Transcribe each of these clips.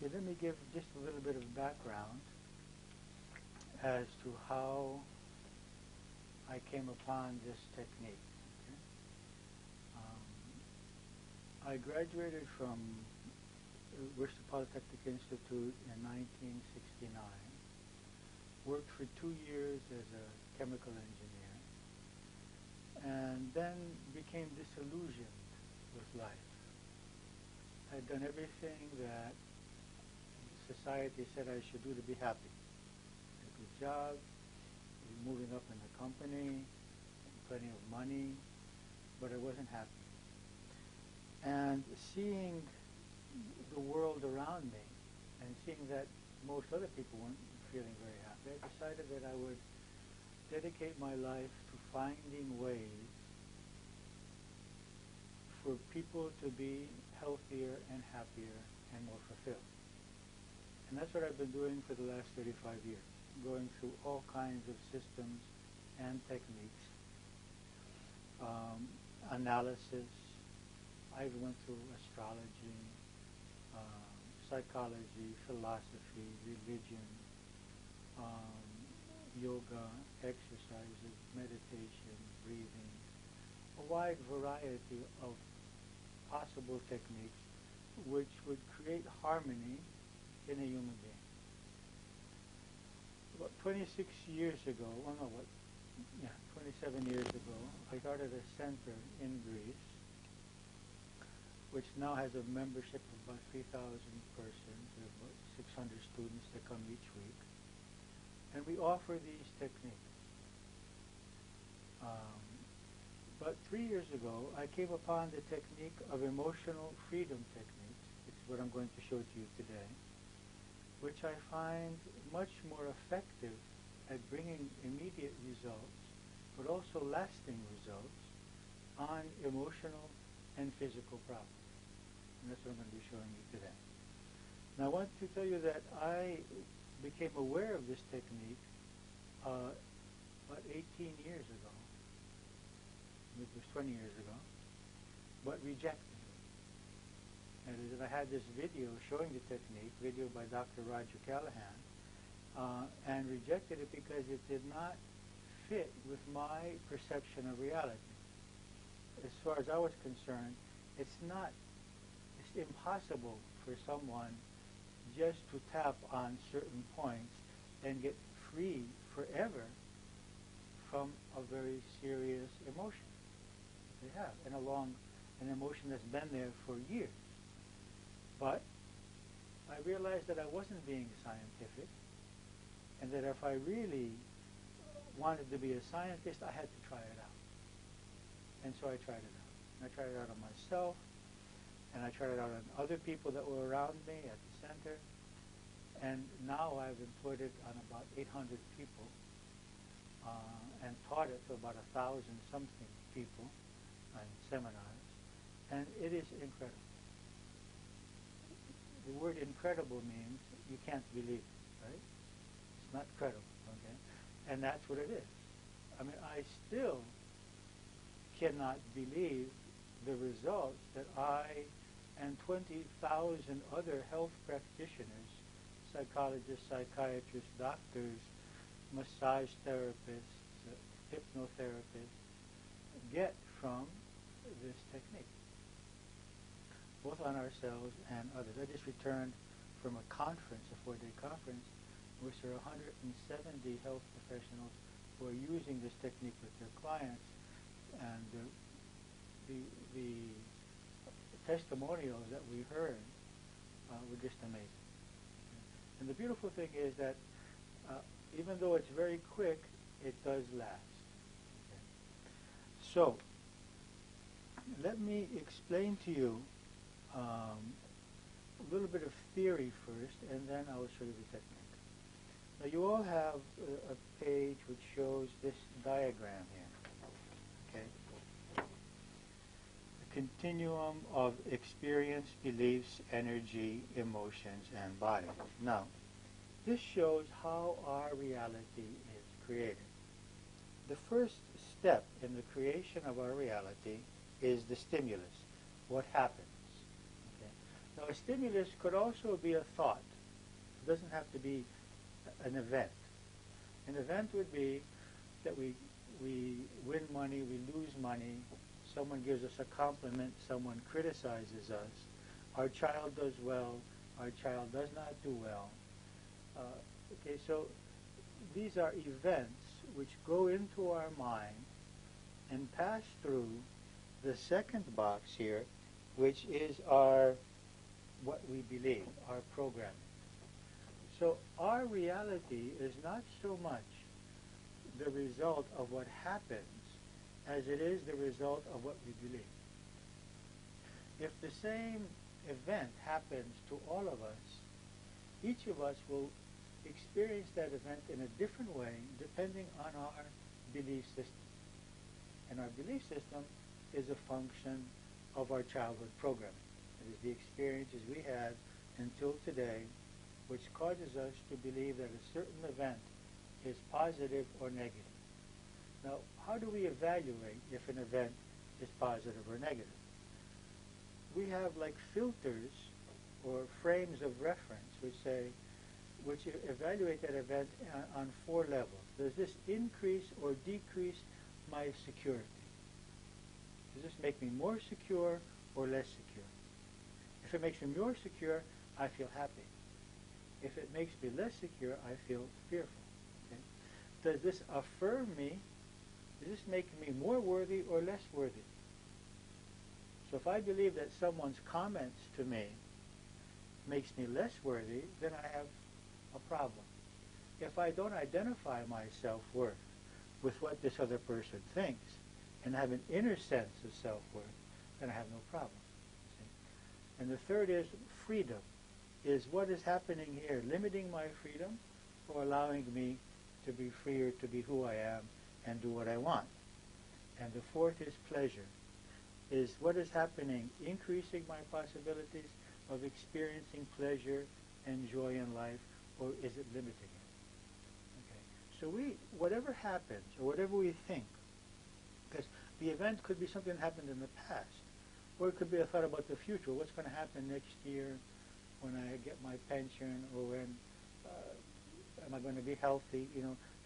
Okay, let me give just a little bit of background as to how I came upon this technique. Okay? I graduated from Worcester Polytechnic Institute in 1969, worked for 2 years as a chemical engineer, and then became disillusioned with life. I'd done everything that society said I should do to be happy. A good job, moving up in the company, plenty of money, but I wasn't happy. And seeing the world around me and seeing that most other people weren't feeling very happy, I decided that I would dedicate my life to finding ways for people to be healthier and happier and more fulfilled. And that's what I've been doing for the last 35 years, going through all kinds of systems and techniques, analysis. I went through astrology, psychology, philosophy, religion, yoga, exercises, meditation, breathing, a wide variety of possible techniques which would create harmony in a human being. About 26 years ago, 27 years ago, I started a center in Greece, which now has a membership of about 3,000 persons. There are about 600 students that come each week. And we offer these techniques. But 3 years ago, I came upon the technique of emotional freedom techniques, which is what I'm going to show to you today, which I find much more effective at bringing immediate results, but also lasting results on emotional and physical problems. And that's what I'm going to be showing you today. Now I want to tell you that I became aware of this technique about 18 years ago. It was 20 years ago, but rejected it. And I had this video showing the technique, video by Dr. Roger Callahan, and rejected it because it did not fit with my perception of reality. As far as I was concerned, it's impossible for someone just to tap on certain points and get free forever from a very serious emotion they have, and an emotion that's been there for years. But I realized that I wasn't being scientific, and that if I really wanted to be a scientist, I had to try it out. And so I tried it out. And I tried it out on myself, and I tried it out on other people that were around me at the center. And now I've employed it on about 800 people and taught it to about 1,000-something people in seminars. And it is incredible. The word incredible means you can't believe it, right? It's not credible, okay? And that's what it is. I mean, I still cannot believe the results that I and 20,000 other health practitioners, psychologists, psychiatrists, doctors, massage therapists, hypnotherapists, get from this technique, both on ourselves and others. I just returned from a conference, a 4-day conference, in which there are 170 health professionals who are using this technique with their clients, and the testimonials that we heard were just amazing. And the beautiful thing is that even though it's very quick, it does last. Okay. So, let me explain to you a little bit of theory first, and then I will show you the technique. Now, you all have a page which shows this diagram here. Okay. A continuum of experience, beliefs, energy, emotions, and body. Now, this shows how our reality is created. The first step in the creation of our reality is the stimulus, what happens. Okay? Now, a stimulus could also be a thought. It doesn't have to be an event. An event would be that we win money, we lose money, someone gives us a compliment, someone criticizes us, our child does well, our child does not do well. Okay, so these are events which go into our mind and pass through the second box here, which is what we believe, our programming. So our reality is not so much the result of what happens as it is the result of what we believe. If the same event happens to all of us, each of us will experience that event in a different way depending on our belief system. And our belief system is a function of our childhood programming. It is the experiences we had until today which causes us to believe that a certain event is positive or negative. Now, how do we evaluate if an event is positive or negative? We have like filters or frames of reference which evaluate that event on 4 levels. Does this increase or decrease my security? Does this make me more secure or less secure? If it makes me more secure, I feel happy. If it makes me less secure, I feel fearful. Okay? Does this affirm me? Does this make me more worthy or less worthy? So if I believe that someone's comments to me makes me less worthy, then I have a problem. If I don't identify my self-worth with what this other person thinks and have an inner sense of self-worth, then I have no problem. See? And the third is freedom. Is what is happening here limiting my freedom or allowing me to be freer to be who I am and do what I want? And the fourth is pleasure. Is what is happening increasing my possibilities of experiencing pleasure and joy in life, or is it limiting it? Okay. So whatever happens or whatever we think, because the event could be something that happened in the past, or it could be a thought about the future. What's going to happen next year when I get my pension, or when am I going to be healthy?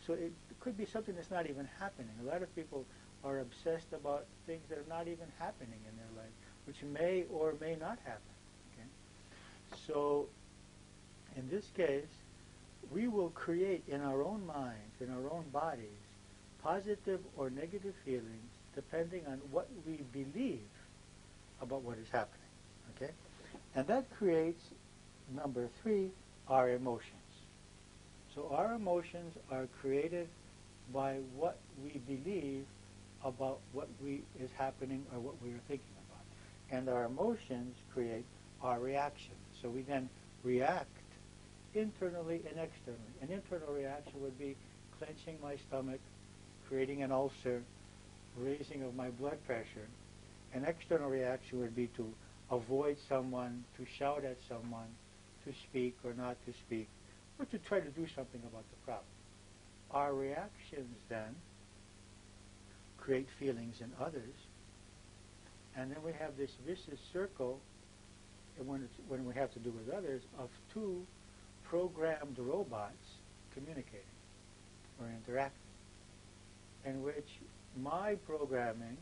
So it could be something that's not even happening. A lot of people are obsessed about things that are not even happening in their life, which may or may not happen. Okay? So in this case, we will create in our own minds, in our own bodies, positive or negative feelings depending on what we believe about what is happening. Okay? And that creates, number 3, our emotions. So our emotions are created by what we believe about what is happening or what we are thinking about. And our emotions create our reactions. So we then react internally and externally. An internal reaction would be clenching my stomach, creating an ulcer, raising of my blood pressure. An external reaction would be to avoid someone, to shout at someone, to speak or not to speak, or to try to do something about the problem. Our reactions then create feelings in others, and then we have this vicious circle, and when we have to do with others, of 2 programmed robots communicating or interacting, in which my programming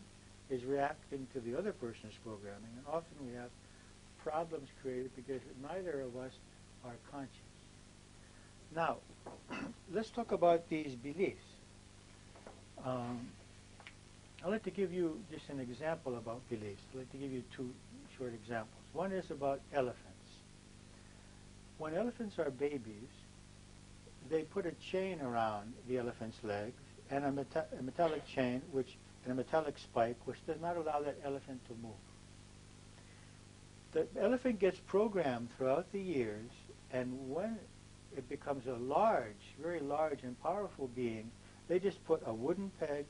is reacting to the other person's programming, and often we have problems created because neither of us are conscious. Now, let's talk about these beliefs. I'd like to give you just an example about beliefs. I'd like to give you 2 short examples. One is about elephants. When elephants are babies, they put a chain around the elephant's legs and a metallic chain and a metallic spike which does not allow that elephant to move. The elephant gets programmed throughout the years, and when it becomes a large, very large and powerful being, they just put a wooden peg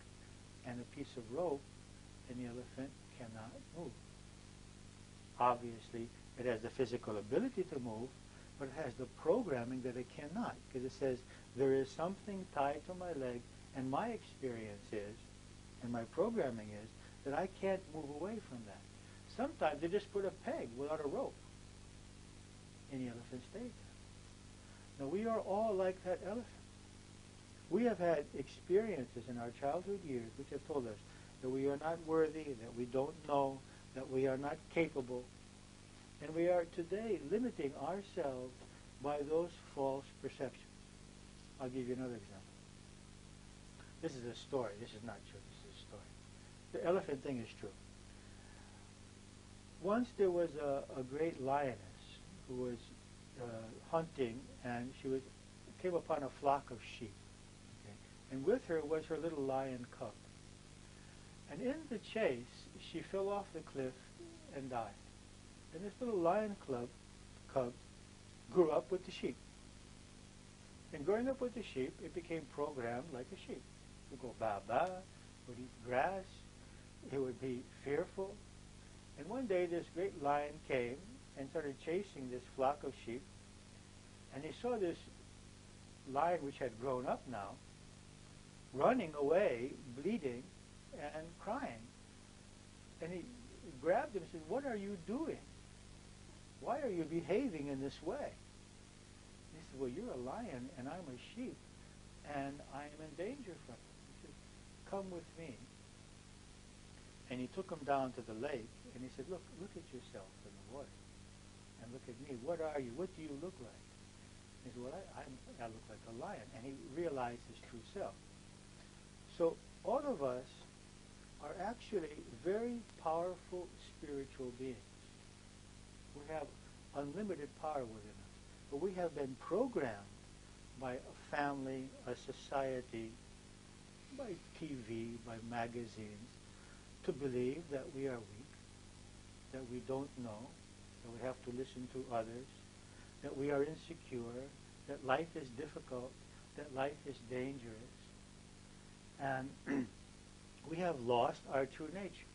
and a piece of rope, and the elephant cannot move. Obviously, it has the physical ability to move, but it has the programming that it cannot, because it says, there is something tied to my leg, and my experience is, and my programming is, that I can't move away from that. Sometimes they just put a peg without a rope. and the elephant stayed there. Now we are all like that elephant. We have had experiences in our childhood years which have told us that we are not worthy, that we don't know, that we are not capable. And we are today limiting ourselves by those false perceptions. I'll give you another example. This is a story. This is not true. This is a story. The elephant thing is true. Once there was a great lioness who was hunting, and she came upon a flock of sheep. Okay? And with her was her little lion cub. And in the chase, she fell off the cliff and died. And this little lion cub grew up with the sheep. And growing up with the sheep, it became programmed like a sheep. It would go ba-ba, would eat grass, it would be fearful. And one day this great lion came and started chasing this flock of sheep. And he saw this lion, which had grown up now, running away, bleeding and crying. And he grabbed him and said, "What are you doing? Why are you behaving in this way?" And he said, "Well, you're a lion and I'm a sheep, and I am in danger from you." He said, "Come with me." And he took him down to the lake, and he said, look at yourself in the water, and look at me. What are you? What do you look like?" He said, "Well, I look like a lion." And he realized his true self. So all of us are actually very powerful spiritual beings. We have unlimited power within us. But we have been programmed by a family, a society, by TV, by magazines, to believe that we are weak, that we don't know, that we have to listen to others, that we are insecure, that life is difficult, that life is dangerous. And we have lost our true nature.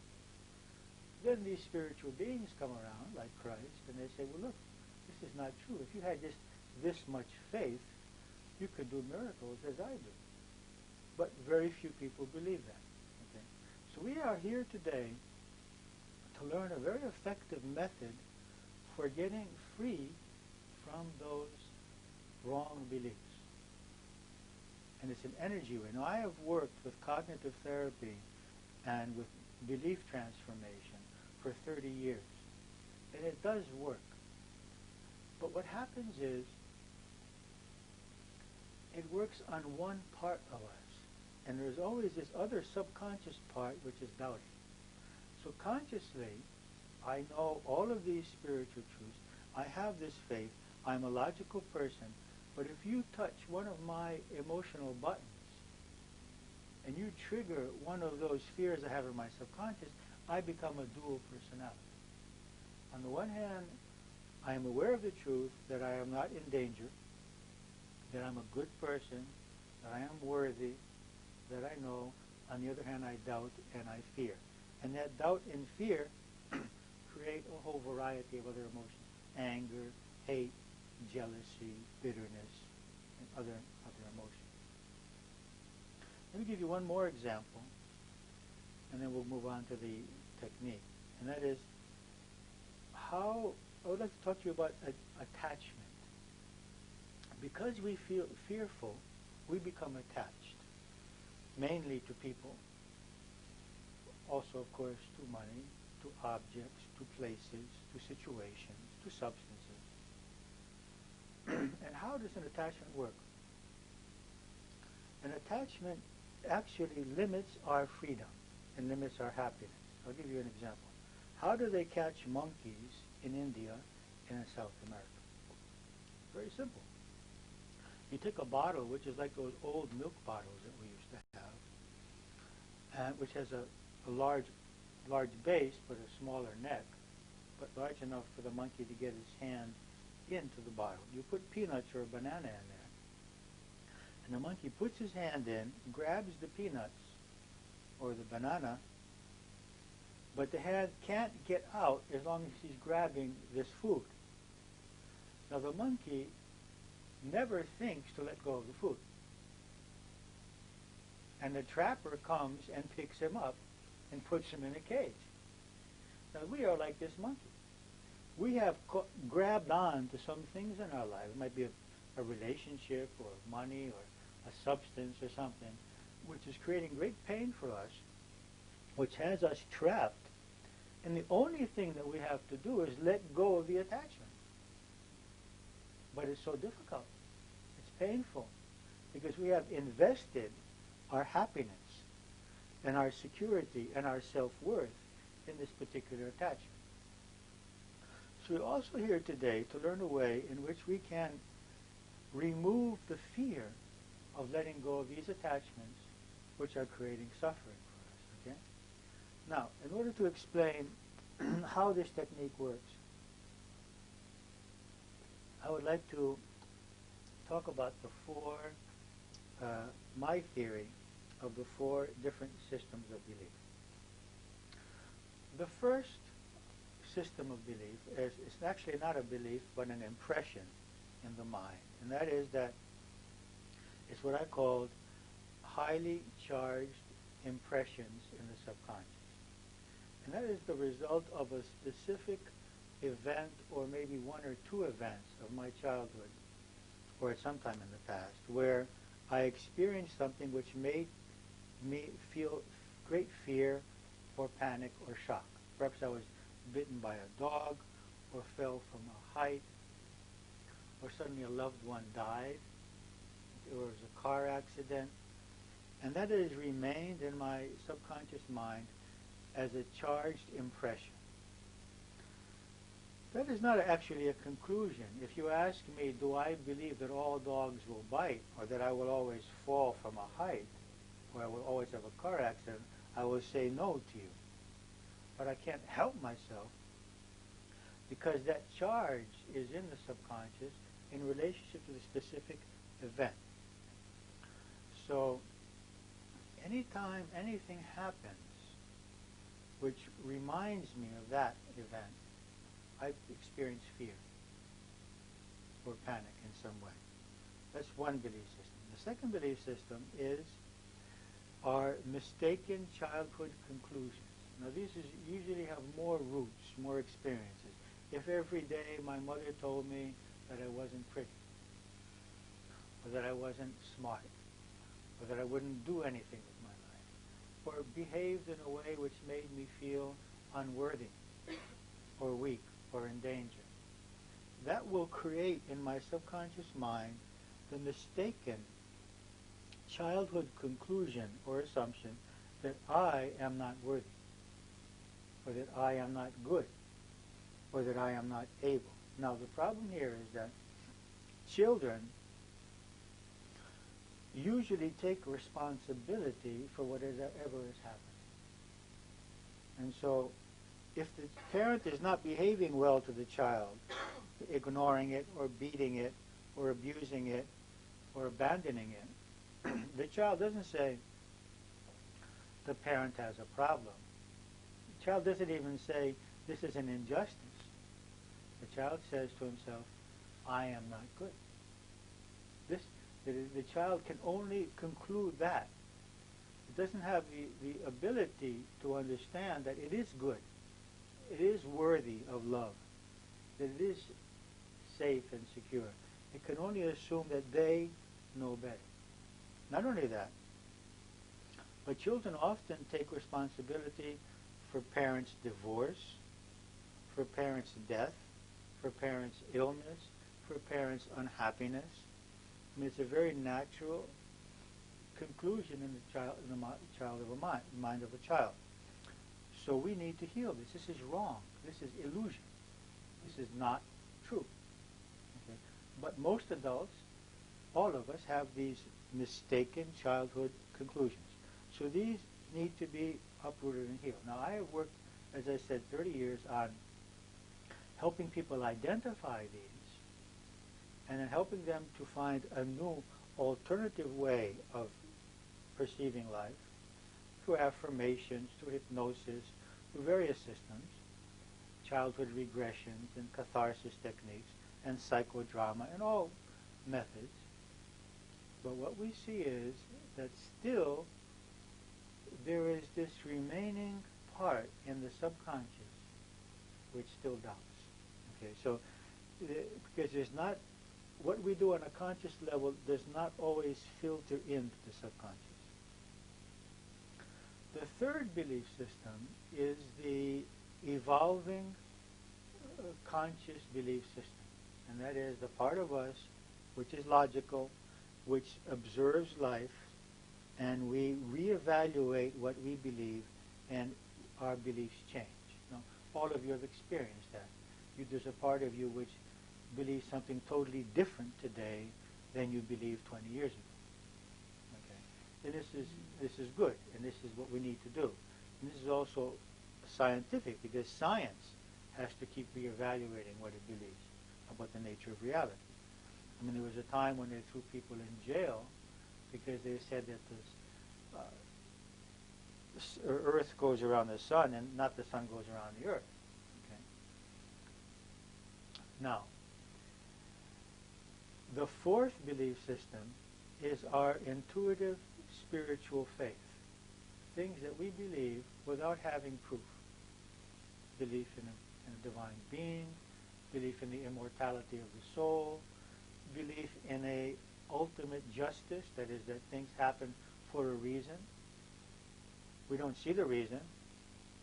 Then these spiritual beings come around, like Christ, and they say, "Well, look, this is not true. If you had just this much faith, you could do miracles as I do." But very few people believe that. Okay? So we are here today to learn a very effective method for getting free from those wrong beliefs. And it's an energy way. Now, I have worked with cognitive therapy and with belief transformation for 30 years. And it does work. But what happens is, it works on one part of us. And there's always this other subconscious part which is doubting. So consciously, I know all of these spiritual truths. I have this faith. I'm a logical person. But if you touch one of my emotional buttons, and you trigger one of those fears I have in my subconscious, I become a dual personality. On the one hand, I am aware of the truth that I am not in danger, that I'm a good person, that I am worthy, that I know. On the other hand, I doubt and I fear. And that doubt and fear create a whole variety of other emotions: anger, hate, jealousy, bitterness, and other emotions. Let me give you one more example, and then we'll move on to the technique. And that is how I would like to talk to you about attachment. Because we feel fearful, we become attached, mainly to people, also, of course, to money, to objects, to places, to situations, to substances. And how does an attachment work? An attachment actually limits our freedom and limits our happiness. I'll give you an example. How do they catch monkeys in India and in South America? Very simple. You take a bottle, which is like those old milk bottles that we used to have, which has a large base but a smaller neck, but large enough for the monkey to get his hand into the bottle. You put peanuts or a banana in there, and the monkey puts his hand in, grabs the peanuts or the banana, but the hand can't get out as long as he's grabbing this food. Now the monkey never thinks to let go of the food. And the trapper comes and picks him up and puts him in a cage. Now we are like this monkey. we have grabbed on to some things in our life. It might be a relationship or money or a substance or something, which is creating great pain for us, which has us trapped. And the only thing that we have to do is let go of the attachment. But it's so difficult. It's painful because we have invested our happiness and our security and our self-worth in this particular attachment. So we're also here today to learn a way in which we can remove the fear of letting go of these attachments which are creating suffering for us. Okay? Now, in order to explain how this technique works, I would like to talk about the four, my theory of the four different systems of belief. The first system of belief is actually not a belief but an impression in the mind, and that is that it's what I called highly charged impressions in the subconscious. And that is the result of a specific event or maybe one or two events of my childhood or at some time in the past where I experienced something which made me feel great fear or panic or shock. Perhaps I was bitten by a dog or fell from a height or suddenly a loved one died or it was a car accident. And that has remained in my subconscious mind as a charged impression. That is not actually a conclusion. If you ask me, do I believe that all dogs will bite, or that I will always fall from a height, or I will always have a car accident, I will say no to you. But I can't help myself because that charge is in the subconscious in relationship to the specific event. So anytime anything happens which reminds me of that event, I experience fear or panic in some way. That's one belief system. The second belief system is our mistaken childhood conclusions. Now these usually have more roots, more experiences. If every day my mother told me that I wasn't pretty, or that I wasn't smart, or that I wouldn't do anything with my life, or behaved in a way which made me feel unworthy, or weak, or in danger, that will create in my subconscious mind the mistaken childhood conclusion or assumption that I am not worthy, or that I am not good, or that I am not able. Now the problem here is that children usually take responsibility for whatever has happened. And so if the parent is not behaving well to the child, ignoring it or beating it or abusing it or abandoning it, the child doesn't say the parent has a problem. The child doesn't even say this is an injustice. The child says to himself, I am not good. The child can only conclude that. It doesn't have the ability to understand that it is good. It is worthy of love. That it is safe and secure. It can only assume that they know better. Not only that, but children often take responsibility for parents' divorce, for parents' death, for parents' illness, for parents' unhappiness. I mean, it's a very natural conclusion in the mind of a child. So we need to heal this. This is wrong. This is illusion. This is not true. Okay? But most adults, all of us, have these mistaken childhood conclusions. So these need to be uprooted and healed. Now I have worked, as I said, 30 years on helping people identify these and then helping them to find a new alternative way of perceiving life through affirmations, through hypnosis, through various systems, childhood regressions and catharsis techniques and psychodrama and all methods. But what we see is that still there is this remaining part in the subconscious which still doubts. In Okay, so because there's not, what we do on a conscious level does not always filter into the subconscious. The third belief system is the evolving conscious belief system, and that is the part of us which is logical, which observes life, and we reevaluate what we believe, and our beliefs change. Now, all of you have experienced that. There's a part of you which believes something totally different today than you believed 20 years ago. Okay, and this is good, and this is what we need to do. And this is also scientific, because science has to keep reevaluating what it believes about the nature of reality. I mean, there was a time when they threw people in jail because they said that the Earth goes around the sun and not the sun goes around the Earth. Okay. Now, the fourth belief system is our intuitive spiritual faith, things that we believe without having proof. Belief in a divine being, belief in the immortality of the soul, belief in a ultimate justice, that is, that things happen for a reason. We don't see the reason.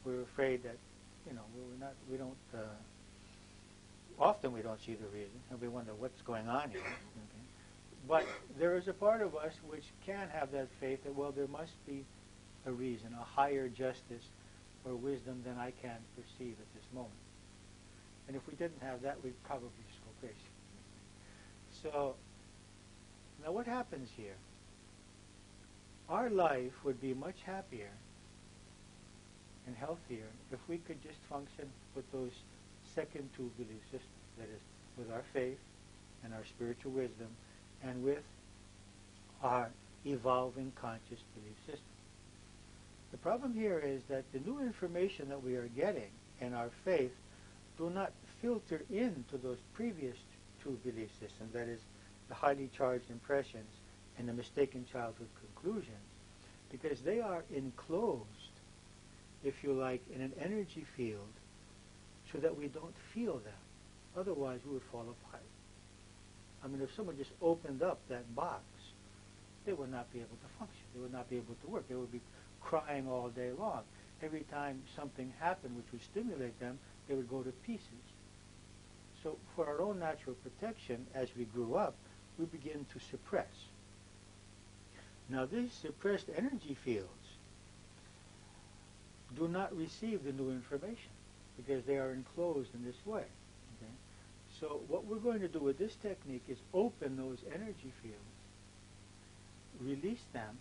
We're afraid that, often we don't see the reason, and we wonder what's going on here. Okay? But there is a part of us which can have that faith that, well, there must be a reason, a higher justice or wisdom than I can perceive at this moment. And if we didn't have that, we'd probably just go crazy. So, now what happens here? Our life would be much happier and healthier if we could just function with those second two belief systems, that is, with our faith and our spiritual wisdom, and with our evolving conscious belief system. The problem here is that the new information that we are getting and our faith do not filter into those previous two belief systems, that is, the highly charged impressions and the mistaken childhood conclusions, because they are enclosed, if you like, in an energy field so that we don't feel them. Otherwise, we would fall apart. I mean, if someone just opened up that box, they would not be able to function. They would not be able to work. They would be crying all day long. Every time something happened which would stimulate them, they would go to pieces. So for our own natural protection, as we grew up, we begin to suppress. Now, these suppressed energy fields do not receive the new information because they are enclosed in this way. Okay? So what we're going to do with this technique is open those energy fields, release them,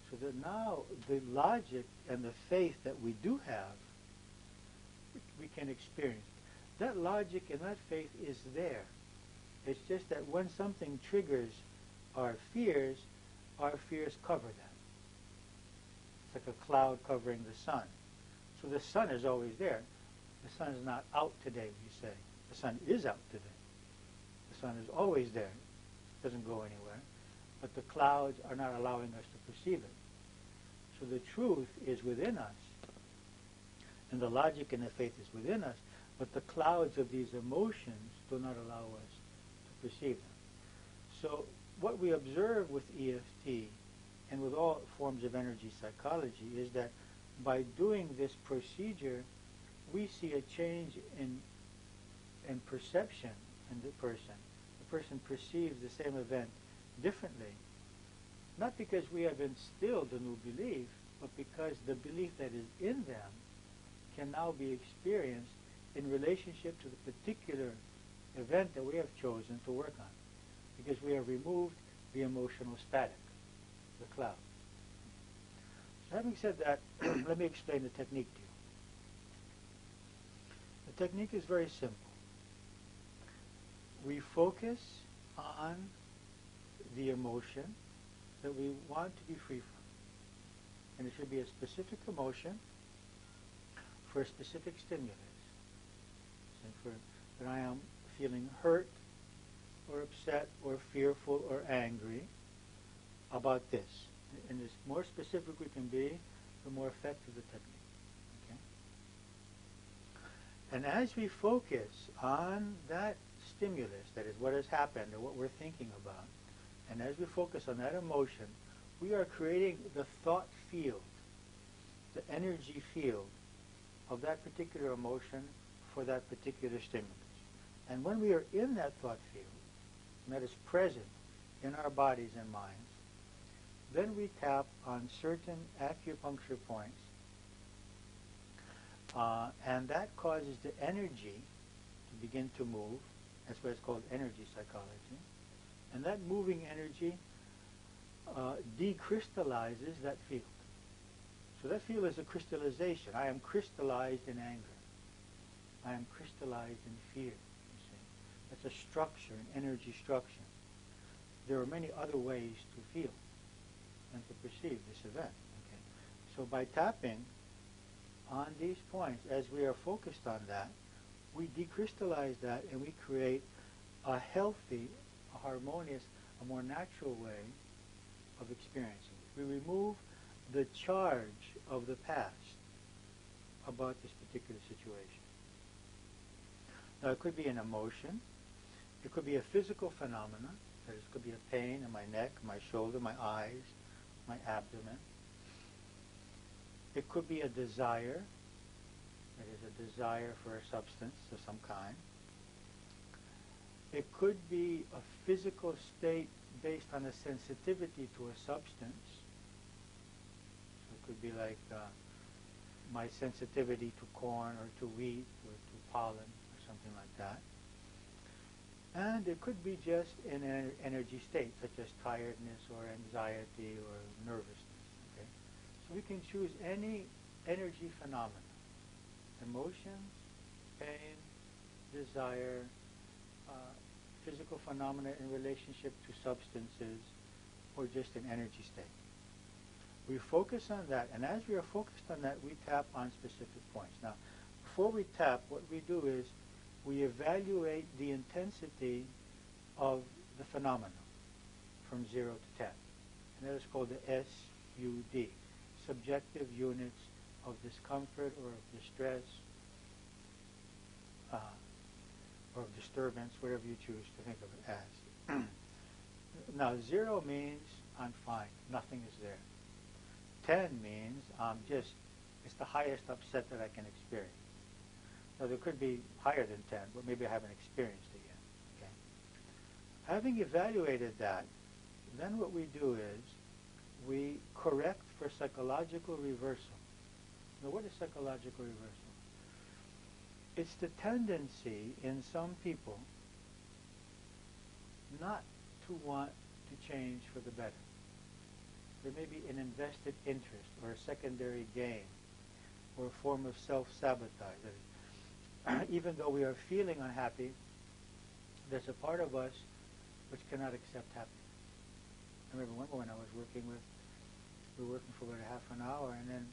so that now the logic and the faith that we do have, we can experience. That logic and that faith is there. It's just that when something triggers our fears cover them. It's like a cloud covering the sun. So the sun is always there. The sun is not out today, we say. The sun is out today. The sun is always there. It doesn't go anywhere. But the clouds are not allowing us to perceive it. So the truth is within us. And the logic and the faith is within us. But the clouds of these emotions do not allow us to perceive them. So what we observe with EFT and with all forms of energy psychology is that by doing this procedure, we see a change in perception in the person. The person perceives the same event differently. Not because we have instilled a new belief, but because the belief that is in them can now be experienced in relationship to the particular event that we have chosen to work on. Because we have removed the emotional static, the cloud. So having said that, let me explain the technique to you. The technique is very simple. We focus on the emotion that we want to be free from. And it should be a specific emotion for a specific stimulus. So that I am feeling hurt or upset or fearful or angry about this. And the more specific we can be, the more effective the technique. Okay? And as we focus on that stimulus, that is what has happened or what we're thinking about, and as we focus on that emotion, we are creating the thought field, the energy field of that particular emotion for that particular stimulus. And when we are in that thought field, and that is present in our bodies and minds, then we tap on certain acupuncture points, and that causes the energy to begin to move. That's why it's called energy psychology. And that moving energy decrystallizes that field. So that field is a crystallization. I am crystallized in anger. I am crystallized in fear, you see. That's a structure, an energy structure. There are many other ways to feel and to perceive this event. Okay? So by tapping on these points, as we are focused on that, we decrystallize that and we create a healthy, a harmonious, a more natural way of experiencing it. We remove the charge of the past about this particular situation. Now it could be an emotion, it could be a physical phenomenon, that is, it could be a pain in my neck, my shoulder, my eyes, my abdomen. It could be a desire, that is a desire for a substance of some kind. It could be a physical state based on a sensitivity to a substance. So it could be like my sensitivity to corn or to wheat or to pollen or something like that. And it could be just an energy state, such as tiredness or anxiety or nervousness. Okay? So we can choose any energy phenomena, emotions, pain, desire, physical phenomena in relationship to substances, or just an energy state. We focus on that, and as we are focused on that, we tap on specific points. Now, before we tap, what we do is we evaluate the intensity of the phenomenon from 0 to 10. And that is called the SUD, subjective units of discomfort or of distress, or of disturbance, whatever you choose to think of it as. Now, 0 means I'm fine, nothing is there. 10 means it's the highest upset that I can experience. Now, there could be higher than 10, but maybe I haven't experienced it yet. Okay? Having evaluated that, then what we do is we correct for psychological reversal. Now, what is psychological reversal? It's the tendency in some people not to want to change for the better. There may be an invested interest or a secondary gain or a form of self-sabotage. Even though we are feeling unhappy, there's a part of us which cannot accept happiness. I remember one moment we were working for about a half an hour, and then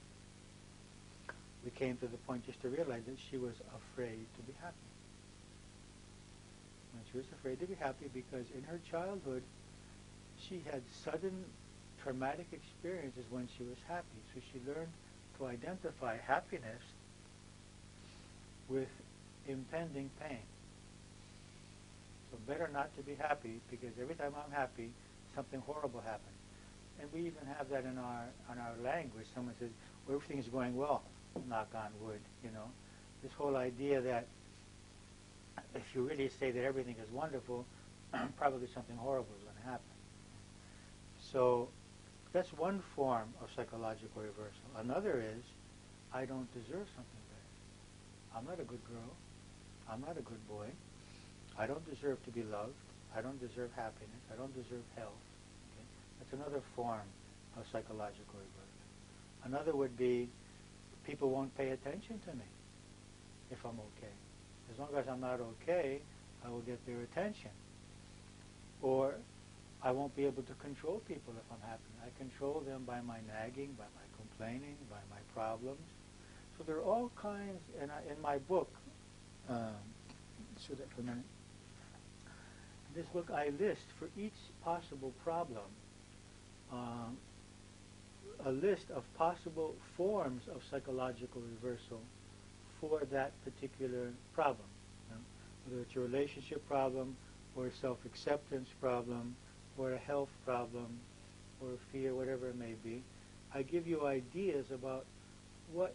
we came to the point just to realize that she was afraid to be happy. And she was afraid to be happy because in her childhood, she had sudden traumatic experiences when she was happy. So she learned to identify happiness with impending pain. So better not to be happy, because every time I'm happy, something horrible happens. And we even have that in our language. Someone says, well, everything is going well, knock on wood, you know. This whole idea that if you really say that everything is wonderful, probably something horrible is going to happen. So that's one form of psychological reversal. Another is, I don't deserve something better. I'm not a good girl. I'm not a good boy. I don't deserve to be loved. I don't deserve happiness. I don't deserve health. Okay? That's another form of psychological reversal. Another would be, people won't pay attention to me if I'm okay. As long as I'm not okay, I will get their attention. Or I won't be able to control people if I'm happy. I control them by my nagging, by my complaining, by my problems. So there are all kinds, and in my book, show that for a minute. In this book I list for each possible problem a list of possible forms of psychological reversal for that particular problem. Whether it's a relationship problem, or a self-acceptance problem, or a health problem, or a fear, whatever it may be. I give you ideas about what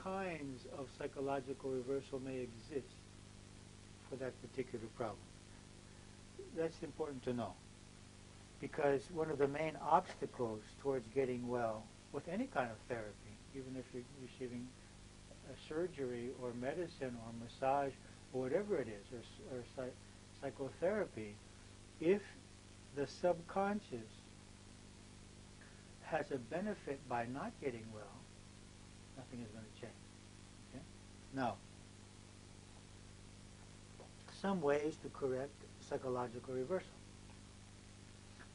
kinds of psychological reversal may exist for that particular problem. That's important to know, because one of the main obstacles towards getting well with any kind of therapy, even if you're receiving a surgery or medicine or massage or whatever it is, or psychotherapy, if the subconscious has a benefit by not getting well, nothing is going to change. Okay? Now, some ways to correct psychological reversal.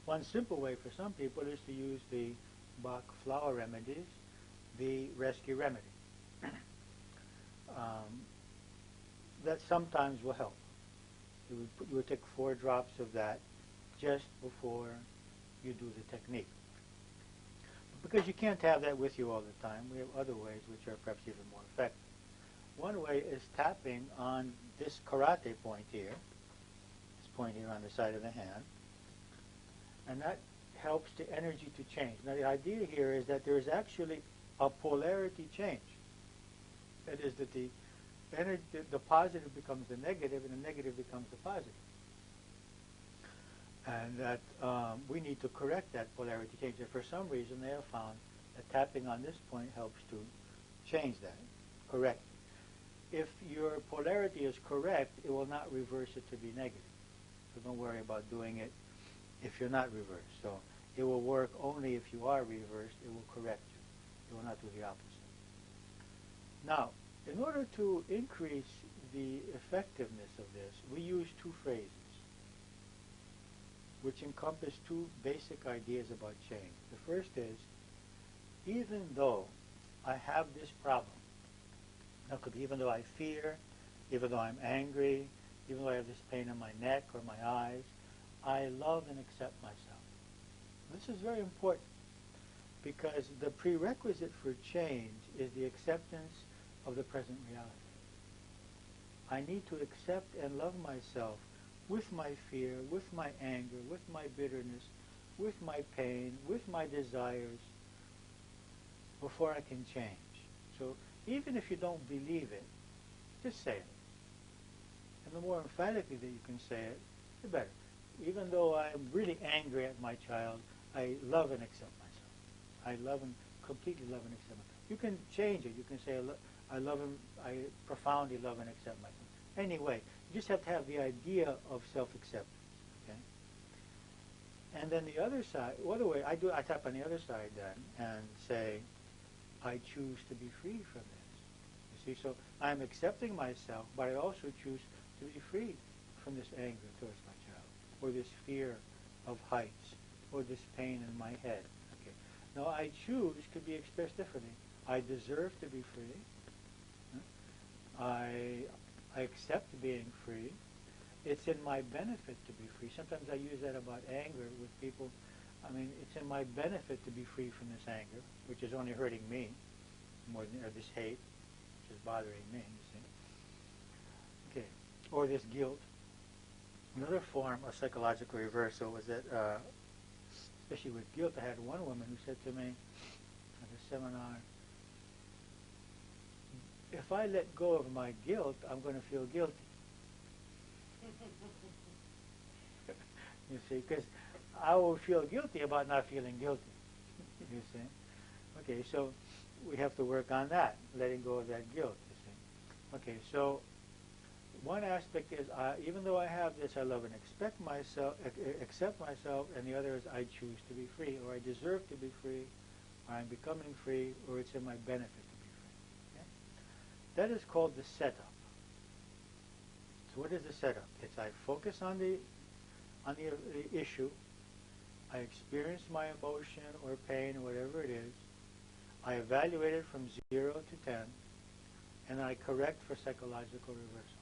One simple way for some people is to use the Bach flower remedies, the rescue remedy. That sometimes will help. You would take 4 drops of that just before you do the technique. But because you can't have that with you all the time, we have other ways which are perhaps even more effective. One way is tapping on this karate point here, this point here on the side of the hand, and that helps the energy to change. Now the idea here is that there is actually a polarity change. That is that the positive becomes the negative and the negative becomes the positive. And that we need to correct that polarity change. And for some reason they have found that tapping on this point helps to change that, correct. If your polarity is correct, it will not reverse it to be negative. So don't worry about doing it if you're not reversed. So it will work only if you are reversed. It will correct you. It will not do the opposite. Now, in order to increase the effectiveness of this, we use 2 phrases which encompass 2 basic ideas about change. The first is, even though I have this problem, that could be even though I fear, even though I'm angry, even though I have this pain in my neck or my eyes, I love and accept myself. This is very important, because the prerequisite for change is the acceptance of the present reality. I need to accept and love myself with my fear, with my anger, with my bitterness, with my pain, with my desires, before I can change. So even if you don't believe it, just say it. And the more emphatically that you can say it, the better. Even though I'm really angry at my child, I love and accept myself. I love and completely love and accept myself. You can change it. You can say, I love him, I profoundly love and accept myself. Anyway, you just have to have the idea of self-acceptance, okay? And then the other side, other way, I tap on the other side then and say, I choose to be free from this. You see, so I'm accepting myself, but I also choose to be free from this anger towards my child, or this fear of heights, or this pain in my head. Okay. Now, I choose could be expressed differently. I deserve to be free. I accept being free. It's in my benefit to be free. Sometimes I use that about anger with people. I mean, it's in my benefit to be free from this anger, which is only hurting me more than, or this hate, which is bothering me, you see. Okay. Or this guilt. Another form of psychological reversal was that, especially with guilt, I had one woman who said to me at a seminar, if I let go of my guilt, I'm going to feel guilty. You see, because I will feel guilty about not feeling guilty. You see? Okay, so we have to work on that, letting go of that guilt, you see. Okay, so one aspect is, even though I have this, I love and accept myself, and the other is I choose to be free, or I deserve to be free, or I'm becoming free, or it's in my benefit to be free. Okay? That is called the setup. So what is the setup? It's I focus on the issue, I experience my emotion or pain or whatever it is, I evaluate it from 0 to 10, and I correct for psychological reversal.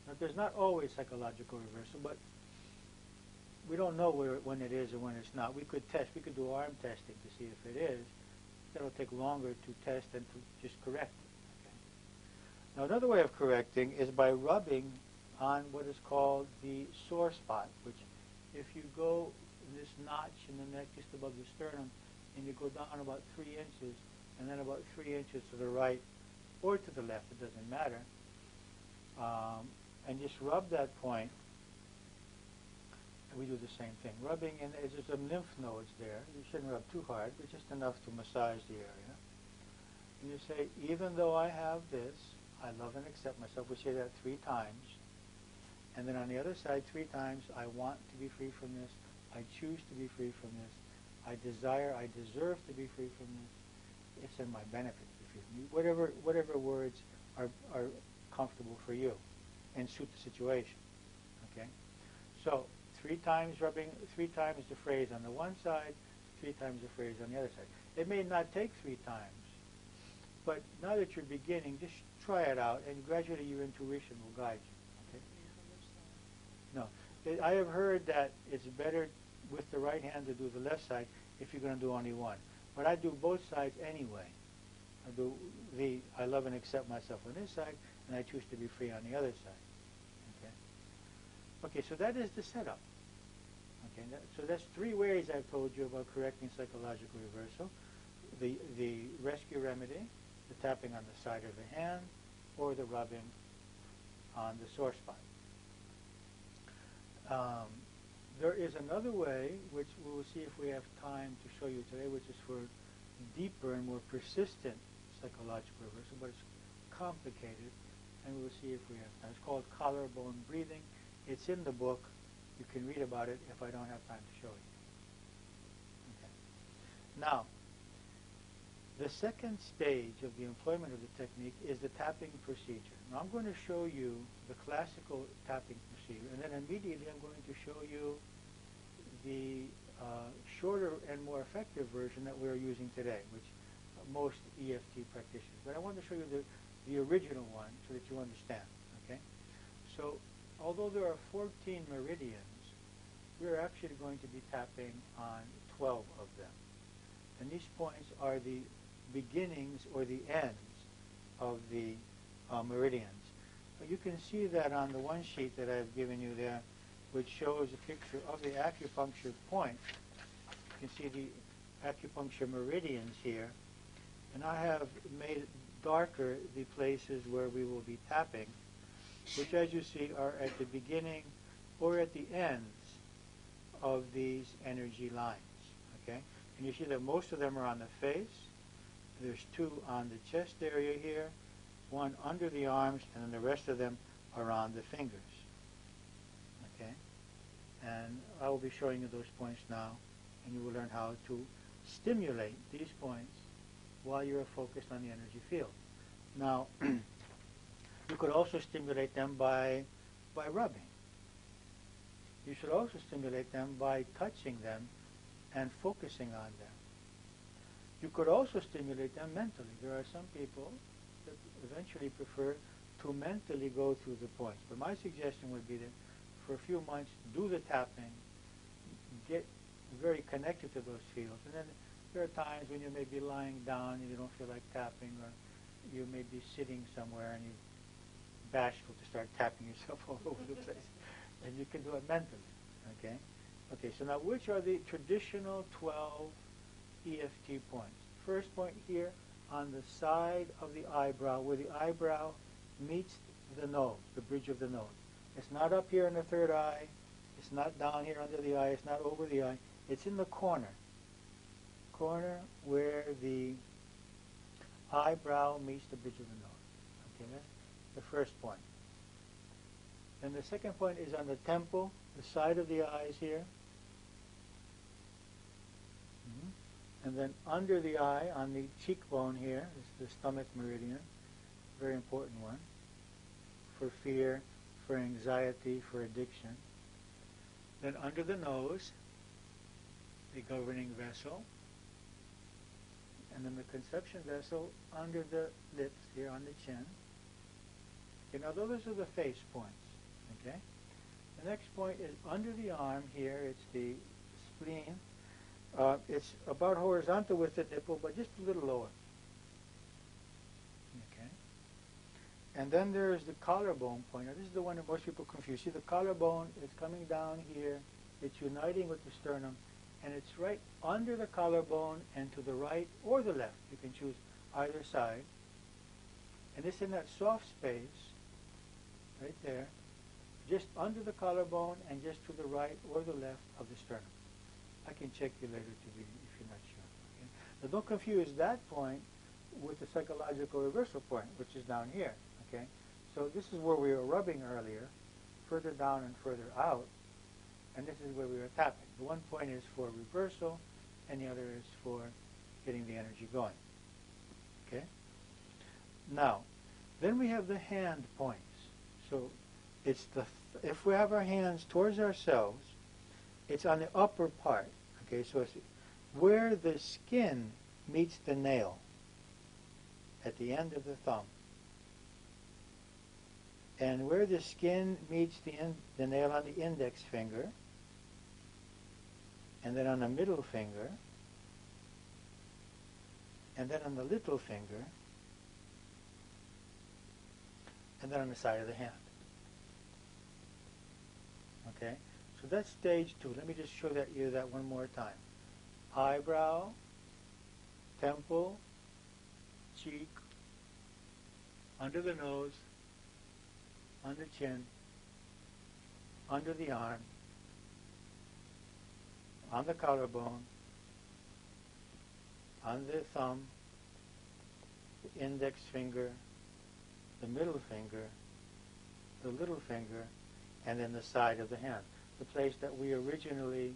Now, there's not always psychological reversal, but we don't know when it is and when it's not. We could test. We could do arm testing to see if it is. That'll take longer to test than to just correct it. Okay? Now, another way of correcting is by rubbing on what is called the sore spot, which if you go in this notch in the neck just above the sternum, and you go down about 3 inches, and then about 3 inches to the right or to the left, it doesn't matter, and just rub that point, and we do the same thing. Rubbing in, there's some lymph nodes there. You shouldn't rub too hard, but just enough to massage the area. And you say, even though I have this, I love and accept myself. We say that 3 times. And then on the other side, 3 times, I want to be free from this. I choose to be free from this. I desire, I deserve to be free from this. It's in my benefit to be free from this. Whatever words are comfortable for you and suit the situation. Okay? So 3 times rubbing, 3 times the phrase on the one side, 3 times the phrase on the other side. It may not take 3 times, but now that you're beginning, just try it out, and gradually your intuition will guide you. Okay? No, I have heard that it's better with the right hand to do the left side if you're going to do only one. But I do both sides anyway. I do I love and accept myself on this side, and I choose to be free on the other side. Okay. Okay, so that is the setup. Okay, so that's 3 ways I've told you about correcting psychological reversal: the rescue remedy, the tapping on the side of the hand, or the rubbing on the sore spot. There is another way, which we will see if we have time to show you today, which is for deeper and more persistent psychological reversal, but it's complicated, and we'll see if we have time. It's called collarbone breathing. It's in the book. You can read about it if I don't have time to show you. Okay. Now, the second stage of the employment of the technique is the tapping procedure. Now, I'm going to show you the classical tapping procedure, and then immediately I'm going to show you the shorter and more effective version that we're using today, which most EFT practitioners. But I want to show you the original one so that you understand. Okay? So, although there are 14 meridians, we're actually going to be tapping on 12 of them. And these points are the beginnings or the ends of the meridians. You can see that on the one sheet that I've given you there, which shows a picture of the acupuncture point. You can see the acupuncture meridians here. And I have made darker the places where we will be tapping, which, as you see, are at the beginning or at the ends of these energy lines. Okay? And you see that most of them are on the face. There's 2 on the chest area here, 1 under the arms, and then the rest of them are on the fingers. Okay? And I will be showing you those points now, and you will learn how to stimulate these points while you're focused on the energy field. Now, you could also stimulate them by rubbing. You should also stimulate them by touching them and focusing on them. You could also stimulate them mentally. There are some people that eventually prefer to mentally go through the points. But my suggestion would be that for a few months, do the tapping, get very connected to those fields. And then there are times when you may be lying down and you don't feel like tapping, or you may be sitting somewhere and you're bashful to start tapping yourself all over the place. And you can do it mentally. Okay? Okay, so now which are the traditional 12 EFT points? First point here on the side of the eyebrow, where the eyebrow meets the nose, the bridge of the nose. It's not up here in the third eye. It's not down here under the eye. It's not over the eye. It's in the corner. Corner where the eyebrow meets the bridge of the nose. Okay, that's the first point. And the second point is on the temple, the side of the eyes here. And then under the eye, on the cheekbone here, is the stomach meridian. Very important one. For fear, for anxiety, for addiction. Then under the nose, the governing vessel. And then the conception vessel under the lips here on the chin. Okay, now those are the face points. Okay? The next point is under the arm here. It's the spleen. It's about horizontal with the nipple, but just a little lower. Okay? And then there's the collarbone point. Now this is the one that most people confuse. See, the collarbone is coming down here. It's uniting with the sternum, and it's right under the collarbone and to the right or the left. You can choose either side. And it's in that soft space, right there, just under the collarbone and just to the right or the left of the sternum. I can check you later to be if you're not sure. Okay? Now don't confuse that point with the psychological reversal point, which is down here. Okay, so this is where we were rubbing earlier, further down and further out, and this is where we were tapping. The one point is for reversal, and the other is for getting the energy going. Okay. Now, then we have the hand points. So it's if we have our hands towards ourselves, it's on the upper part. Okay, so it's where the skin meets the nail at the end of the thumb. And where the skin meets the nail on the index finger, and then on the middle finger, and then on the little finger, and then on the side of the hand. Okay? So that's stage 2. Let me just show you that one more time. Eyebrow, temple, cheek, under the nose, on the chin, under the arm, on the collarbone, on the thumb, the index finger, the middle finger, the little finger, and then the side of the hand, the place that we originally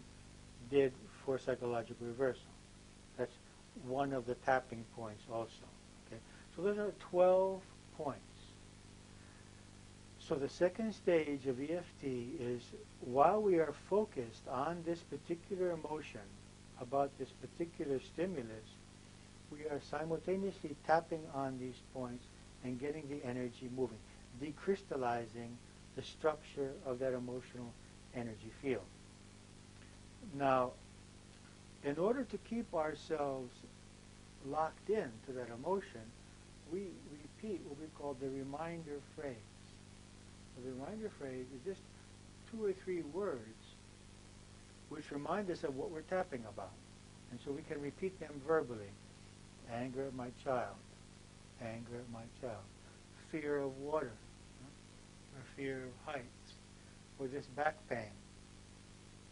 did for psychological reversal. That's one of the tapping points also. Okay? So those are 12 points. So the second stage of EFT is while we are focused on this particular emotion, about this particular stimulus, we are simultaneously tapping on these points and getting the energy moving, decrystallizing the structure of that emotional energy field. Now, in order to keep ourselves locked in to that emotion, we repeat what we call the reminder phrase. The reminder phrase is just 2 or 3 words which remind us of what we're tapping about. And so we can repeat them verbally. Anger at my child. Anger at my child. Fear of water. Or fear of heights. Or this back pain.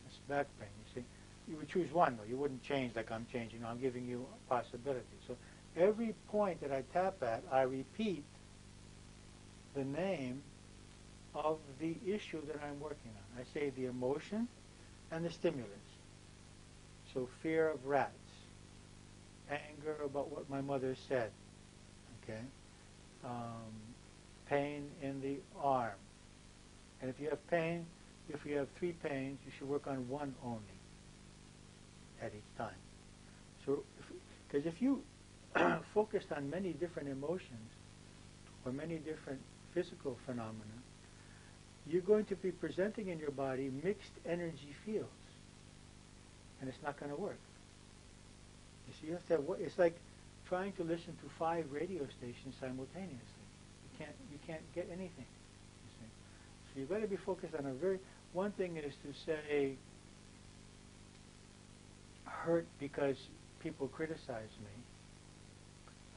This back pain. You see, you would choose one though. You wouldn't change like I'm changing. I'm giving you a possibility. So every point that I tap at, I repeat the name of the issue that I'm working on. I say the emotion and the stimulus. So fear of rats, anger about what my mother said, okay, pain in the arm. And if you have pain, if you have 3 pains, you should work on one only at each time. So, because if you focused on many different emotions or many different physical phenomena, you're going to be presenting in your body mixed energy fields, and it's not going to work. You see, you have to have, it's like trying to listen to 5 radio stations simultaneously. You can't get anything. You see, so you've got to be focused on one thing is to say hurt because people criticize me.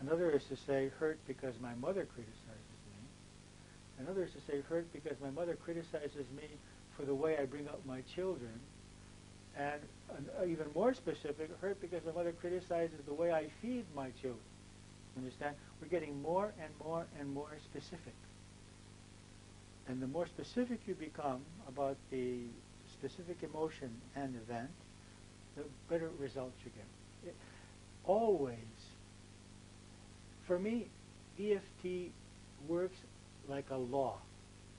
Another is to say hurt because my mother criticizes me. Another is to say hurt because my mother criticizes me for the way I bring up my children. And even more specific, hurt because my mother criticizes the way I feed my children. Understand? We're getting more and more and more specific. And the more specific you become about the specific emotion and event, the better results you get. Always, for me, EFT works like a law,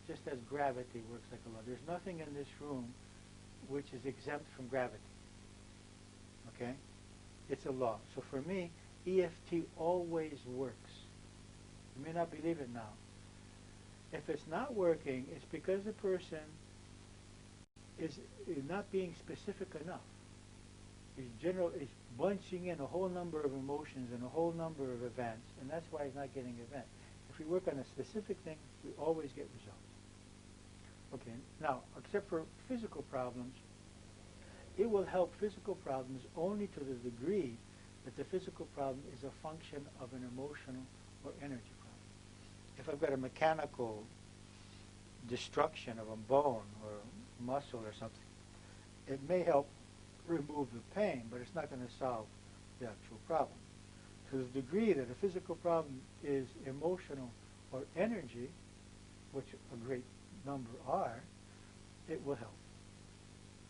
just as gravity works like a law. There's nothing in this room which is exempt from gravity. Okay? It's a law. So for me, EFT always works. You may not believe it now. If it's not working, it's because the person is not being specific enough. Is bunching in a whole number of emotions and a whole number of events, and that's why he's not getting event. If we work on a specific thing, we always get results. Okay, now, except for physical problems, it will help physical problems only to the degree that the physical problem is a function of an emotional or energy problem. If I've got a mechanical destruction of a bone or muscle or something, it may help remove the pain, but it's not going to solve the actual problem. To the degree that a physical problem is emotional or energy, which a great number are, it will help.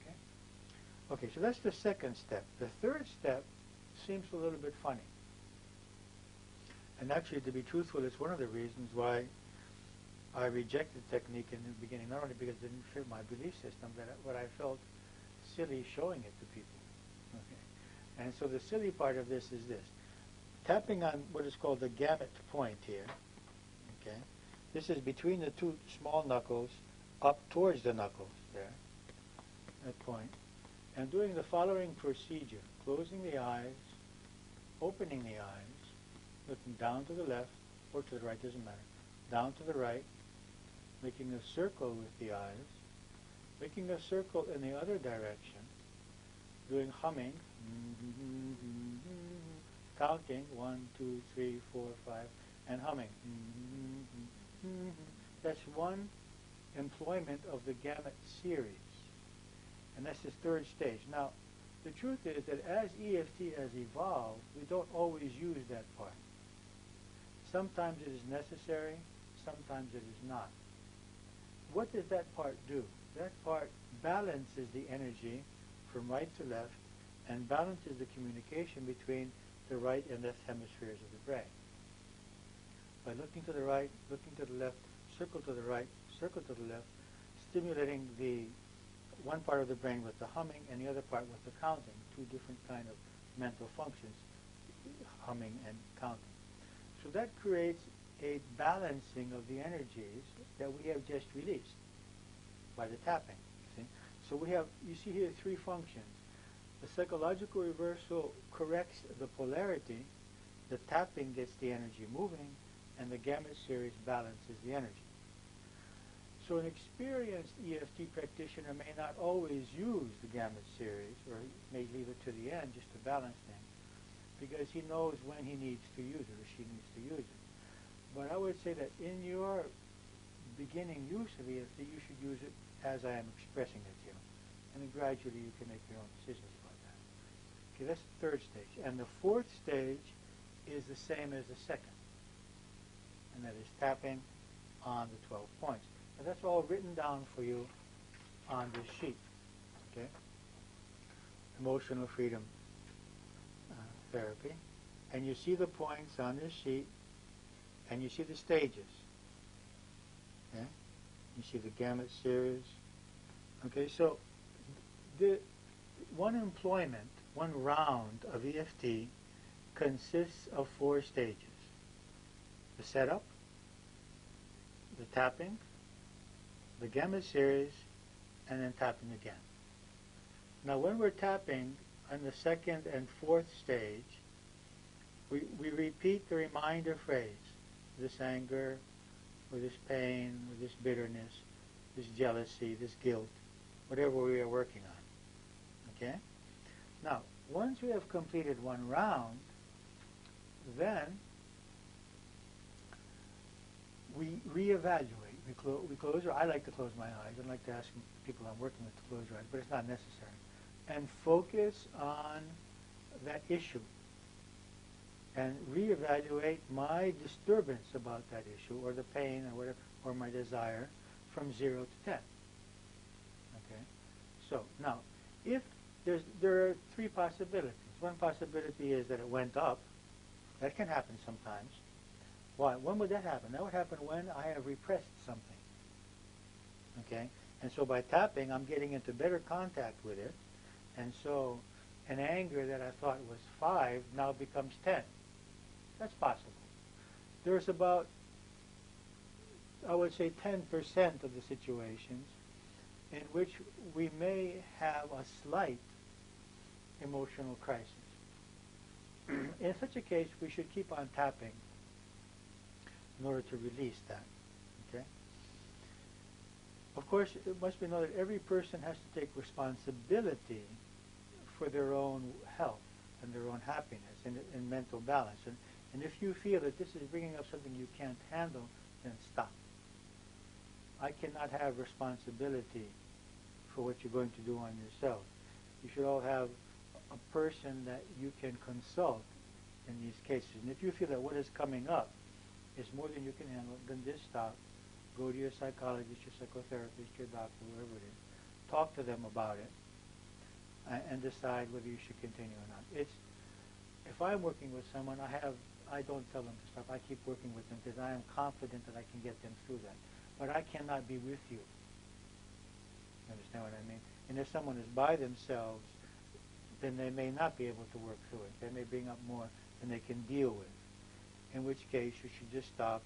Okay? Okay, so that's the second step. The third step seems a little bit funny. And actually, to be truthful, it's one of the reasons why I rejected technique in the beginning, not only because it didn't fit my belief system, but what I felt silly showing it to people. Okay? And so the silly part of this is this. Tapping on what is called the gamut point here, okay? This is between the two small knuckles up towards the knuckles there, that point, and doing the following procedure, closing the eyes, opening the eyes, looking down to the left or to the right, doesn't matter, down to the right, making a circle with the eyes, making a circle in the other direction, doing humming, counting 1, 2, 3, 4, 5, and humming. That's one employment of the gamut series, and that's the third stage. Now, the truth is that as EFT has evolved, we don't always use that part. Sometimes it is necessary, sometimes it is not. What does that part do? That part balances the energy from right to left and balances the communication between the right and left hemispheres of the brain. By looking to the right, looking to the left, circle to the right, circle to the left, stimulating the one part of the brain with the humming and the other part with the counting, two different kind of mental functions, humming and counting. So that creates a balancing of the energies that we have just released by the tapping. See? So we have, you see here, three functions. The psychological reversal corrects the polarity, the tapping gets the energy moving, and the gamut series balances the energy. So an experienced EFT practitioner may not always use the gamut series, or may leave it to the end just to balance things, because he knows when he needs to use it or she needs to use it. But I would say that in your beginning use of EFT, you should use it as I am expressing it to you. And then gradually you can make your own decisions about that. Okay, that's the third stage. And the fourth stage is the same as the second. And that is tapping on the 12 points. And that's all written down for you on this sheet. Okay? Emotional freedom therapy. And you see the points on this sheet, and you see the stages. Okay? You see the gamut series. Okay, so the one employment, one round of EFT consists of 4 stages. The setup, the tapping, the gamut series, and then tapping again. Now when we're tapping on the second and fourth stage, we repeat the reminder phrase, this anger, or this pain, or this bitterness, this jealousy, this guilt, whatever we are working on. Okay? Now, once we have completed one round, then we reevaluate. We close our, I like to close my eyes. I like to ask people I'm working with to close their eyes, but it's not necessary. And focus on that issue. And reevaluate my disturbance about that issue, or the pain, or whatever, or my desire, from 0 to 10. Okay? So, now, if there are 3 possibilities. One possibility is that it went up. That can happen sometimes. Why? When would that happen? That would happen when I have repressed something. Okay? And so by tapping, I'm getting into better contact with it. And so an anger that I thought was 5 now becomes 10. That's possible. There's about, I would say, 10% of the situations in which we may have a slight emotional crisis. In such a case, we should keep on tapping in order to release that. Okay? Of course, it must be noted that every person has to take responsibility for their own health and their own happiness and mental balance. And if you feel that this is bringing up something you can't handle, then stop. I cannot have responsibility for what you're going to do on yourself. You should all have a person that you can consult in these cases. And if you feel that what is coming up is more than you can handle, then just stop. Go to your psychologist, your psychotherapist, your doctor, whoever it is. Talk to them about it and decide whether you should continue or not. If I'm working with someone, I don't tell them to stop. I keep working with them because I am confident that I can get them through that. But I cannot be with you. You understand what I mean? And if someone is by themselves, then they may not be able to work through it. They may bring up more than they can deal with. In which case, you should just stop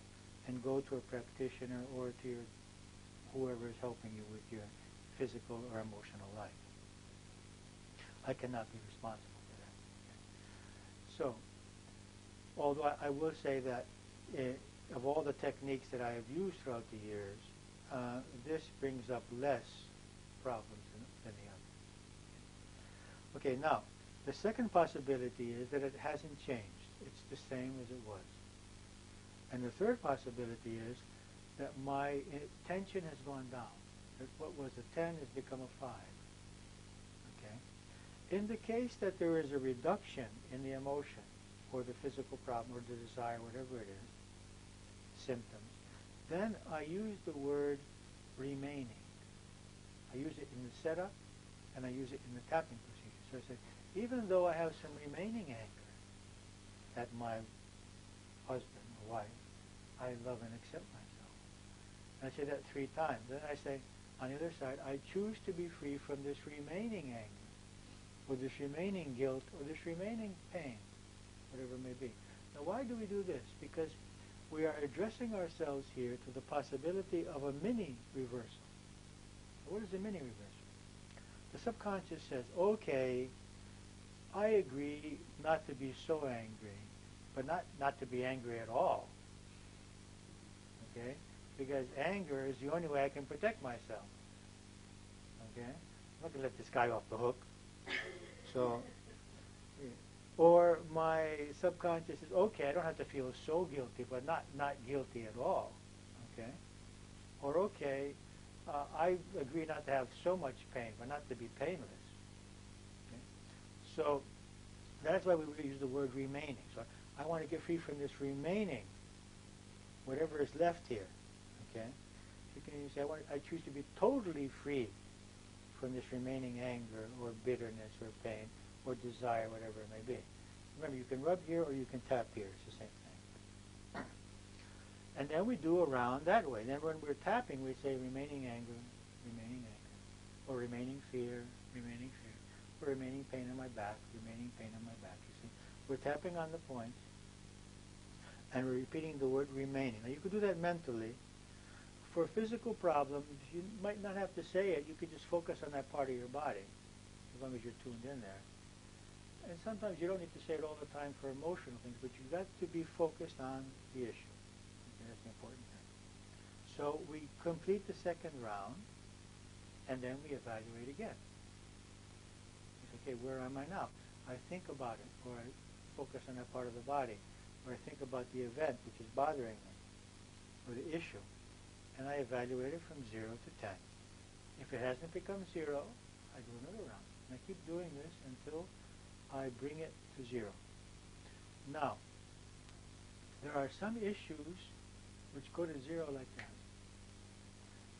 and go to a practitioner or to whoever is helping you with your physical or emotional life. I cannot be responsible for that. So, although I will say that of all the techniques that I have used throughout the years, this brings up less problems than the other. Okay, now, the second possibility is that it hasn't changed. It's the same as it was. And the third possibility is that my tension has gone down. That what was a 10 has become a 5. Okay? In the case that there is a reduction in the emotion or the physical problem or the desire, whatever it is, symptoms, then I use the word remaining. I use it in the setup and I use it in the tapping procedure. So I say, even though I have some remaining anger at my husband or wife, I love and accept myself. And I say that 3 times. Then I say, on the other side, I choose to be free from this remaining anger, or this remaining guilt, or this remaining pain, whatever it may be. Now, why do we do this? Because we are addressing ourselves here to the possibility of a mini reversal. What is a mini reversal? The subconscious says, okay, I agree not to be so angry, but not to be angry at all. Okay? Because anger is the only way I can protect myself. Okay? I'm not going to let this guy off the hook. So, or my subconscious says, okay, I don't have to feel so guilty, but not guilty at all. Okay? Or okay, I agree not to have so much pain, but not to be painless. Okay? So that's why we use the word remaining. So I want to get free from this remaining, whatever is left here. Okay? You can say, I choose to be totally free from this remaining anger or bitterness or pain or desire, whatever it may be. Remember, you can rub here or you can tap here. It's the same thing. And then we do around that way. Then when we're tapping, we say remaining anger, or remaining fear, or remaining pain in my back, remaining pain in my back. You see, we're tapping on the points, and we're repeating the word remaining. Now, you could do that mentally. For physical problems, you might not have to say it. You could just focus on that part of your body, as long as you're tuned in there. And sometimes you don't need to say it all the time for emotional things, but you've got to be focused on the issue. Okay, that's the important thing. So we complete the second round, and then we evaluate again. You say, okay, where am I now? I think about it, or I focus on that part of the body, or I think about the event which is bothering me, or the issue, and I evaluate it from 0 to 10. If it hasn't become 0, I do another round. And I keep doing this until I bring it to 0. Now, there are some issues which go to 0 like that.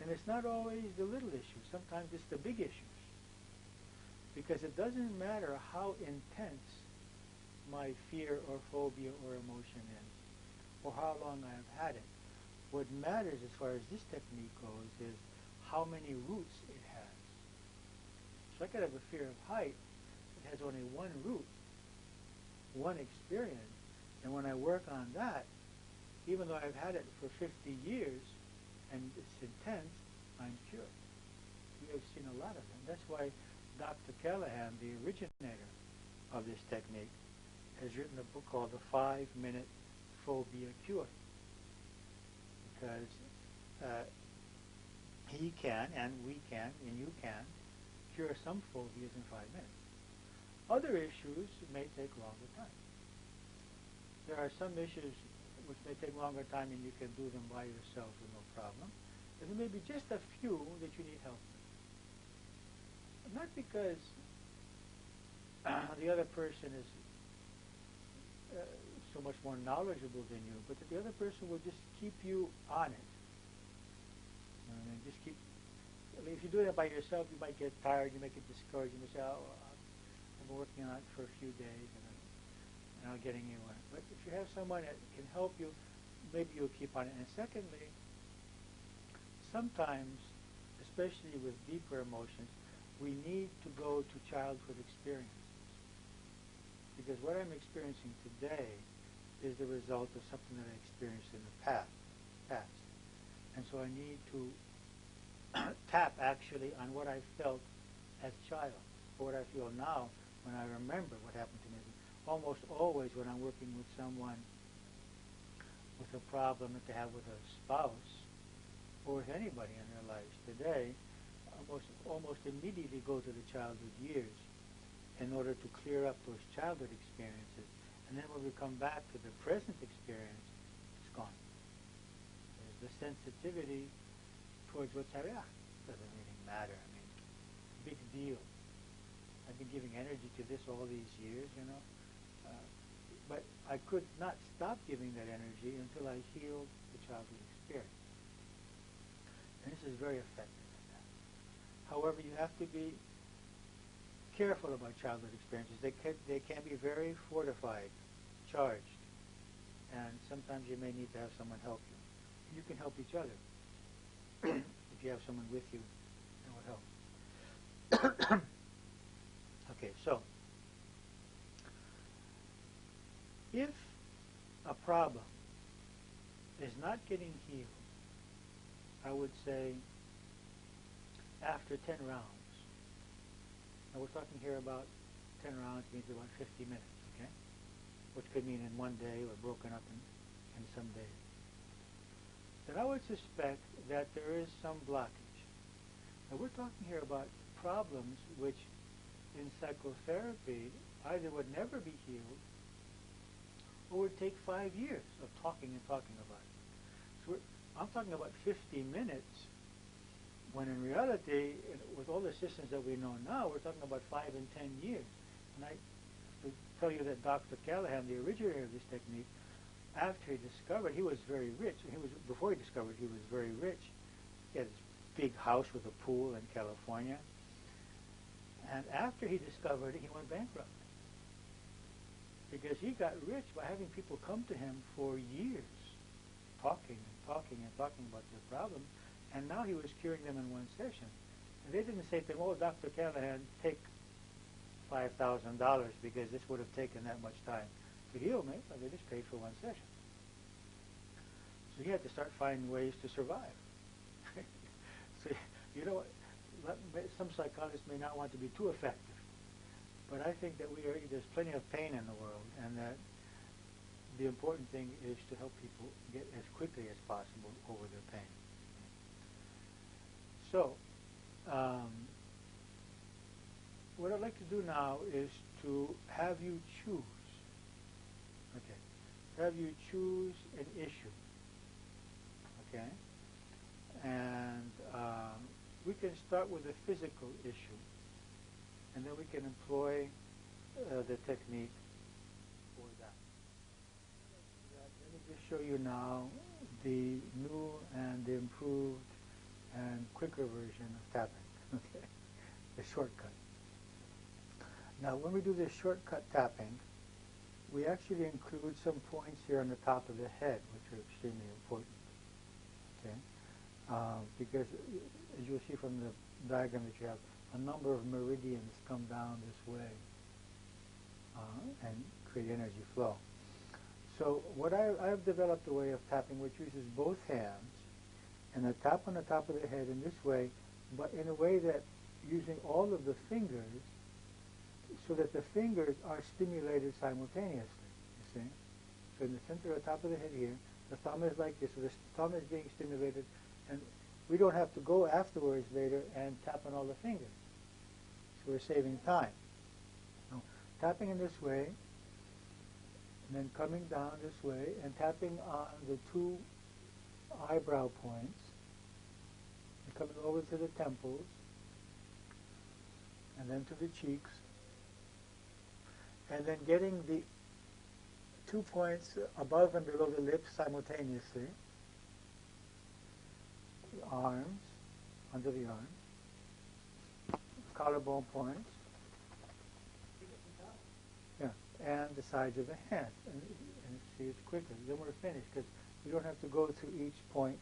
And it's not always the little issues. Sometimes it's the big issues. Because it doesn't matter how intense my fear or phobia or emotion is, or how long I have had it. What matters as far as this technique goes is how many roots it has. So I could have a fear of height that has only one root, one experience, and when I work on that, even though I've had it for 50 years and it's intense, I'm cured. You have seen a lot of them. That's why Dr. Callahan, the originator of this technique, has written a book called The 5-Minute Phobia Cure. because he can, and we can, and you can, cure some phobias in 5 minutes. Other issues may take longer time. There are some issues which may take longer time and you can do them by yourself with no problem. And there may be just a few that you need help with. Not because the other person is so much more knowledgeable than you, but that the other person will just keep you on it. And just keep. I mean, if you do that by yourself, you might get tired, you might get discouraged, you might say, "Oh, I've been working on it for a few days, and I'm not getting anywhere." But if you have someone that can help you, maybe you'll keep on it. And secondly, sometimes, especially with deeper emotions, we need to go to childhood experiences. Because what I'm experiencing today is the result of something that I experienced in the past. And so I need to tap actually on what I felt as a child, or what I feel now when I remember what happened to me. Almost always when I'm working with someone with a problem that they have with a spouse or with anybody in their lives today, almost immediately go to the childhood years in order to clear up those childhood experiences. And then when we come back to the present experience, it's gone. There's the sensitivity towards what's happening. Doesn't really matter. I mean, big deal. I've been giving energy to this all these years, you know. But I could not stop giving that energy until I healed the childhood experience. And this is very effective at that. However, you have to be careful about childhood experiences. They can be very fortified, charged, and sometimes you may need to have someone help you. You can help each other. If you have someone with you, that will help. Okay, so if a problem is not getting healed, I would say after 10 rounds. Now we're talking here about 10 rounds means about 50 minutes, okay? Which could mean in one day or broken up in some days. Then I would suspect that there is some blockage. Now we're talking here about problems which in psychotherapy either would never be healed or would take 5 years of talking about it. So I'm talking about 50 minutes, when in reality, with all the systems that we know now, we're talking about 5 and 10 years. And I to tell you that Dr. Callahan, the originator of this technique, after he discovered, he was very rich. Before he discovered, he was very rich. He had this big house with a pool in California. And after he discovered it, he went bankrupt. Because he got rich by having people come to him for years, talking about their problems, and now he was curing them in one session. And they didn't say to him, "Oh, Dr. Callahan, take $5,000 because this would have taken that much time to heal me." So they just paid for one session. So he had to start finding ways to survive. So, you know, some psychologists may not want to be too effective, but I think that there's plenty of pain in the world, and that the important thing is to help people get as quickly as possible over their pain. So, what I'd like to do now is to have you choose. Okay, have you choose an issue. Okay, and we can start with a physical issue, and then we can employ the technique for that. Let me just show you now the new and the improved and quicker version of tapping, okay, the shortcut. Now, when we do this shortcut tapping, we actually include some points here on the top of the head, which are extremely important, okay, because as you'll see from the diagram that you have, a number of meridians come down this way and create energy flow. So what I've developed a way of tapping which uses both hands, and I tap on the top of the head in this way, but in a way that using all of the fingers so that the fingers are stimulated simultaneously, you see? So in the center of the top of the head here, The thumb is like this. So the thumb is being stimulated, and we don't have to go afterwards later and tap on all the fingers. So we're saving time. So tapping in this way, and then coming down this way, and tapping on the two eyebrow points, and coming over to the temples, and then to the cheeks, and then getting the 2 points above and below the lips simultaneously, the arms, under the arms, collarbone points, yeah, and the sides of the hand. And see, it's quicker. Then we're finished, because we don't have to go through each point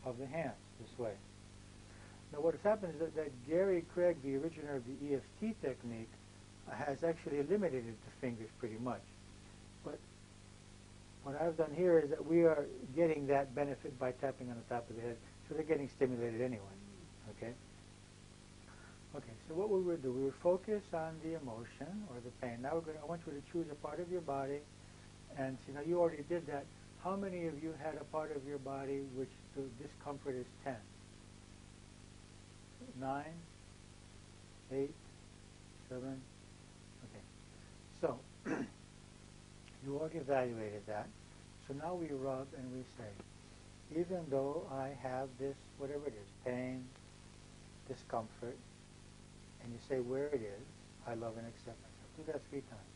of the hand this way. Now what has happened is that Gary Craig, the originator of the EFT technique, has actually eliminated the fingers pretty much. But what I've done here is that we are getting that benefit by tapping on the top of the head, so they're getting stimulated anyway. Okay? Okay, so what we would do, we would focus on the emotion or the pain. Now I want you to choose a part of your body, and see, now you already did that. How many of you had a part of your body which the discomfort is 10? 9? 8? 7? Okay. So, you already evaluated that. So now we rub and we say, even though I have this, whatever it is, pain, discomfort, and you say where it is, I love and accept myself. Do that 3 times.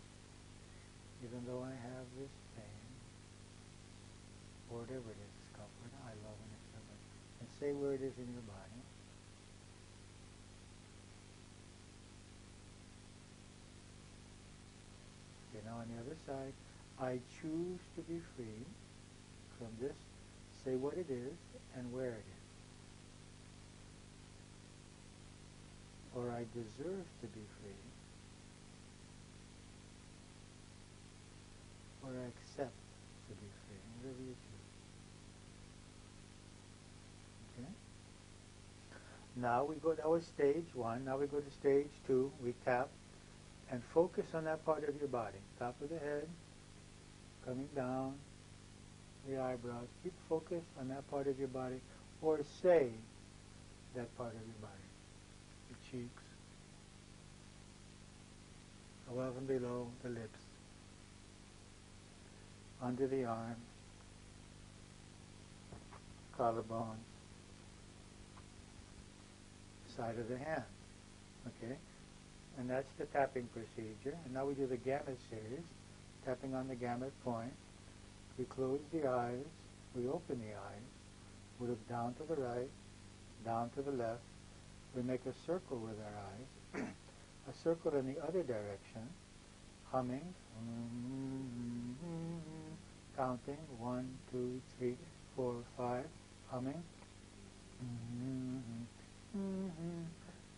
Even though I have this pain, or whatever it is, discomfort, I love and accept myself. And say where it is in your body. Okay, now on the other side, I choose to be free from this. Say what it is and where it is. Or I deserve to be free. Or I accept to be free. Whatever you choose. Okay? Now we go, that was stage 1. Now we go to stage 2. We tap and focus on that part of your body. Top of the head, coming down, the eyebrows. Keep focused on that part of your body, or say that part of your body. The cheeks, above and below the lips, under the arm, collarbone, side of the hand. Okay? And that's the tapping procedure. And now we do the gamut series, tapping on the gamut point. We close the eyes, we open the eyes, we look down to the right, down to the left. We make a circle with our eyes, a circle in the other direction, humming, counting, 1, 2, 3, 4, 5, humming.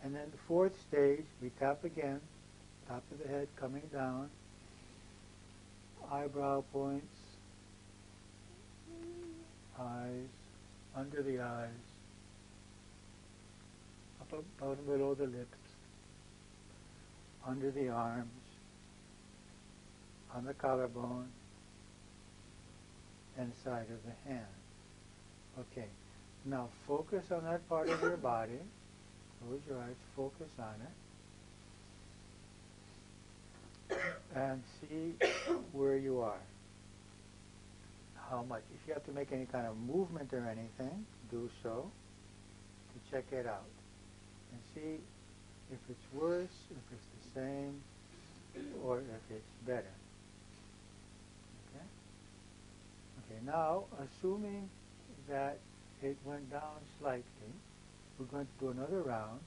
And then the 4th stage, we tap again, top of the head coming down, eyebrow points, eyes, under the eyes, up above and below the lips, under the arms, on the collarbone, and side of the hand. Okay, now focus on that part of your body. Close your eyes, focus on it, and see where you are. How much. If you have to make any kind of movement or anything, do so to check it out. And see if it's worse, if it's the same, or if it's better. Okay? Okay, now, assuming that it went down slightly, we're going to do another round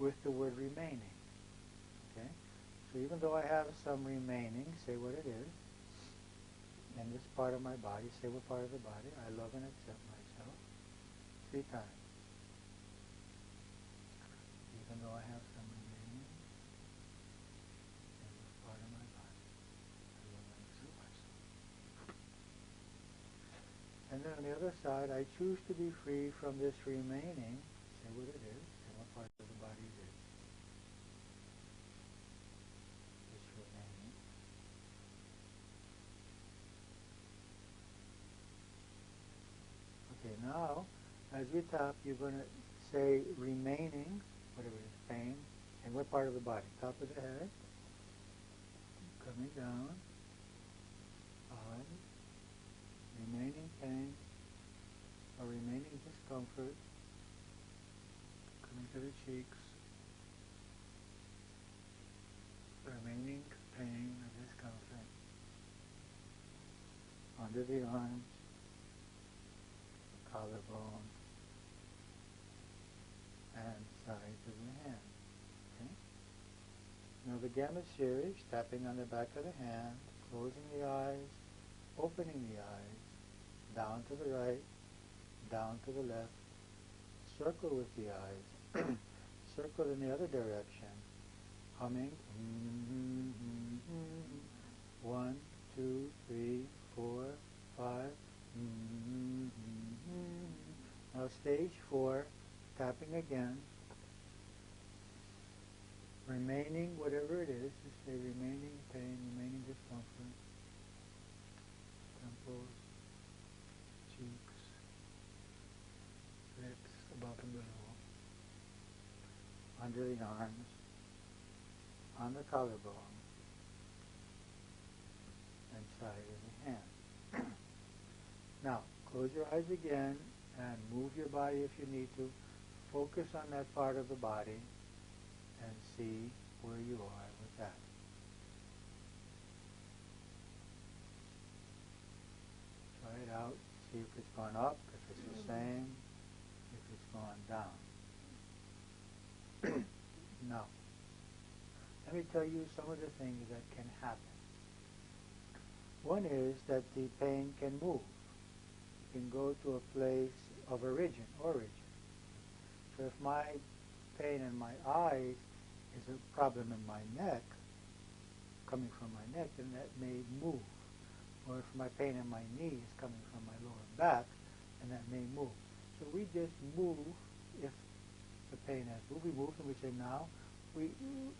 with the word remaining. Okay? So even though I have some remaining, say what it is. In this part of my body, say what part of the body. I love and accept myself. 3 times. Even though I have some remaining, in this part of my body, I love and accept myself. And then on the other side, I choose to be free from this remaining. Say what it is, and what part of the body it is. This remaining. As we tap, you're going to say remaining, whatever it is, pain, and what part of the body? Top of the head, coming down, eyes, remaining pain, or remaining discomfort, coming to the cheeks, remaining pain or discomfort, under the arms, collarbone, and sides of the hand. Okay? Now the gamut series, tapping on the back of the hand, closing the eyes, opening the eyes, down to the right, down to the left, circle with the eyes, circle in the other direction, humming, 1, 2, 3, 4, 5, now stage 4, tapping again, remaining whatever it is, just say remaining pain, remaining discomfort, temples, cheeks, lips, above and below, under the arms, on the collarbone, and side of the hand. Now, close your eyes again and move your body if you need to. Focus on that part of the body and see where you are with that. Try it out. See if it's gone up, if it's the same, if it's gone down. Now, let me tell you some of the things that can happen. One is that the pain can move. It can go to a place of origin. So if my pain in my eyes is a problem in my neck, coming from my neck, then that may move. Or if my pain in my knee is coming from my lower back, then that may move. So we just move if the pain has moved. We move and we say now we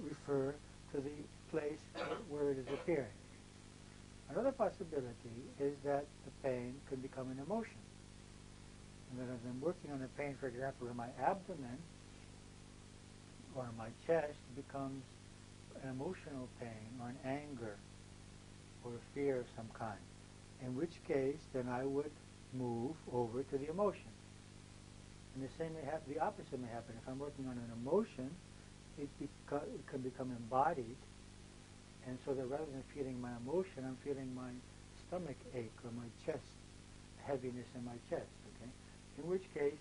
refer to the place where it is appearing. Another possibility is that the pain could become an emotion. And that as I'm working on the pain, for example, in my abdomen or in my chest, it becomes an emotional pain or an anger or a fear of some kind. In which case, then I would move over to the emotion. And the same may happen, the opposite may happen. If I'm working on an emotion, it can become embodied. And so that rather than feeling my emotion, I'm feeling my stomach ache or my chest, heaviness in my chest, okay? In which case,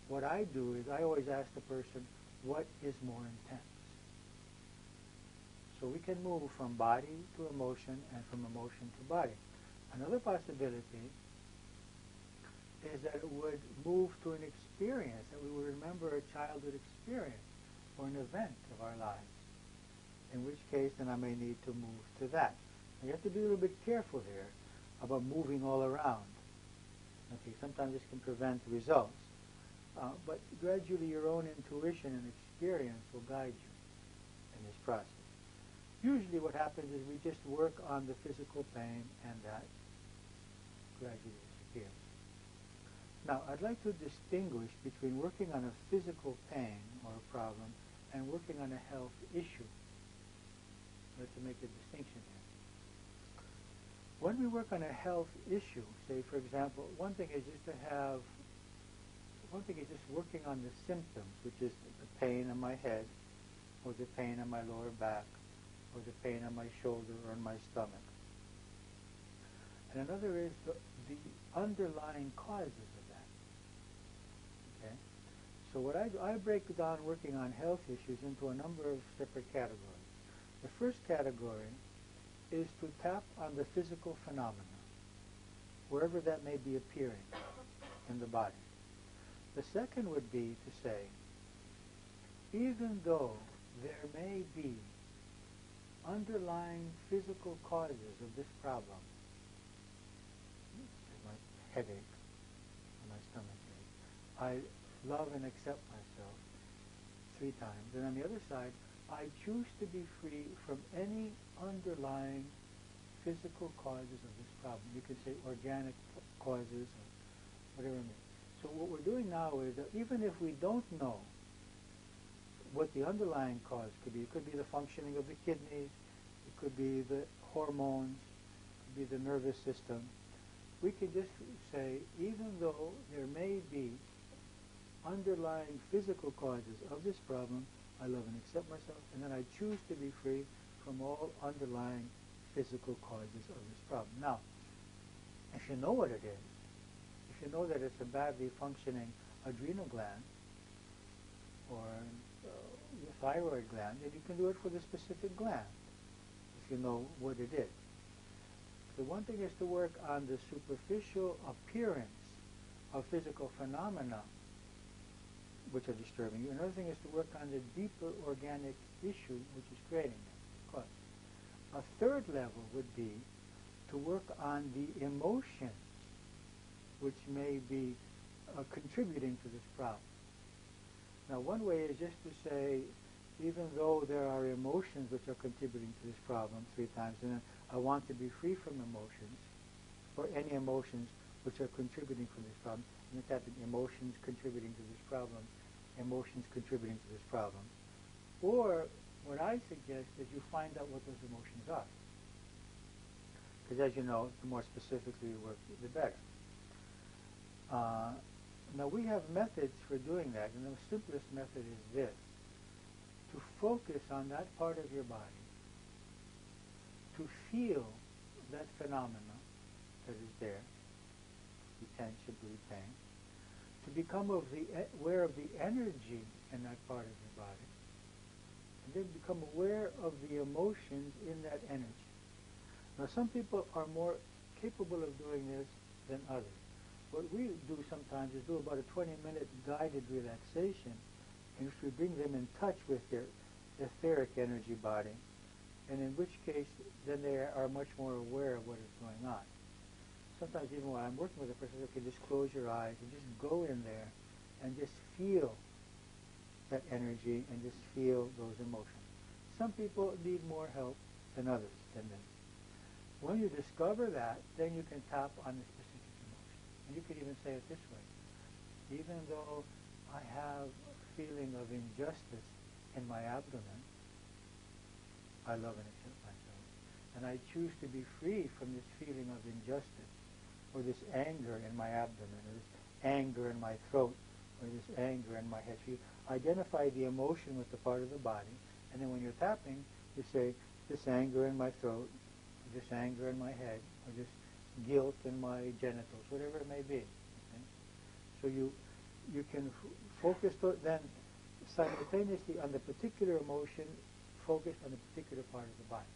what I do is I always ask the person, what is more intense? So we can move from body to emotion and from emotion to body. Another possibility is that it would move to an experience, that we would remember a childhood experience or an event of our lives. In which case, then I may need to move to that. And you have to be a little bit careful here about moving all around. Okay, sometimes this can prevent results. But gradually your own intuition and experience will guide you in this process. Usually what happens is we just work on the physical pain and that gradually disappears. Now, I'd like to distinguish between working on a physical pain or a problem and working on a health issue. We have to make a distinction here. When we work on a health issue, say for example, one thing is just working on the symptoms, which is the pain in my head, or the pain in my lower back, or the pain on my shoulder or in my stomach. And another is the underlying causes of that. Okay? So what I do, I break down working on health issues into a number of separate categories. The first category is to tap on the physical phenomena, wherever that may be appearing in the body. The second would be to say, even though there may be underlying physical causes of this problem, my headache or my stomach ache, I love and accept myself 3 times. And on the other side, I choose to be free from any underlying physical causes of this problem. You could say organic causes or whatever it may be. So what we're doing now is that even if we don't know what the underlying cause could be, it could be the functioning of the kidneys, it could be the hormones, it could be the nervous system, we can just say, even though there may be underlying physical causes of this problem, I love and accept myself, and then I choose to be free from all underlying physical causes of this problem. Now, if you know what it is, if you know that it's a badly functioning adrenal gland or your thyroid gland, then you can do it for the specific gland, if you know what it is. The one thing is to work on the superficial appearance of physical phenomena which are disturbing you. Another thing is to work on the deeper organic issue which is creating it. Cause. A third level would be to work on the emotions which may be contributing to this problem. Now, one way is just to say, even though there are emotions which are contributing to this problem 3 times, and then I want to be free from emotions, or any emotions which are contributing to this problem, and it's happening, emotions contributing to this problem, emotions contributing to this problem. Or what I suggest is you find out what those emotions are. Because as you know, the more specifically you work, the better. Now we have methods for doing that, and the simplest method is this: to focus on that part of your body, to feel that phenomena that is there, tension, pain, to become aware of the energy in that part of your body, and then become aware of the emotions in that energy. Now some people are more capable of doing this than others. What we do sometimes is do about a 20-minute guided relaxation in which we bring them in touch with their etheric energy body, and in which case then they are much more aware of what is going on. Sometimes even while I'm working with a person, okay, just close your eyes and just go in there and just feel that energy and just feel those emotions. Some people need more help than others than this. When you discover that, then you can tap on the specific emotion. And you could even say it this way: even though I have a feeling of injustice in my abdomen, I love and accept myself. And I choose to be free from this feeling of injustice, or this anger in my abdomen, or this anger in my throat, or this anger in my head. So you identify the emotion with the part of the body, and then when you're tapping, you say, this anger in my throat, this anger in my head, or this guilt in my genitals, whatever it may be. Okay? So you can focus then simultaneously on the particular emotion, focused on the particular part of the body.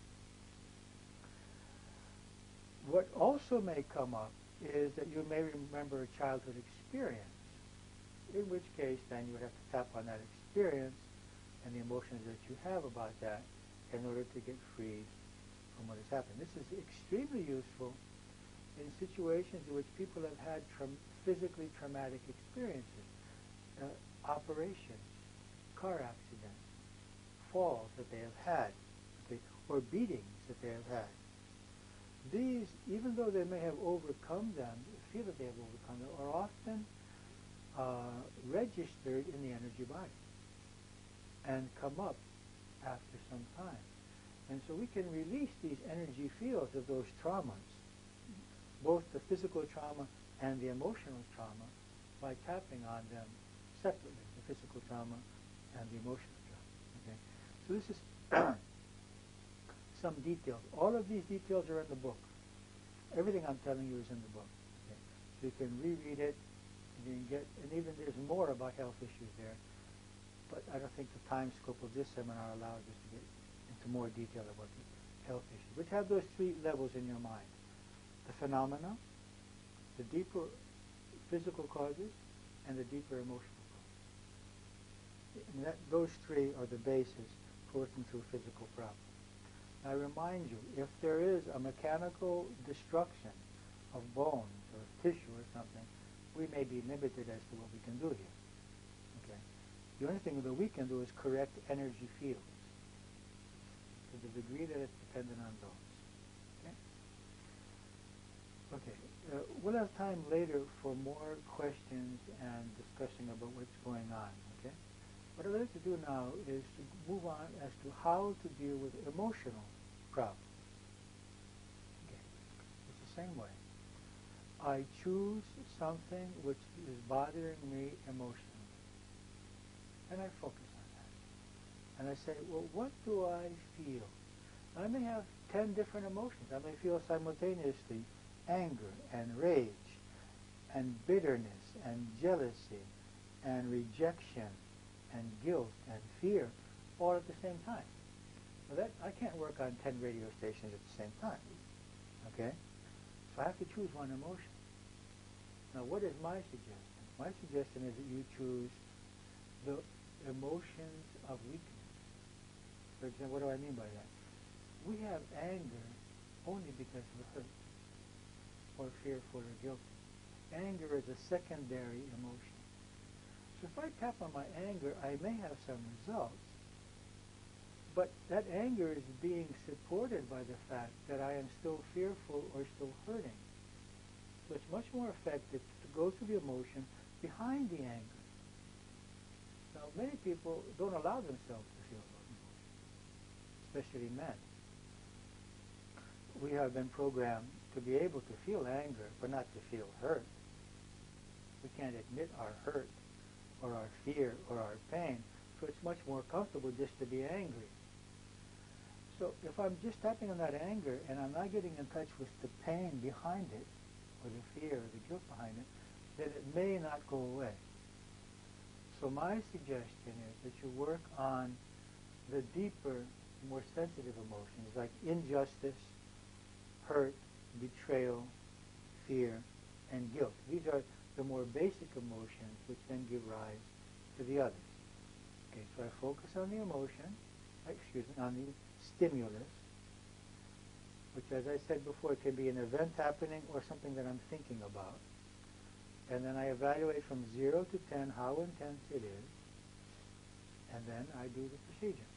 What also may come up is that you may remember a childhood experience, in which case then you would have to tap on that experience and the emotions that you have about that in order to get free from what has happened. This is extremely useful in situations in which people have had physically traumatic experiences, operations, car accidents, falls that they have had, okay, or beatings that they have had. These, even though they may have overcome them, feel that they have overcome them, are often registered in the energy body and come up after some time. And so we can release these energy fields of those traumas, both the physical trauma and the emotional trauma, by tapping on them separately, the physical trauma and the emotional trauma. Okay? So this is some details. All of these details are in the book. Everything I'm telling you is in the book. Okay? So you can reread it, and you can and even there's more about health issues there. But I don't think the time scope of this seminar allows us to get into more detail about the health issues. But have those 3 levels in your mind: the phenomena, the deeper physical causes, and the deeper emotional causes. And those 3 are the basis for working through physical problems. I remind you, if there is a mechanical destruction of bones or tissue or something, we may be limited as to what we can do here. Okay? The only thing that we can do is correct energy fields to the degree that it's dependent on those. Okay? Okay. we'll have time later for more questions and discussion about what's going on, okay? What I'd like to do now is to move on as to how to deal with emotional problems. Okay, it's the same way. I choose something which is bothering me emotionally, and I focus on that. And I say, well, what do I feel? I may have 10 different emotions. I may feel simultaneously anger and rage and bitterness and jealousy and rejection and guilt and fear all at the same time. Well, that I can't work on 10 radio stations at the same time. Okay? So I have to choose one emotion. Now, what is my suggestion? My suggestion is that you choose the emotions of weakness. For example, what do I mean by that? We have anger only because we're hurt or fearful or guilty. Anger is a secondary emotion. So if I tap on my anger, I may have some results, but that anger is being supported by the fact that I am still fearful or still hurting. So it's much more effective to go to the emotion behind the anger. Now, many people don't allow themselves to feel those emotions, especially men. We have been programmed to be able to feel anger, but not to feel hurt. We can't admit our hurt or our fear or our pain, so it's much more comfortable just to be angry. So if I'm just tapping on that anger and I'm not getting in touch with the pain behind it, or the fear or the guilt behind it, then it may not go away. So my suggestion is that you work on the deeper, more sensitive emotions like injustice, hurt, betrayal, fear, and guilt. These are the more basic emotions which then give rise to the others. Okay, so I focus on the emotion, on the stimulus, which, as I said before, can be an event happening or something that I'm thinking about. And then I evaluate from 0 to 10 how intense it is, and then I do the procedure.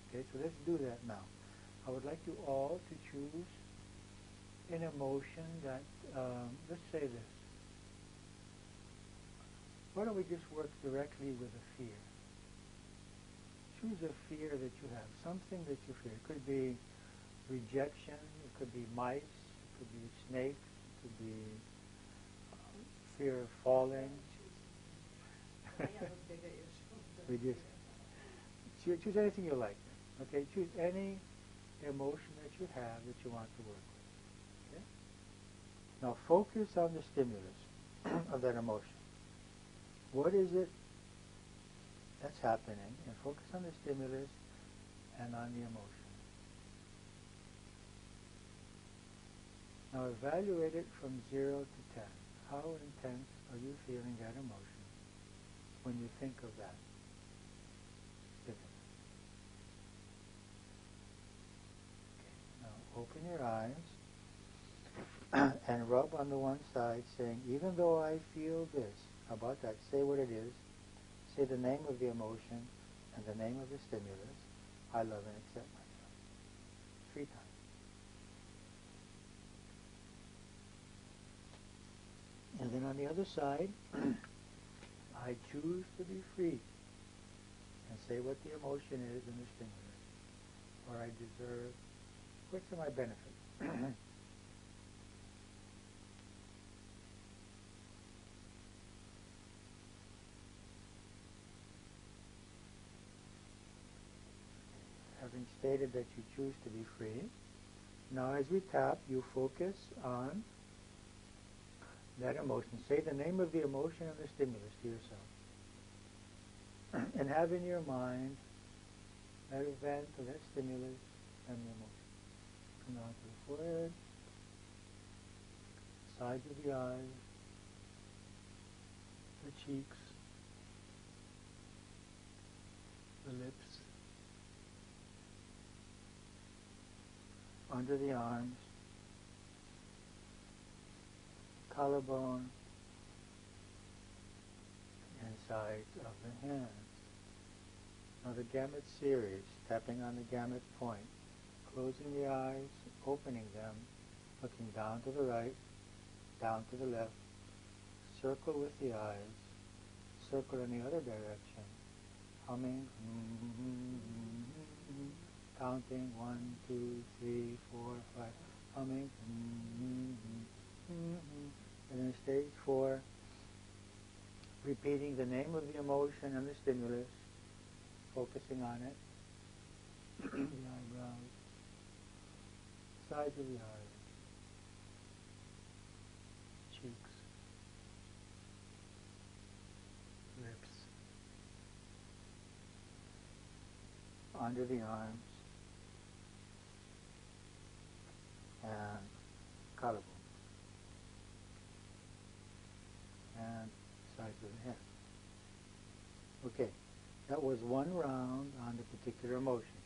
Okay, so let's do that now. I would like you all to choose an emotion that, let's say this. Why don't we just work directly with a fear? Choose a fear that you have, something that you fear. It could be rejection, it could be mice, it could be snakes, it could be fear of falling. We just choose anything you like. Okay, choose any emotion that you have that you want to work with. Okay? Now focus on the stimulus of that emotion. What is it that's happening? And focus on the stimulus and on the emotion. Now evaluate it from 0 to 10. How intense are you feeling that emotion when you think of that stimulus? Okay, now open your eyes and rub on the one side saying, even though I feel this, how about that? Say what it is. Say the name of the emotion and the name of the stimulus. I love and accept myself. 3 times. And then on the other side, I choose to be free. And say what the emotion is and the stimulus. Or I deserve, what's to my benefit? Having stated that you choose to be free, now as we tap, you focus on that emotion. Say the name of the emotion and the stimulus to yourself. And have in your mind that event or that stimulus and the emotion. Come down to the forehead, sides of the eyes, the cheeks, the lips, under the arms, collarbone, and sides of the hands. Now the gamut series, tapping on the gamut point, closing the eyes, opening them, looking down to the right, down to the left, circle with the eyes, circle in the other direction, humming, counting 1, 2, 3, 4, 5, humming, and then stage 4, repeating the name of the emotion and the stimulus, focusing on it, the eyebrows, sides of the eyes, cheeks, lips, under the arms, and collarbone, and sides of the head. Okay, that was one round on the particular emotion.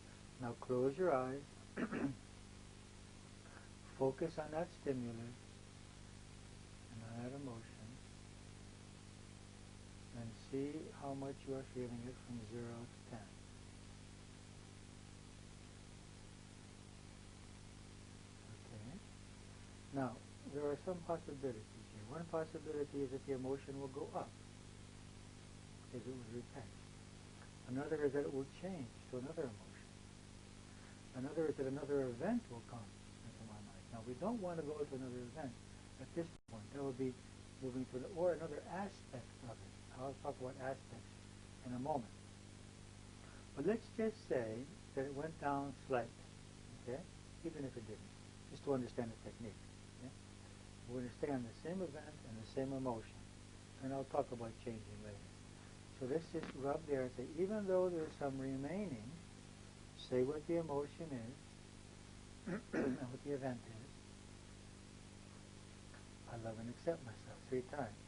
Now close your eyes, focus on that stimulus and on that emotion, and see how much you are feeling it from 0 to 10. Okay. Now, there are some possibilities here. One possibility is that the emotion will go up, because it was repent. Another is that it will change to another emotion. Another is that another event will come into my mind. Now, we don't want to go to another event at this point. That would be moving to or another aspect of it. I'll talk about aspects in a moment. But let's just say that it went down slightly, okay? Even if it didn't, just to understand the technique. Okay? We're going to stay on the same event and the same emotion. And I'll talk about changing later. So let's just rub there and say, even though there's some remaining, say what the emotion is and what the event is. I love and accept myself 3 times.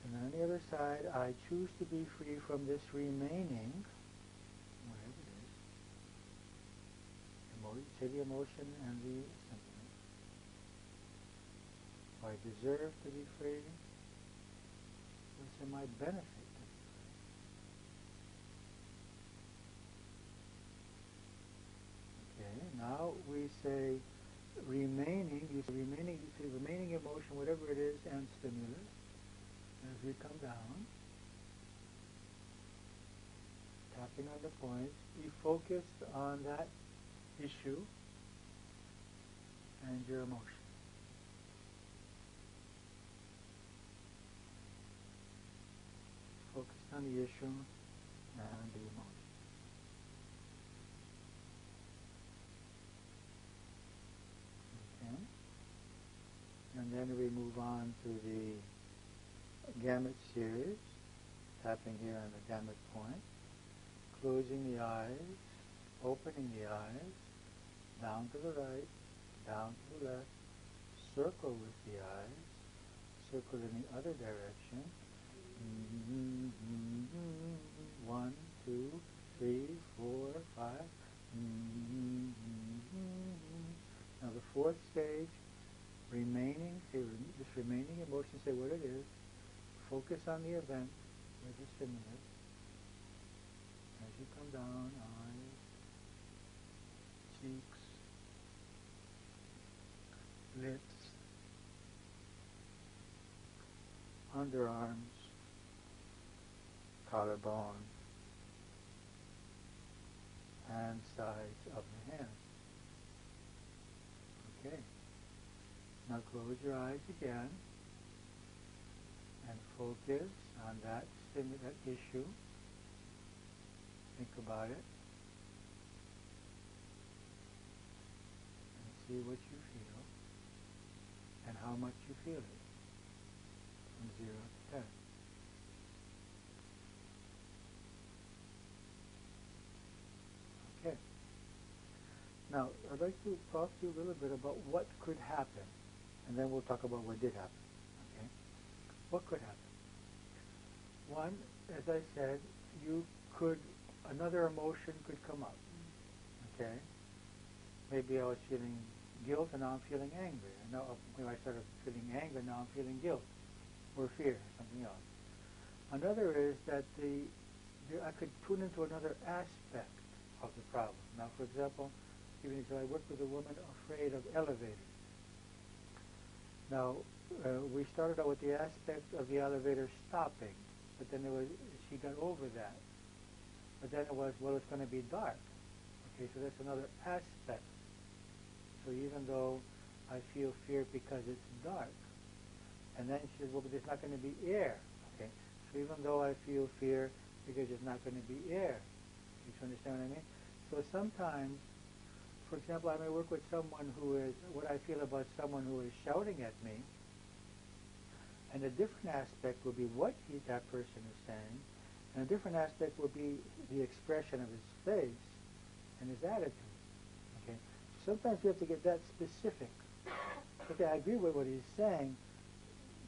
And then on the other side, I choose to be free from this remaining, whatever it is, say the emotion and the sentiment. I deserve to be free. It's in my benefit to be free. Okay, now we say remaining, you say remaining emotion, whatever it is, and stimulus. As we come down, tapping on the points, be focused on that issue and your emotion. Focused on the issue and the emotion. Okay? And then we move on to the gamut series, tapping here on the gamut point, closing the eyes, opening the eyes, down to the right, down to the left, circle with the eyes, circle in the other direction, 1, 2, 3, 4, 5, now the fourth stage, remaining, say this remaining emotion, say what it is, focus on the event with the stimulus. As you come down, eyes, cheeks, lips, underarms, collarbone, and sides of the hands. Okay. Now close your eyes again and focus on that issue. Think about it and see what you feel and how much you feel it from 0 to 10. Okay. Now, I'd like to talk to you a little bit about what could happen, and then we'll talk about what did happen. Okay? What could happen? One, as I said, another emotion could come up. Okay? Maybe I was feeling guilt and now I'm feeling angry. And now I started feeling anger, now I'm feeling guilt or fear or something else. Another is that I could tune into another aspect of the problem. Now, for example, even if I worked with a woman afraid of elevators. Now, we started out with the aspect of the elevator stopping, but then she got over that. But then it was, well, it's going to be dark. Okay, so that's another aspect. So even though I feel fear because it's dark, and then she says, well, but there's not going to be air. Okay, so even though I feel fear because there's not going to be air, you understand what I mean? So sometimes, for example, I may work with someone who is, what I feel about someone who is shouting at me, and a different aspect will be what that person is saying, and a different aspect will be the expression of his face and his attitude. Okay, sometimes you have to get that specific. Okay, I agree with what he's saying,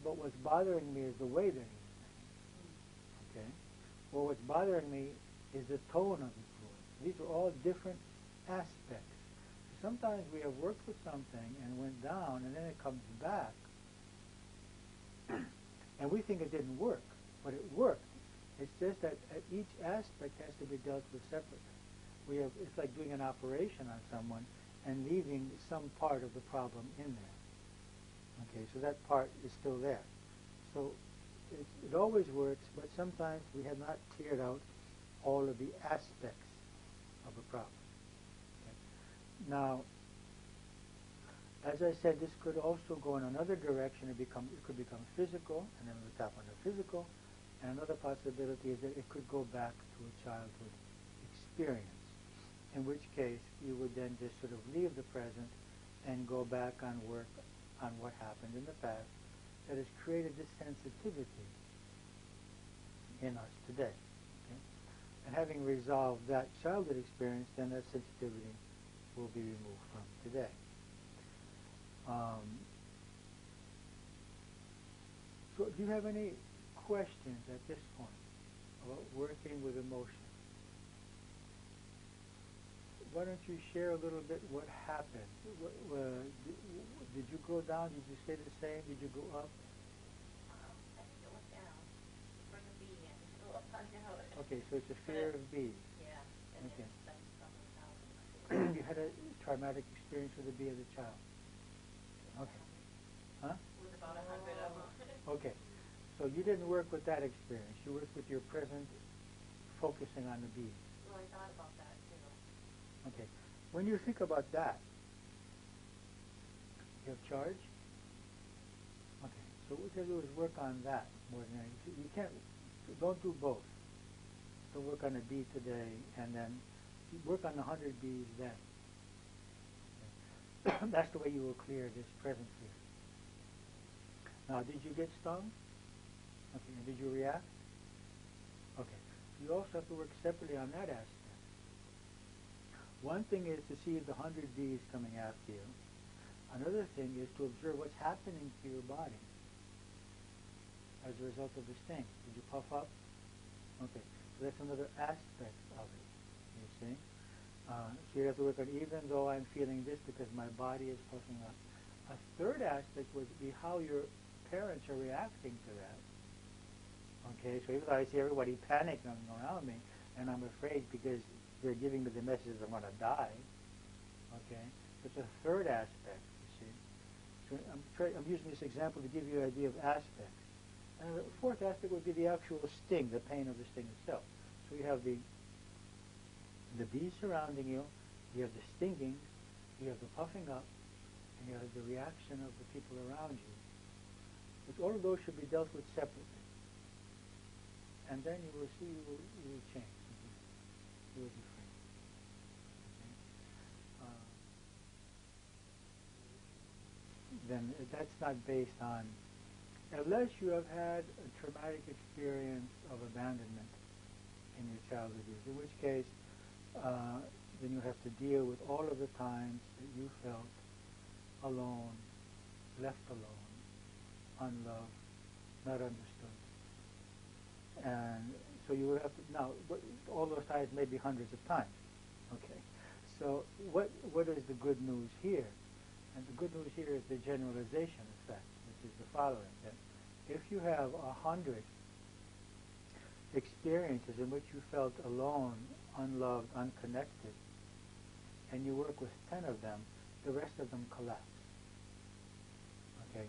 but what's bothering me is the way that he's saying. Okay, well, what's bothering me is the tone of his voice. These are all different aspects. Sometimes we have worked with something and went down, and then it comes back, and we think it didn't work, but it worked. It's just that each aspect has to be dealt with separately. It's like doing an operation on someone and leaving some part of the problem in there. Okay, so that part is still there. So it always works, but sometimes we have not cleared out all of the aspects of a problem. Okay. Now, as I said, this could also go in another direction. It could become physical, and then we tap on the physical. And another possibility is that it could go back to a childhood experience, in which case you would then just sort of leave the present and go back on work on what happened in the past that has created this sensitivity in us today. Okay? And having resolved that childhood experience, then that sensitivity will be removed from today. So do you have any questions at this point about working with emotion? Why don't you share a little bit what happened? Did you go down? Did you stay the same? Did you go up? I think it went down. From the bee and go up on out. Okay, so it's a fear of bees. Yeah. And Okay. then something else. You had a traumatic experience with a bee as a child. Okay. Huh? With about 100 of them. Okay. So you didn't work with that experience. You worked with your present, focusing on the bees. Well, I thought about that too. Okay. When you think about that, you have charge? Okay. So what you do is work on that more than anything. You can't, don't do both. Don't work on a bee today and then work on the 100 bees then. Okay. That's the way you will clear this present fear. Now, did you get stung? Okay. And did you react? Okay. You also have to work separately on that aspect. One thing is to see the 100 bees coming after you. Another thing is to observe what's happening to your body as a result of the sting. Did you puff up? Okay, so that's another aspect of it, you see. So you have to work on, even though I'm feeling this because my body is puffing up. A third aspect would be how your parents are reacting to that. Okay, so even though I see everybody panicking around me, and I'm afraid because they're giving me the message I'm going to die, okay, so it's a third aspect, you see. So I'm using this example to give you an idea of aspects. And the fourth aspect would be the actual sting, the pain of the sting itself. So you have the bees surrounding you, you have the stinging, you have the puffing up, and you have the reaction of the people around you. But all of those should be dealt with separately. And then you will see you will change. You will be free. Okay? Then that's not based on, unless you have had a traumatic experience of abandonment in your childhood years, in which case then you have to deal with all of the times that you felt alone, left alone, unloved, not understood. And so you will have to, now, all those times may be hundreds of times. Okay. So what is the good news here? And the good news here is the generalization effect, which is the following, that if you have 100 experiences in which you felt alone, unloved, unconnected, and you work with 10 of them, the rest of them collapse. Okay?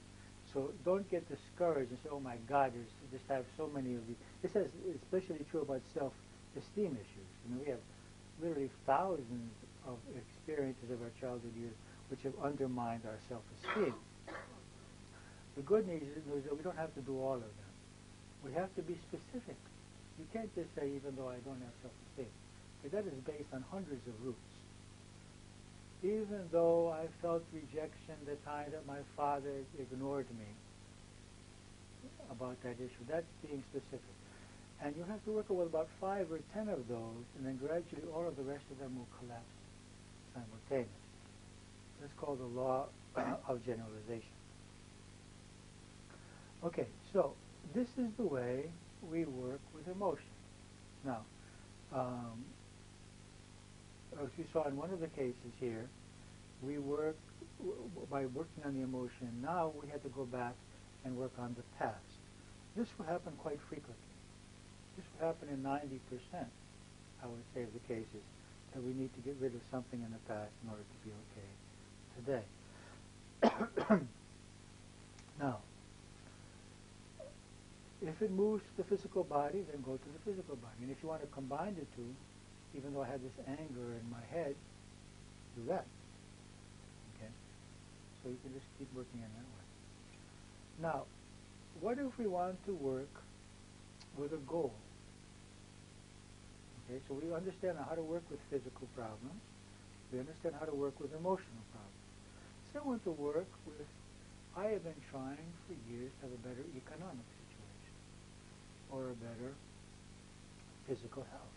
So don't get discouraged and say, oh my God, I just have so many of these. This is especially true about self-esteem issues. I mean, we have literally thousands of experiences of our childhood years which have undermined our self-esteem. The good news is that we don't have to do all of them. We have to be specific. You can't just say, even though I don't have self-esteem, because that is based on hundreds of roots. Even though I felt rejection the time that my father ignored me about that issue, that's being specific. And you have to work with about 5 or 10 of those, and then gradually all of the rest of them will collapse simultaneously. That's called the law of generalization. Okay, so this is the way we work with emotion. Now, as you saw in one of the cases here, we work by working on the emotion. Now we had to go back and work on the past. This will happen quite frequently. This will happen in 90%, I would say, of the cases that we need to get rid of something in the past in order to be okay today. Now, if it moves to the physical body, then go to the physical body. And if you want to combine the two, even though I have this anger in my head, do that. Okay? So you can just keep working in that way. Now, what if we want to work with a goal? Okay, so we understand how to work with physical problems. We understand how to work with emotional problems. So I want to work with, I have been trying for years to have a better economic situation, or a better physical health,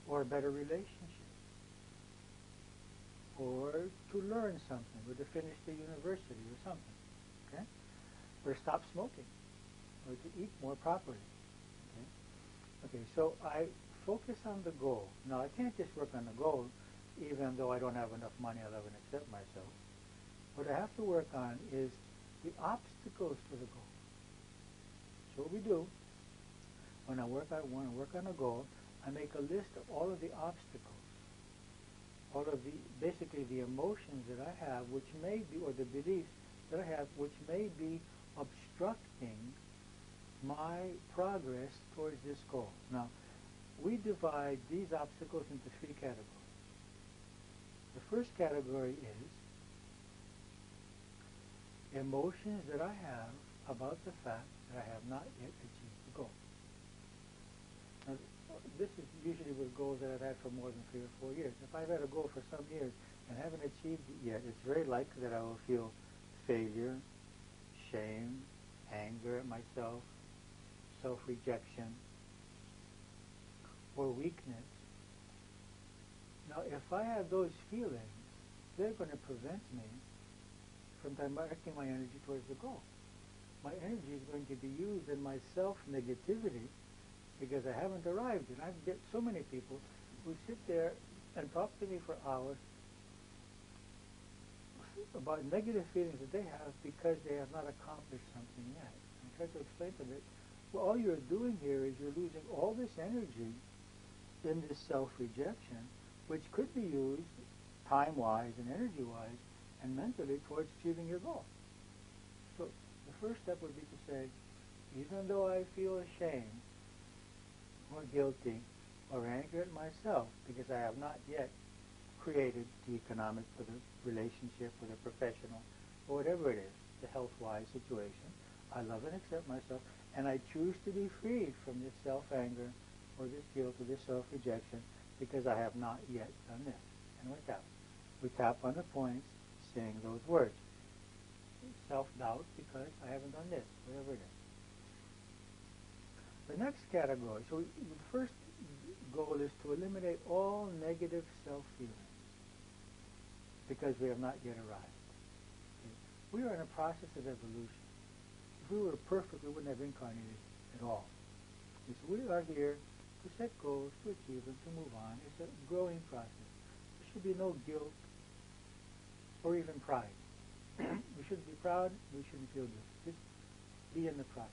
or a better relationship, or to learn something, or to finish the university or something, okay? Or stop smoking, or to eat more properly, okay? Okay, so I focus on the goal. Now, I can't just work on the goal, even though I don't have enough money, I love and accept myself. What I have to work on is the obstacles to the goal. So what we do, when I want to work on a goal, I make a list of all of the obstacles, all of the, basically the emotions that I have, which may be, or the beliefs that I have, which may be obstructing my progress towards this goal. Now, we divide these obstacles into 3 categories. The first category is emotions that I have about the fact that I have not yet achieved the goal. Now, this is usually with goals that I've had for more than 3 or 4 years. If I've had a goal for some years and haven't achieved it yet, it's very likely that I will feel failure, shame, anger at myself, self-rejection, or weakness. Now, if I have those feelings, they're going to prevent me from directing my energy towards the goal. My energy is going to be used in my self-negativity because I haven't arrived yet. I've met so many people who sit there and talk to me for hours about negative feelings that they have because they have not accomplished something yet. I try to explain to them, well, all you're doing here is you're losing all this energy in this self-rejection, which could be used time-wise and energy-wise and mentally towards achieving your goal. So the first step would be to say, even though I feel ashamed or guilty or angry at myself because I have not yet created the economic or the relationship or the professional or whatever it is, the health-wise situation, I love and accept myself, and I choose to be free from this self-anger or this guilt or this self-rejection because I have not yet done this. And we tap. We tap on the points saying those words. Self-doubt because I haven't done this, whatever it is. The next category, so the first goal is to eliminate all negative self-feelings because we have not yet arrived. Okay? We are in a process of evolution. If we were perfect, we wouldn't have incarnated at all. Okay, so we are here to set goals, to achieve them, to move on. It's a growing process. There should be no guilt or even pride. We shouldn't be proud. We shouldn't feel guilty. Just be in the process.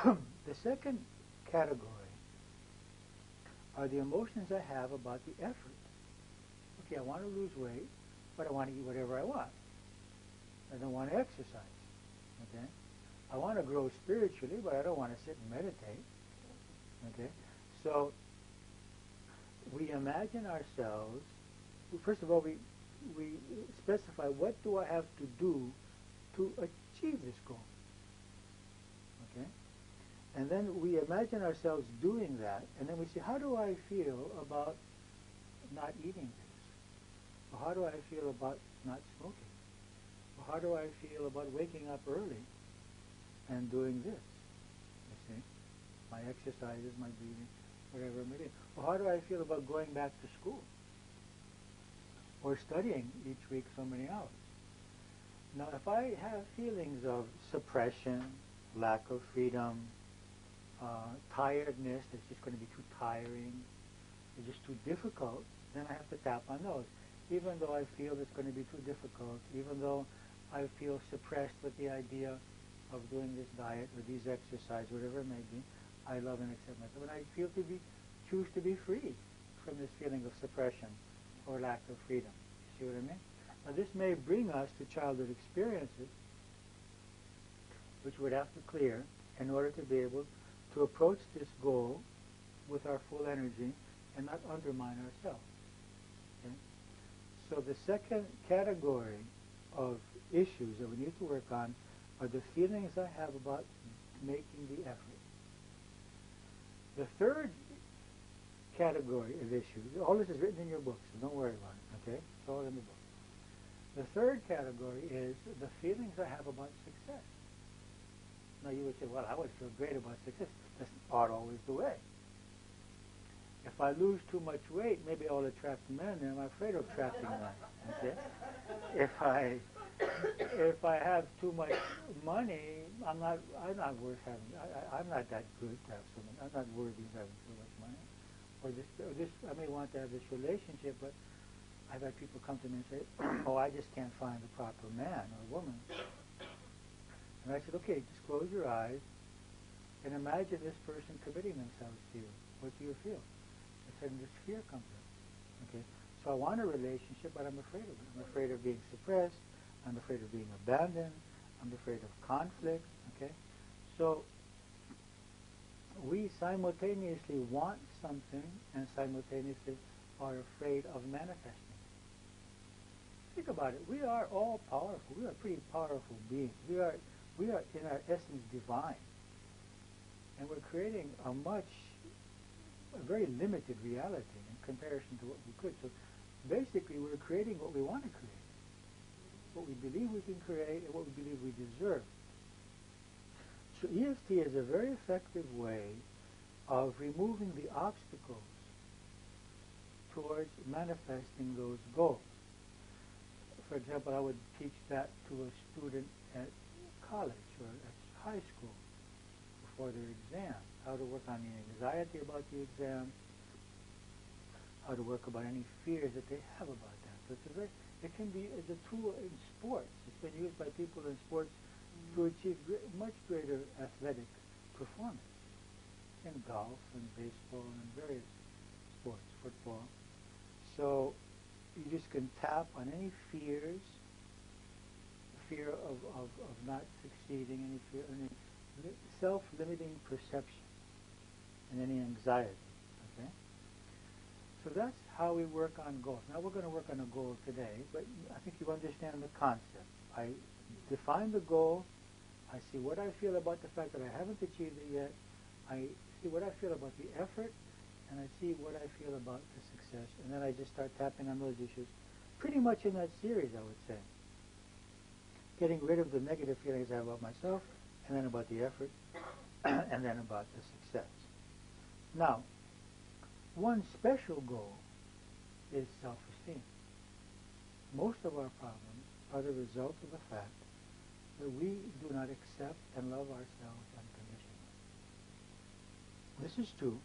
The second category are the emotions I have about the effort. Okay, I want to lose weight, but I want to eat whatever I want. I don't want to exercise. Okay? I want to grow spiritually, but I don't want to sit and meditate. Okay? So we imagine ourselves, first of all, we specify what do I have to do to achieve this goal. Okay? And then we imagine ourselves doing that, and then we say, how do I feel about not eating this? Or how do I feel about not smoking? Or how do I feel about waking up early and doing this? You see? My exercises, my breathing, whatever it may be. Or how do I feel about going back to school? Or studying each week so many hours? Now, if I have feelings of suppression, lack of freedom, tiredness, it's just going to be too tiring, it's just too difficult, then I have to tap on those. Even though I feel it's going to be too difficult, even though I feel suppressed with the idea of doing this diet or these exercise, whatever it may be, I love and accept myself. And I choose to be free from this feeling of suppression or lack of freedom. You see what I mean? Now this may bring us to childhood experiences, which we'd have to clear in order to be able to approach this goal with our full energy and not undermine ourselves. Okay? So the second category of issues that we need to work on are the feelings I have about making the effort. The third category of issues, all this is written in your book, so don't worry about it, okay? It's all in the book. The third category is the feelings I have about success. Now you would say, well, I would feel great about success. That's not always the way. If I lose too much weight, maybe I'll attract men, and I'm afraid of attracting men. Okay? If I have too much money, I'm not worth having. I'm not that good to have so much. I'm not worthy of having so much money. Or this, I may want to have this relationship, but I've had people come to me and say, "Oh, I just can't find the proper man or woman." And I said, "Okay, just close your eyes and imagine this person committing themselves to you. What do you feel?" I said, and this fear comes up. Okay, so I want a relationship, but I'm afraid of it. I'm afraid of being suppressed. I'm afraid of being abandoned. I'm afraid of conflict. Okay, so we simultaneously want something and simultaneously are afraid of manifesting it. Think about it. We are all powerful. We are pretty powerful beings. We are in our essence divine, and we're creating a very limited reality in comparison to what we could. So basically, we're creating what we want to create, what we believe we can create, and what we believe we deserve. So EFT is a very effective way of removing the obstacles towards manifesting those goals. For example, I would teach that to a student at college or at high school before their exam, how to work on the anxiety about the exam, how to work about any fears that they have about that. So it can be as a tool in sports. It's been used by people in sports to achieve much greater athletic performance in golf and baseball and various sports, football. So you just can tap on any fears, fear of not succeeding, any fear, any self-limiting perception, and any anxiety. Okay? So that's how we work on goals. Now we're going to work on a goal today, but I think you understand the concept. I define the goal. I see what I feel about the fact that I haven't achieved it yet. I see what I feel about the effort, and I see what I feel about the success. And then I just start tapping on those issues pretty much in that series, I would say. Getting rid of the negative feelings I have about myself, and then about the effort, and then about the success. Now, one special goal is self-esteem. Most of our problems are the result of the fact that we do not accept and love ourselves unconditionally. This is true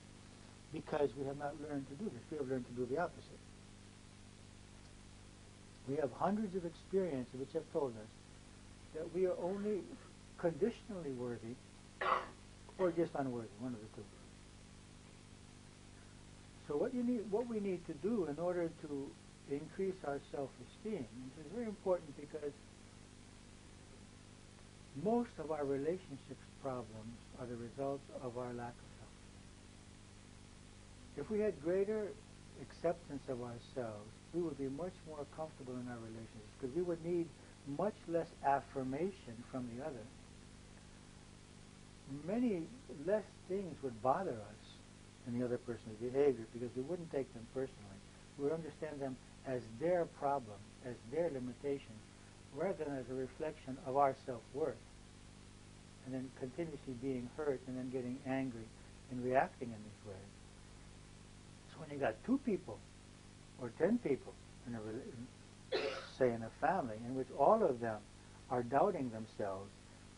because we have not learned to do this. We have learned to do the opposite. We have hundreds of experiences which have told us that we are only conditionally worthy or just unworthy, one of the two. So what we need to do in order to increase our self-esteem, this is very important because most of our relationships problems are the result of our lack of self-esteem. If we had greater acceptance of ourselves, we would be much more comfortable in our relationships because we would need much less affirmation from the other. Many less things would bother us in the other person's behavior because we wouldn't take them personally. We would understand them as their problem, as their limitation, rather than as a reflection of our self-worth. And then continuously being hurt and then getting angry and reacting in these ways. So when you got 2 people or 10 people in say in a family in which all of them are doubting themselves,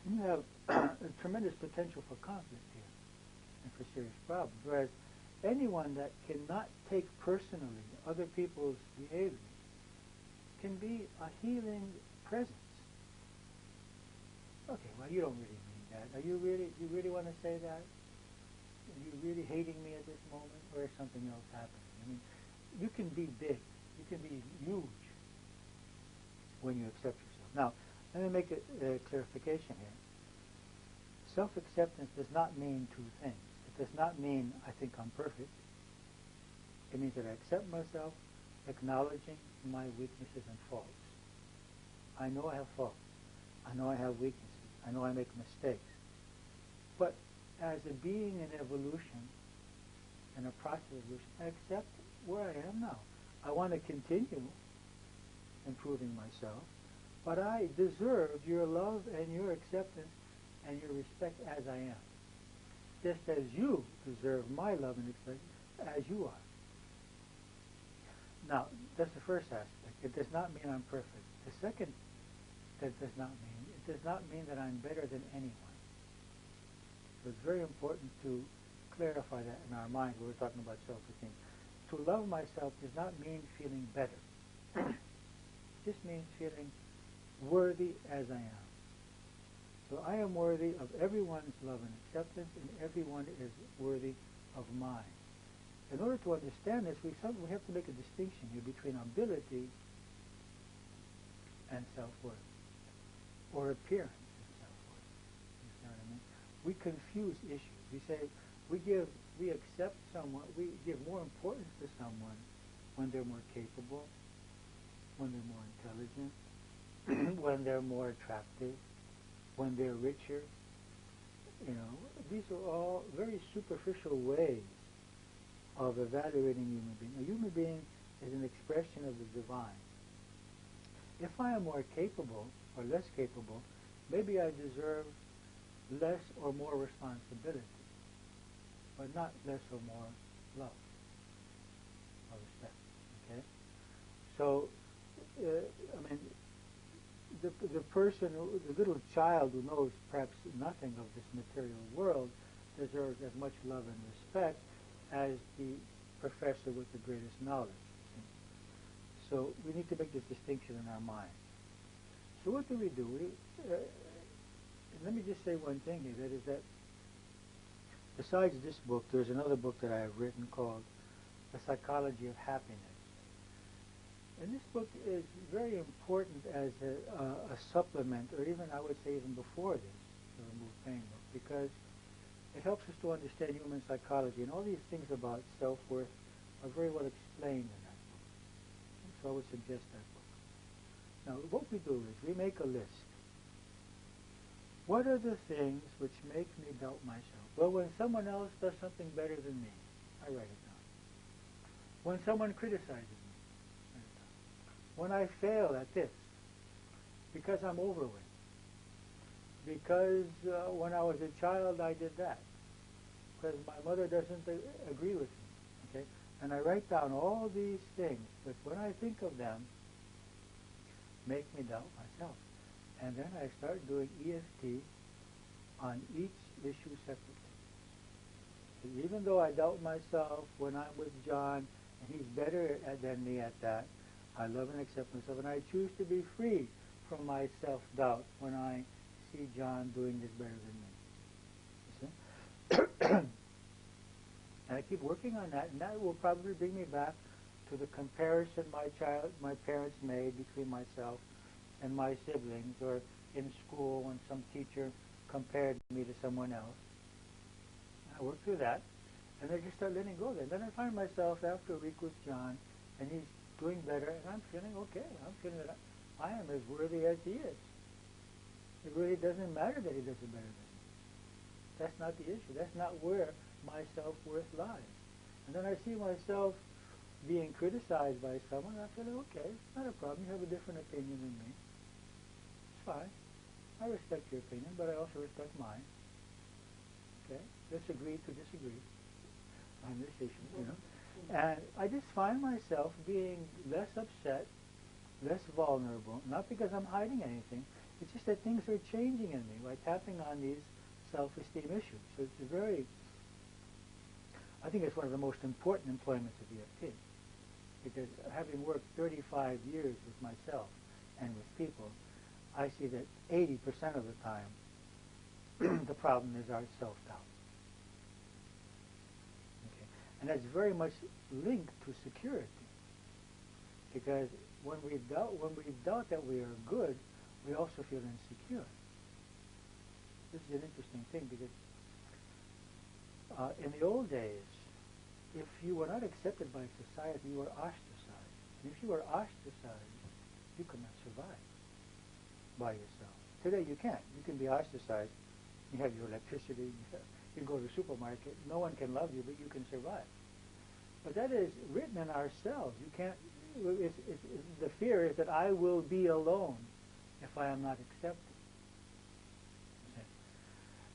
you have a tremendous potential for conflict here and for serious problems. Whereas anyone that cannot take personally other people's behavior can be a healing presence. Okay, well, you don't really mean that. You really want to say that? Are you really hating me at this moment, or is something else happening? I mean, you can be big. You can be huge when you accept yourself. Now, let me make a clarification here. Self-acceptance does not mean 2 things. It does not mean I think I'm perfect. It means that I accept myself, acknowledging my weaknesses and faults. I know I have faults. I know I have weaknesses. I know I make mistakes. But as a being in evolution, in a process of evolution, I accept where I am now. I want to continue improving myself, but I deserve your love and your acceptance and your respect as I am. Just as you deserve my love and respect as you are. Now, that's the first aspect. It does not mean I'm perfect. The second that does not mean that I'm better than anyone. So it's very important to clarify that in our mind when we're talking about self-esteem. To love myself does not mean feeling better. It just means feeling worthy as I am. So I am worthy of everyone's love and acceptance, and everyone is worthy of mine. In order to understand this, we have to make a distinction here between ability and self-worth, or appearance and self-worth. You see what I mean? We confuse issues. We say we accept someone, we give more importance to someone when they're more capable, when they're more intelligent, when they're more attractive, when they're richer. You know, these are all very superficial ways of evaluating a human being. A human being is an expression of the divine. If I am more capable or less capable, maybe I deserve less or more responsibility, but not less or more love or respect. Okay? So, I mean, the person, the little child who knows perhaps nothing of this material world deserves as much love and respect as the professor with the greatest knowledge. So we need to make this distinction in our mind. So what do? Let me just say one thing here, that is that besides this book, there's another book that I have written called The Psychology of Happiness. And this book is very important as a supplement, or even, I would say, even before this, the Remove Pain book, because it helps us to understand human psychology. And all these things about self-worth are very well explained in that book. And so I would suggest that book. Now, what we do is we make a list. What are the things which make me doubt myself? Well, when someone else does something better than me, I write it down. When someone criticizes me, I write it down. When I fail at this, because I'm overweight, because when I was a child I did that, because my mother doesn't agree with me, okay? And I write down all these things, but when I think of them, make me doubt myself. And then I start doing EFT on each issue separately. So even though I doubt myself when I'm with John, and he's better than me at that, I love and accept myself, and I choose to be free from my self-doubt when I see John doing this better than me. You see? And I keep working on that, and that will probably bring me back to the comparison my parents made between myself and my siblings, or in school when some teacher compared me to someone else. I work through that, and I just start letting go there. Then I find myself after a week with John, and he's doing better, and I'm feeling okay. I'm feeling that I am as worthy as he is. It really doesn't matter that he does it better than me. That's not the issue. That's not where my self-worth lies. And then I see myself being criticized by someone, and I'm feeling okay. It's not a problem. You have a different opinion than me. It's fine. I respect your opinion, but I also respect mine. Okay? Let's agree to disagree on this issue, you know. And I just find myself being less upset, less vulnerable, not because I'm hiding anything. It's just that things are changing in me by tapping on these self-esteem issues. So it's I think it's one of the most important employments of EFT, because having worked 35 years with myself and with people, I see that 80% of the time the problem is our self-doubt. Okay. And that's very much linked to security, because when we doubt that we are good, we also feel insecure. This is an interesting thing, because in the old days, if you were not accepted by society, you were ostracized. And if you were ostracized, you could not survive by yourself. Today you can't. You can be ostracized. You have your electricity. You go to the supermarket. No one can love you, but you can survive. But that is written in ourselves. You can't. The fear is that I will be alone if I am not accepted.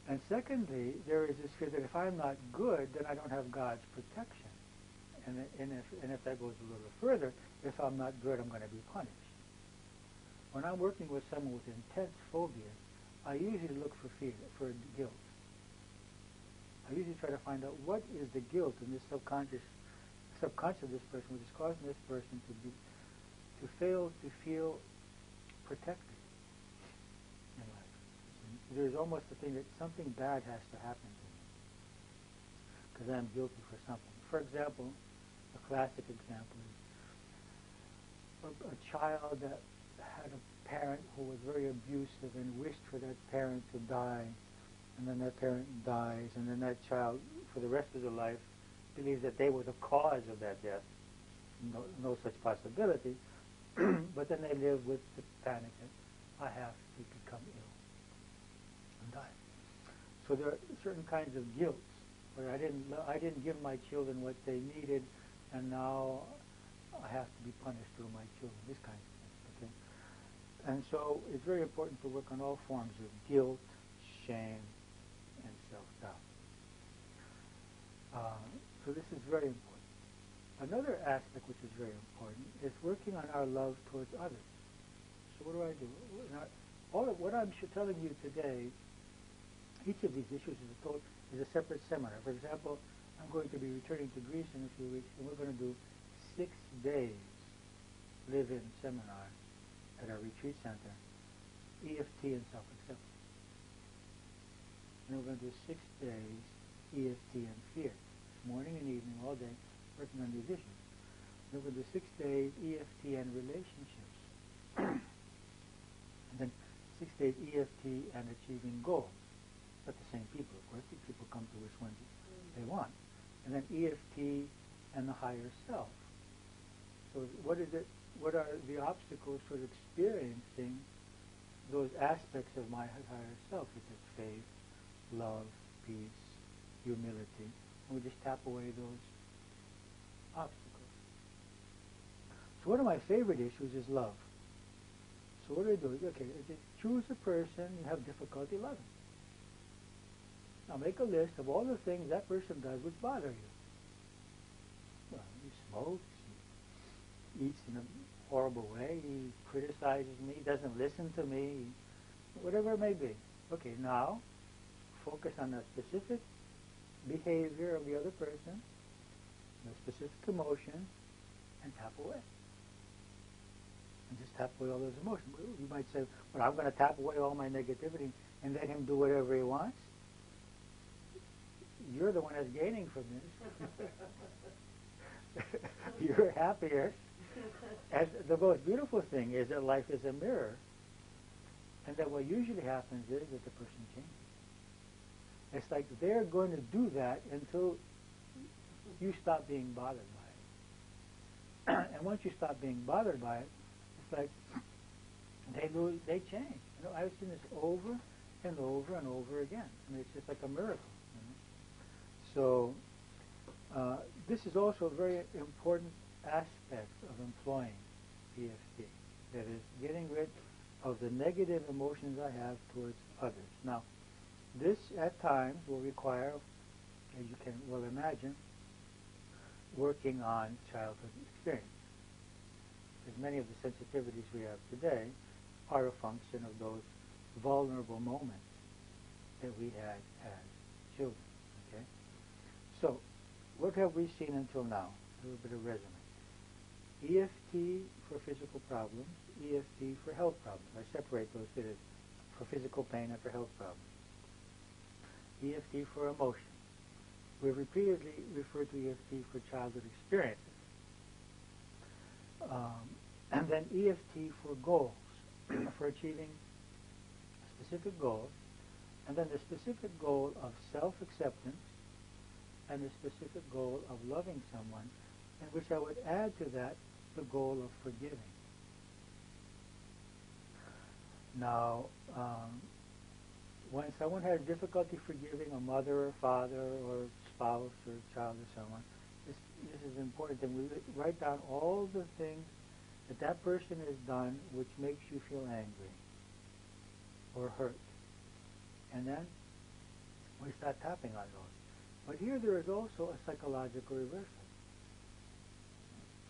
And secondly, there is this fear that if I'm not good, then I don't have God's protection. And if that goes a little further, if I'm not good, I'm going to be punished. When I'm working with someone with intense phobia, I usually look for fear, for guilt. I usually try to find out what is the guilt in this subconscious of this person, which is causing this person to fail to feel protected in life. There's almost a thing that something bad has to happen to me because I'm guilty for something. For example, a classic example is a child that had a parent who was very abusive and wished for that parent to die, and then that parent dies, and then that child, for the rest of their life, believes that they were the cause of that death. No such possibility. But then they live with the panic that I have to become ill and die. So there are certain kinds of guilt where I didn't give my children what they needed, and now I have to be punished through my children. This kind of thing. Okay? And so it's very important to work on all forms of guilt, shame, and self-doubt. So this is very important. Another aspect which is very important is working on our love towards others. So what do? All of what I'm telling you today, each of these issues is a separate seminar. For example, I'm going to be returning to Greece in a few weeks, and we're going to do 6 days live-in seminar at our retreat center, EFT and self-acceptance. And we're going to do 6 days EFT and fear, morning and evening, all day, working on these issues. Then we're going to do 6 days EFT and relationships. And then 6 days EFT and achieving goals. Not the same people, of course. These people come to which ones they want. And then EFT and the higher self. So what are the obstacles for experiencing those aspects of my higher self, which is faith, love, peace, humility, and we just tap away those obstacles. So one of my favorite issues is love. So what do? Okay, choose a person you have difficulty loving. Now make a list of all the things that person does which bother you. Well, he smokes, he eats in a horrible way, he criticizes me, doesn't listen to me, whatever it may be. Okay, now focus on a specific behavior of the other person, a specific emotion, and tap away. And just tap away all those emotions. You might say, well, I'm going to tap away all my negativity and let him do whatever he wants. you're the one that's gaining from this. You're happier. And the most beautiful thing is that life is a mirror, and that what usually happens is that the person changes. It's like they're going to do that until you stop being bothered by it. And once you stop being bothered by it, it's like they change. You know, I've seen this over and over and over again. I mean, it's just like a miracle. You know? So this is also a very important aspect of employing EFT. That is, getting rid of the negative emotions I have towards others. Now, this at times will require, as you can well imagine, working on childhood experience. Because many of the sensitivities we have today are a function of those vulnerable moments that we had as children. Okay? So, what have we seen until now? A little bit of resume. EFT for physical problems, EFT for health problems. I separate those two, for physical pain and for health problems. EFT for emotion. We've repeatedly referred to EFT for childhood experiences. And then EFT for goals, for achieving specific goals, and then the specific goal of self-acceptance and the specific goal of loving someone, in which I would add to that the goal of forgiving. Now, when someone has difficulty forgiving a mother or father or spouse or child or someone, this is important that we write down all the things that that person has done which makes you feel angry or hurt. And then we start tapping on those. But here there is also a psychological reversal.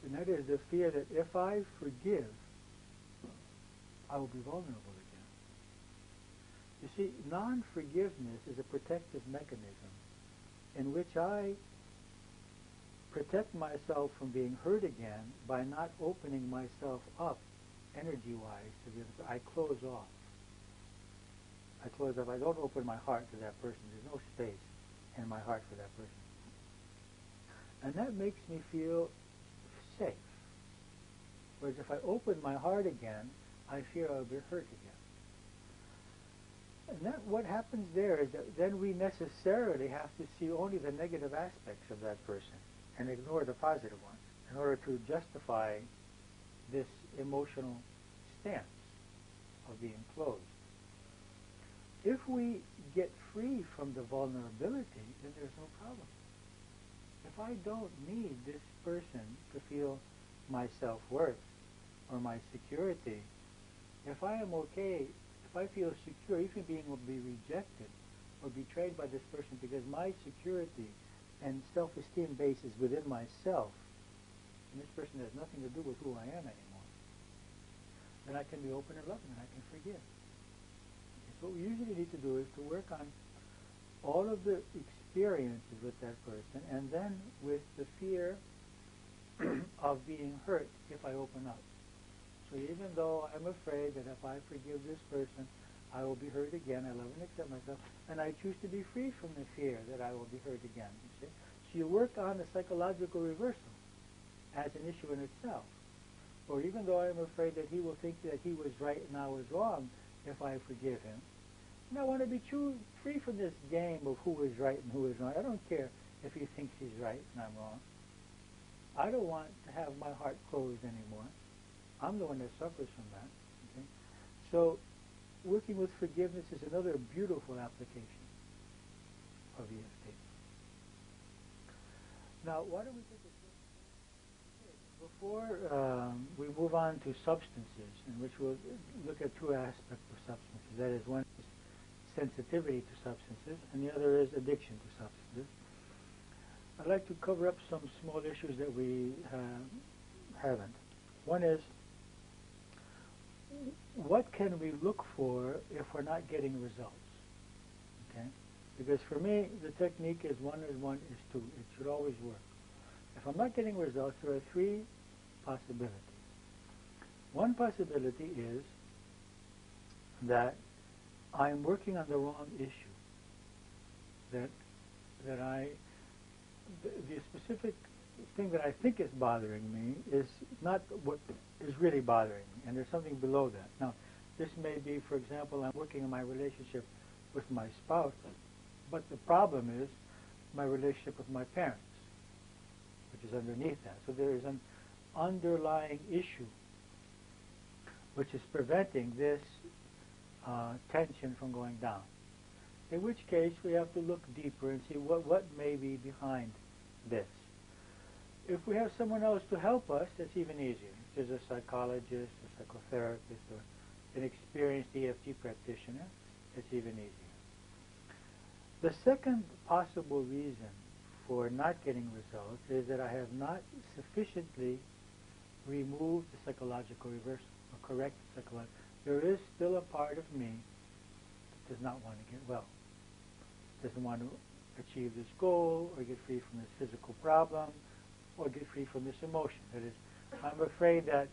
And that is the fear that if I forgive, I will be vulnerable again. You see, non-forgiveness is a protective mechanism in which I protect myself from being hurt again by not opening myself up energy-wise to the other. I close off. I close off. I don't open my heart to that person. There's no space in my heart for that person. And that makes me feel safe. Whereas if I open my heart again, I fear I'll be hurt again. And that, what happens there is that then we necessarily have to see only the negative aspects of that person and ignore the positive ones in order to justify this emotional stance of being closed. If we get free from the vulnerability, then there's no problem. If I don't need this person to feel my self-worth or my security, if I am okay, if I feel secure, even being will be rejected or betrayed by this person because my security and self-esteem base is within myself, and this person has nothing to do with who I am anymore, then I can be open and loving and I can forgive. So what we usually need to do is to work on all of the experiences with that person, and then with the fear of being hurt if I open up. So even though I'm afraid that if I forgive this person, I will be hurt again, I love and accept myself, and I choose to be free from the fear that I will be hurt again. You see? So you work on the psychological reversal as an issue in itself. Or even though I'm afraid that he will think that he was right and I was wrong if I forgive him, and I want to be free from this game of who is right and who is wrong. I don't care if he thinks he's right and I'm wrong. I don't want to have my heart closed anymore. I'm the one that suffers from that. Okay? So working with forgiveness is another beautiful application of EFT. Now, why don't we take a break? Before we move on to substances, in which we'll look at two aspects of substances. That is, one is sensitivity to substances, and the other is addiction to substances. I'd like to cover up some small issues that we haven't. One is, what can we look for if we're not getting results? Okay? Because for me, the technique is 1 + 1 = 2. It should always work. If I'm not getting results, there are three possibilities. One possibility is that I'm working on the wrong issue. That that the specific thing that I think is bothering me is not what is really bothering me, and there's something below that. Now, this may be, for example, I'm working on my relationship with my spouse, but the problem is my relationship with my parents, which is underneath that. So there is an underlying issue which is preventing this tension from going down. In which case, we have to look deeper and see what may be behind this. If we have someone else to help us, that's even easier. There's a psychologist, a psychotherapist, or an experienced EFT practitioner, it's even easier. The second possible reason for not getting results is that I have not sufficiently removed the psychological reversal, or correct the psychological. There is still a part of me that does not want to get well, doesn't want to achieve this goal, or get free from this physical problem, or get free from this emotion. That is, I'm afraid that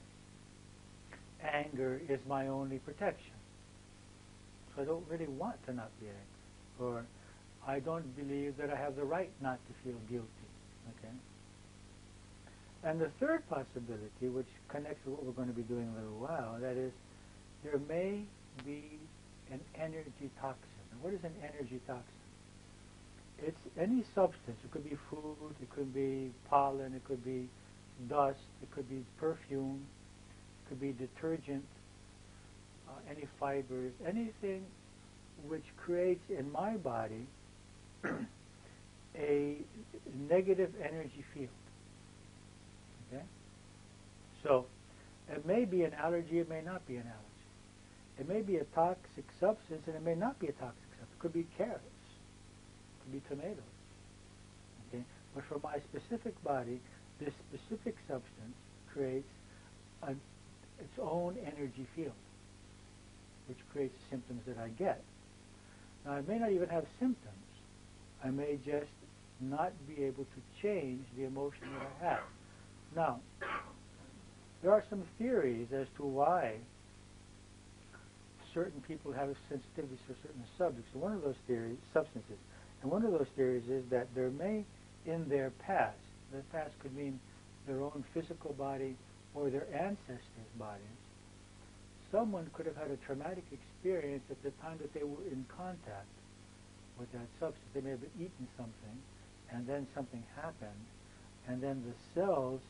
anger is my only protection. So I don't really want to not be angry. Or I don't believe that I have the right not to feel guilty. Okay? And the third possibility, which connects with what we're going to be doing in a little while, that is, there may be an energy toxin. And what is an energy toxin? It's any substance. It could be food, it could be pollen, it could be dust, it could be perfume, it could be detergent, any fibers, anything which creates in my body a negative energy field. Okay? So it may be an allergy, it may not be an allergy. It may be a toxic substance, and it may not be a toxic substance. It could be carrots. It could be tomatoes. Okay? But for my specific body, this specific substance creates its own energy field, which creates the symptoms that I get. Now, I may not even have symptoms. I may just not be able to change the emotion that I have. Now, there are some theories as to why certain people have sensitivities for certain subjects. And one of those theories, substances, and one of those theories is that there may, in their past could mean their own physical body or their ancestors' bodies, someone could have had a traumatic experience at the time that they were in contact with that substance. They may have eaten something, and then something happened, and then the cells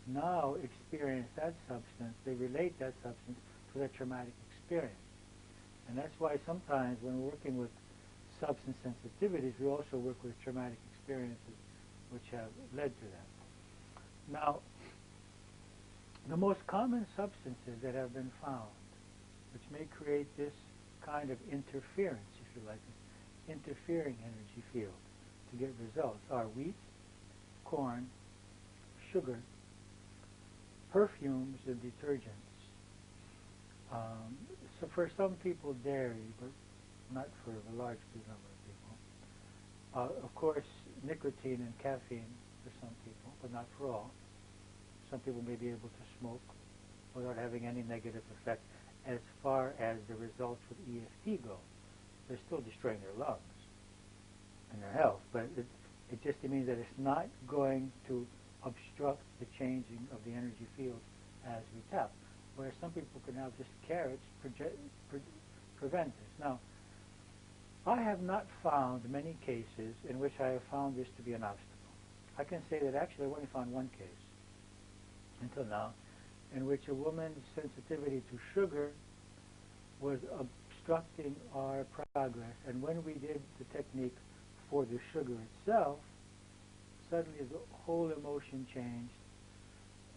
now experience that substance. They relate that substance to that traumatic experience. And that's why sometimes when we're working with substance sensitivities, we also work with traumatic experiences which have led to that. Now, the most common substances that have been found, which may create this kind of interference, if you like, this interfering energy field to get results, are wheat, corn, sugar, perfumes, and detergents. So for some people, dairy, but not for a large number of people. Of course, nicotine and caffeine for some people, but not for all. Some people may be able to smoke without having any negative effect as far as the results with EFT go. They're still destroying their lungs and their health, but it just means that it's not going to obstruct the changing of the energy field as we tap. Whereas some people can have just carrots prevent this. Now, I have not found many cases in which I have found this to be an obstacle. I can say that actually I've only found one case until now in which a woman's sensitivity to sugar was obstructing our progress. And when we did the technique for the sugar itself, suddenly the whole emotion changed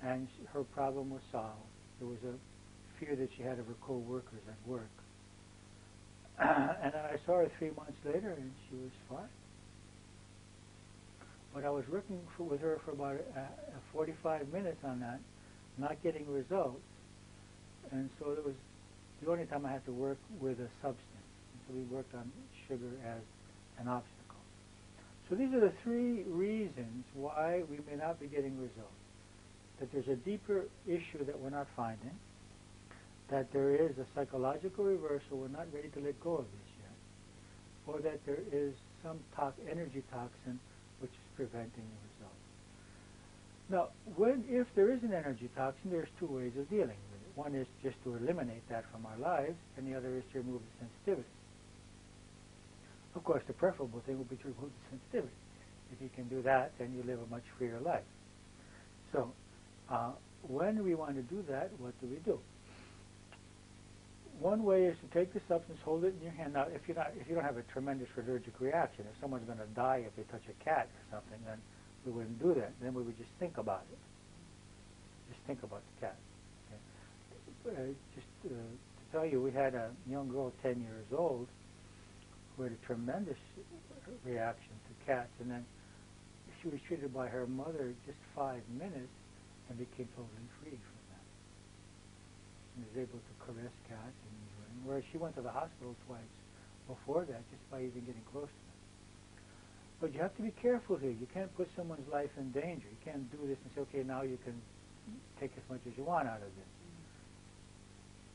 and her problem was solved. There was a fear that she had of her co-workers at work. And then I saw her 3 months later and she was fine. But I was working with her for about 45 minutes on that, not getting results. And so it was the only time I had to work with a substance. And so we worked on sugar as an obstacle. So these are the 3 reasons why we may not be getting results. That there's a deeper issue that we're not finding, that there is a psychological reversal, we're not ready to let go of this yet, or that there is some energy toxin which is preventing the result. Now, if there is an energy toxin, there's two ways of dealing with it. One is just to eliminate that from our lives, and the other is to remove the sensitivity. Of course, the preferable thing would be to remove the sensitivity. If you can do that, then you live a much freer life. So, when we want to do that, what do? One way is to take the substance, hold it in your hand. Now, if you don't have a tremendous allergic reaction, if someone's going to die if they touch a cat or something, then we wouldn't do that. Then we would just think about it. Just think about the cat. Okay? Just to tell you, we had a young girl, 10 years old, who had a tremendous reaction to cats, and then she was treated by her mother just 5 minutes and became totally free from that. And was able to caress cats and enjoy them, whereas she went to the hospital twice before that just by even getting close to them. But you have to be careful here. You can't put someone's life in danger. You can't do this and say, okay, now you can take as much as you want out of this.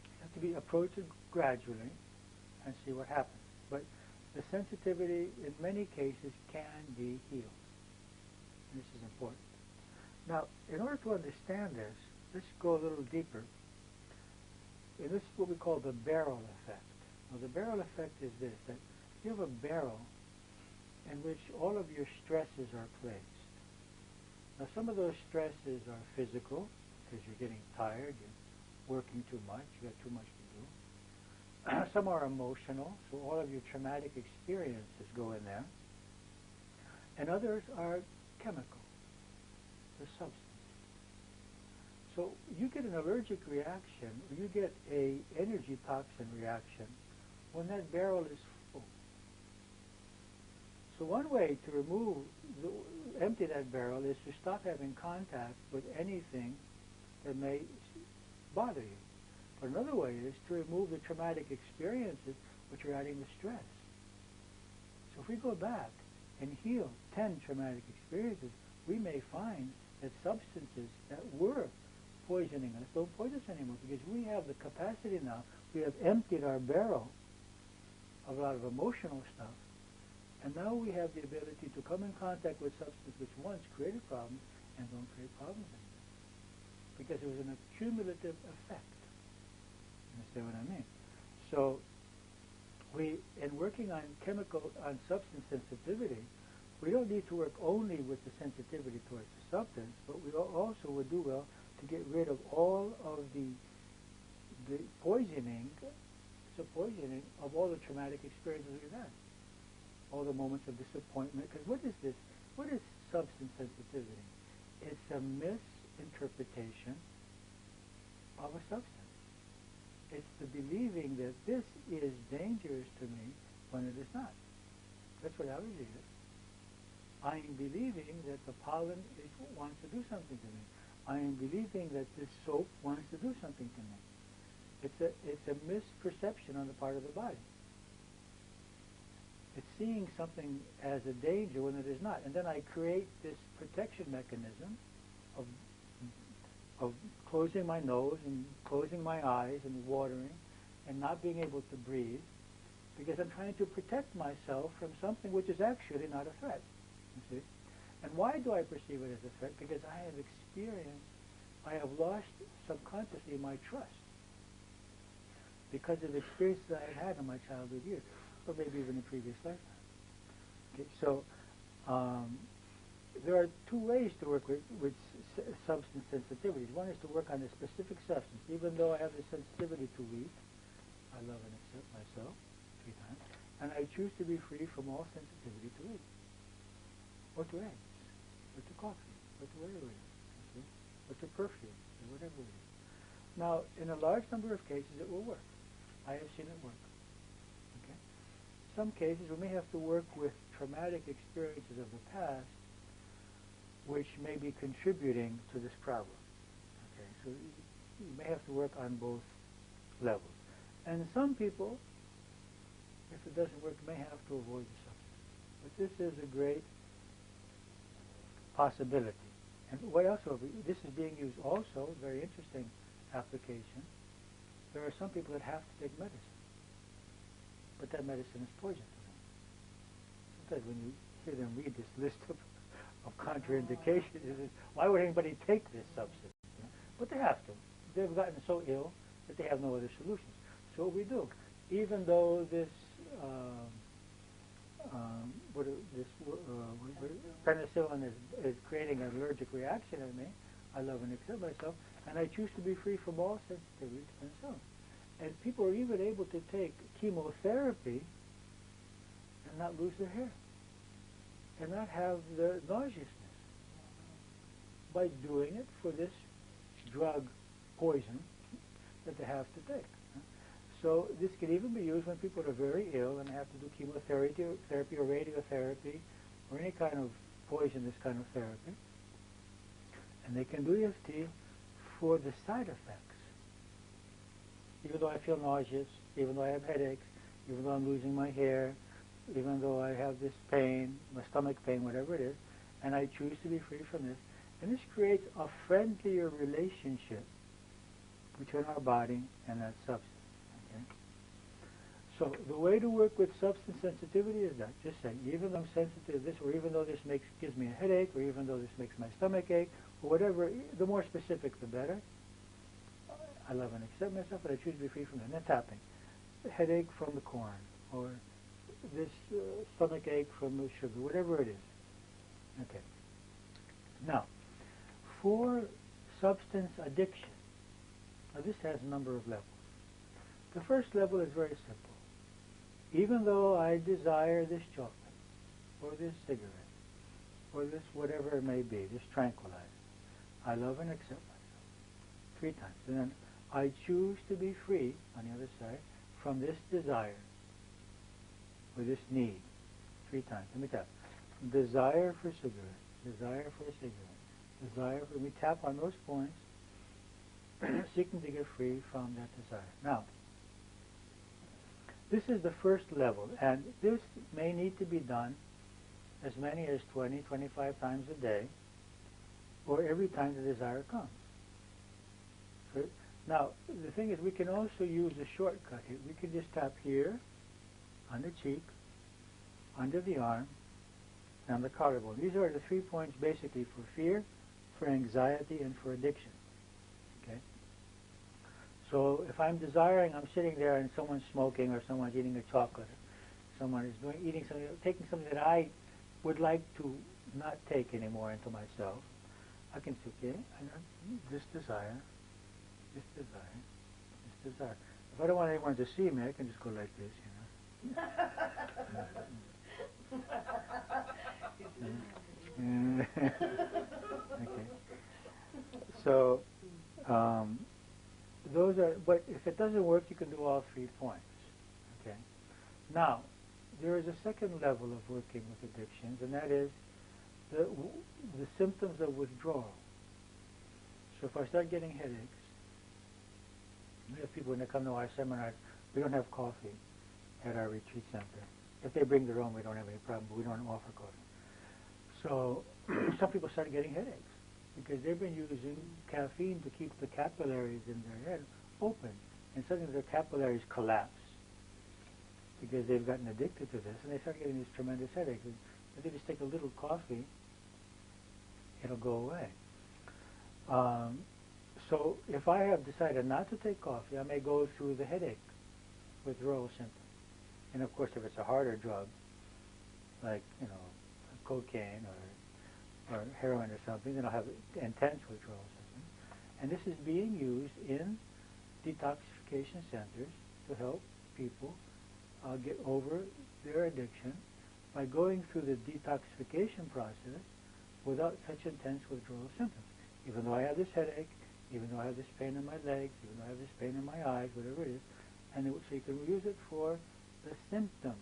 You have to approach it gradually and see what happens. But the sensitivity, in many cases, can be healed. And this is important. Now, in order to understand this, let's go a little deeper. And this is what we call the barrel effect. Now, the barrel effect is this, that you have a barrel in which all of your stresses are placed. Now, some of those stresses are physical, because you're getting tired, you're working too much, you got too much to do. Some are emotional, so all of your traumatic experiences go in there. And others are chemical, the substance. So you get an allergic reaction, or you get a energy toxin reaction when that barrel is full. So one way to empty that barrel is to stop having contact with anything that may bother you. But another way is to remove the traumatic experiences which are adding the stress. So if we go back and heal 10 traumatic experiences, we may find that substances that were poisoning us don't poison us anymore, because we have the capacity now. We have emptied our barrel of a lot of emotional stuff, and now we have the ability to come in contact with substances which once created problems and don't create problems anymore, because it was an accumulative effect. You understand what I mean? So in working on substance sensitivity, we don't need to work only with the sensitivity towards the substance, but we also would do well to get rid of all of the poisoning of all the traumatic experiences we've had, all the moments of disappointment. Because what is this? What is substance sensitivity? It's a misinterpretation of a substance. It's the believing that this is dangerous to me when it is not. That's what allergy is. I am believing that the pollen wants to do something to me. I am believing that this soap wants to do something to me. It's a misperception on the part of the body. It's seeing something as a danger when it is not. And then I create this protection mechanism of closing my nose and closing my eyes and watering and not being able to breathe, because I'm trying to protect myself from something which is actually not a threat. You see? And why do I perceive it as a threat? Because I have lost subconsciously my trust because of experiences I had in my childhood years, or maybe even in previous lifetimes. Okay, so there are two ways to work with substance sensitivities. One is to work on a specific substance. Even though I have the sensitivity to wheat, I love and accept myself 3 times, and I choose to be free from all sensitivity to wheat, or to eggs, or to coffee, or to whatever it is, or to perfume, or whatever it is. Now, in a large number of cases, it will work. I have seen it work. Okay? Some cases, we may have to work with traumatic experiences of the past, which may be contributing to this problem. Okay, so you may have to work on both levels. And some people, if it doesn't work, may have to avoid the substance. But this is a great possibility. And what else? This is being used also, very interesting application. There are some people that have to take medicine, but that medicine is poison to them. sometimes when you hear them read this list of contraindications, why would anybody take this substance? You know? But they have to. They've gotten so ill that they have no other solutions. So what we do, even though this penicillin is creating an allergic reaction in me, I love and accept myself, and I choose to be free from all sensitivity to penicillin. And people are even able to take chemotherapy and not lose their hair, and not have the nauseousness by doing it for this drug poison that they have to take. So this can even be used when people are very ill and have to do chemotherapy or radiotherapy or any kind of poisonous kind of therapy. And they can do EFT for the side effects. Even though I feel nauseous, even though I have headaches, even though I'm losing my hair, even though I have this pain, my stomach pain, whatever it is, and I choose to be free from this. And this creates a friendlier relationship between our body and that substance. Okay? So the way to work with substance sensitivity is that, just say, even though I'm sensitive to this, or even though this gives me a headache, or even though this makes my stomach ache, or whatever, the more specific the better. I love and accept myself, but I choose to be free from that. And that's happening. Headache from the corn, or this stomach ache from the sugar, whatever it is. Okay. Now, for substance addiction, now this has a number of levels. The first level is very simple. Even though I desire this chocolate, or this cigarette, or this whatever it may be, this tranquilizer, I love and accept myself 3 times. And then I choose to be free, on the other side, from this desire, or this need, 3 times. Let me tap. Desire for cigarette, desire for a cigarette, desire for, we tap on those points, seeking to get free from that desire. Now, this is the first level, and this may need to be done as many as 20, 25 times a day, or every time the desire comes. So, now, the thing is, we can also use a shortcut here. We can just tap here, on the cheek, under the arm, and the collarbone. These are the 3 points basically for fear, for anxiety, and for addiction. Okay? So if I'm desiring, I'm sitting there and someone's smoking, or someone's eating a chocolate, someone is eating something, taking something that I would like to not take anymore into myself, I can say, okay, this desire, this desire, this desire. If I don't want anyone to see me, I can just go like this, you know. Okay. So, those are, but if it doesn't work, you can do all 3 points. Okay. Now, there is a second level of working with addictions, and that is the symptoms of withdrawal. So if I start getting headaches, we have people when they come to our seminars, we don't have coffee at our retreat center. If they bring their own, we don't have any problem, but we don't offer coffee. So some people start getting headaches because they've been using caffeine to keep the capillaries in their head open, and suddenly their capillaries collapse because they've gotten addicted to this, and they start getting these tremendous headaches. And if they just take a little coffee, it'll go away. So if I have decided not to take coffee, I may go through the headache withdrawal symptoms. And of course, if it's a harder drug, like, you know, cocaine or heroin or something, then I'll have intense withdrawal symptoms. And this is being used in detoxification centers to help people get over their addiction by going through the detoxification process without such intense withdrawal symptoms. Even though I have this headache, even though I have this pain in my legs, even though I have this pain in my eyes, whatever it is, and so you can use it for the symptoms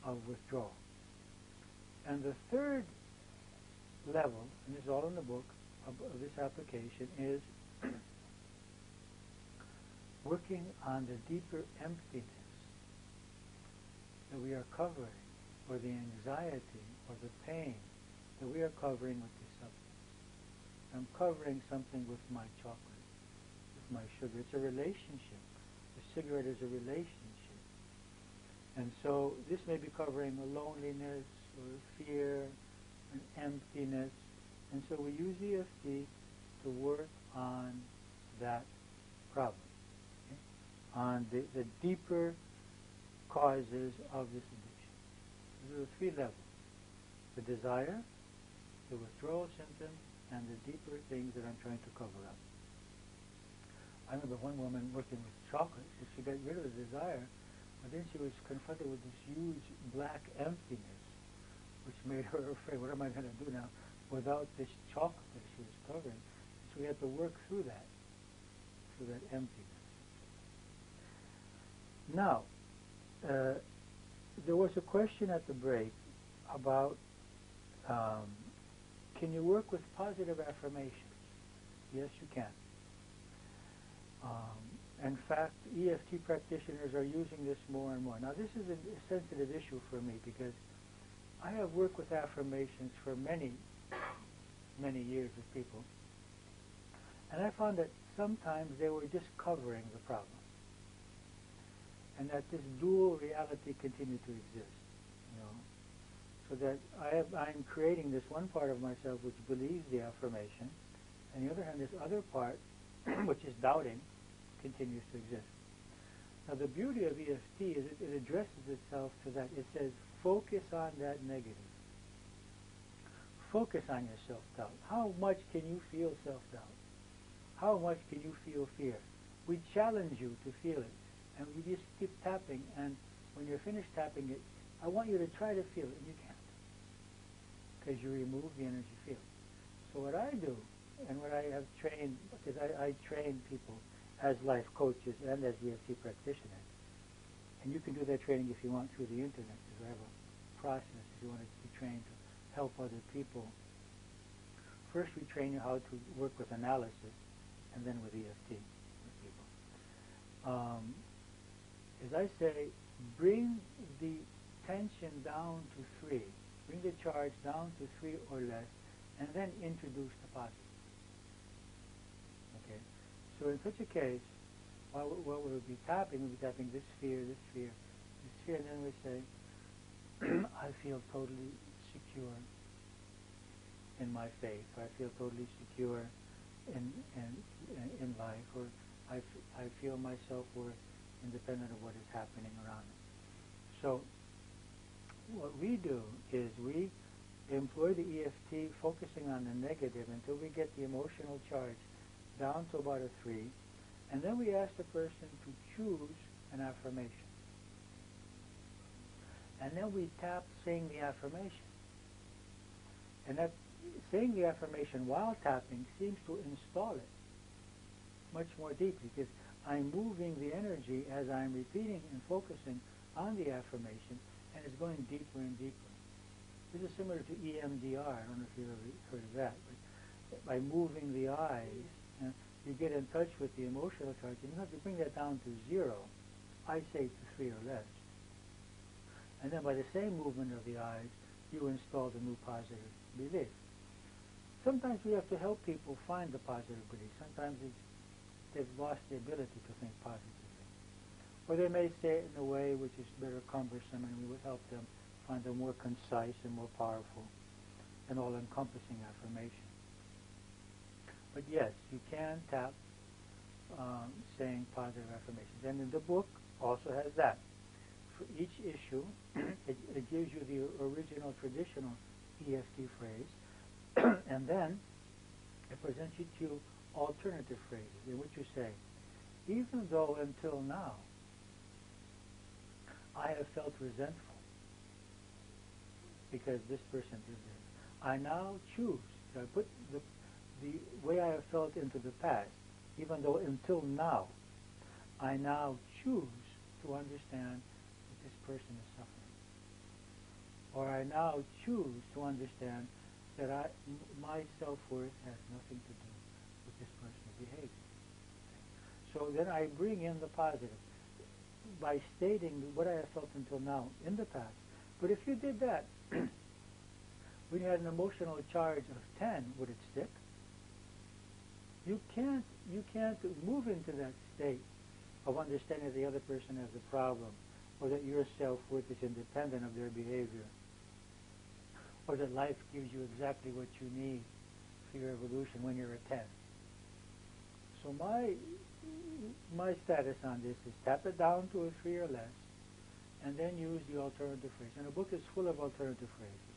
of withdrawal. And the third level, and this is all in the book of this application, is working on the deeper emptiness that we are covering, or the anxiety, or the pain that we are covering with this substance. I'm covering something with my chocolate, with my sugar. It's a relationship. The cigarette is a relationship. And so this may be covering a loneliness or fear, an emptiness. And so we use EFT to work on that problem, okay? On the deeper causes of this addiction. There are three levels: the desire, the withdrawal symptoms, and the deeper things that I'm trying to cover up. I remember one woman working with chocolate. She got rid of the desire, but then she was confronted with this huge black emptiness, which made her afraid. What am I going to do now without this chocolate that she was covering? So we had to work through that emptiness. Now, there was a question at the break about can you work with positive affirmations? Yes, you can. In fact, EFT practitioners are using this more and more. Now, this is a sensitive issue for me because I have worked with affirmations for many, many years with people, and I found that sometimes they were just covering the problem, and that this dual reality continued to exist, you know, so that I'm creating this one part of myself which believes the affirmation, and the other hand, this other part, which is doubting, continues to exist. Now, the beauty of EFT is it addresses itself to that. It says, focus on that negative. Focus on your self-doubt. How much can you feel self-doubt? How much can you feel fear? We challenge you to feel it, and you just keep tapping, and when you're finished tapping it, I want you to try to feel it, and you can't, because you remove the energy field. So what I do, and what I have trained, because I train people as life coaches and as EFT practitioners, and you can do that training if you want through the internet, because I have a process if you want to be trained to help other people. First, we train you how to work with analysis, and then with EFT with people. As I say, bring the tension down to 3. Bring the charge down to 3 or less, and then introduce the positive. Okay? So in such a case, what we'll be tapping this fear, this fear, this fear, and then we say, I feel totally secure in my faith, or I feel totally secure in life, or I feel my self-worth independent of what is happening around me. So what we do is we employ the EFT focusing on the negative until we get the emotional charge down to about a 3, and then we ask the person to choose an affirmation. And then we tap saying the affirmation. And that saying the affirmation while tapping seems to install it much more deeply, because I'm moving the energy as I'm repeating and focusing on the affirmation, and it's going deeper and deeper. This is similar to EMDR. I don't know if you've ever heard of that, but by moving the eyes, you get in touch with the emotional charge, and you have to bring that down to 0. I say to 3 or less. And then by the same movement of the eyes, you install the new positive belief. Sometimes we have to help people find the positive belief. Sometimes they've lost the ability to think positively. Or they may say it in a way which is better cumbersome, and we would help them find a more concise and more powerful and all-encompassing affirmation. But yes, you can tap saying positive affirmations. And in the book also has that. For each issue, it gives you the original traditional EFT phrase, and then it presents you to alternative phrases in which you say, even though until now I have felt resentful because this person did this, I now choose. So I put the way I have felt into the past, even though until now, I now choose to understand that this person is suffering. Or I now choose to understand that my self-worth has nothing to do with this person's behavior. Okay? So then I bring in the positive by stating what I have felt until now in the past. But if you did that, when you had an emotional charge of 10, would it stick? You can't move into that state of understanding the other person has a problem or that your self-worth is independent of their behavior, or that life gives you exactly what you need for your evolution when you're a 10. So my status on this is tap it down to a 3 or less, and then use the alternative phrase. And the book is full of alternative phrases.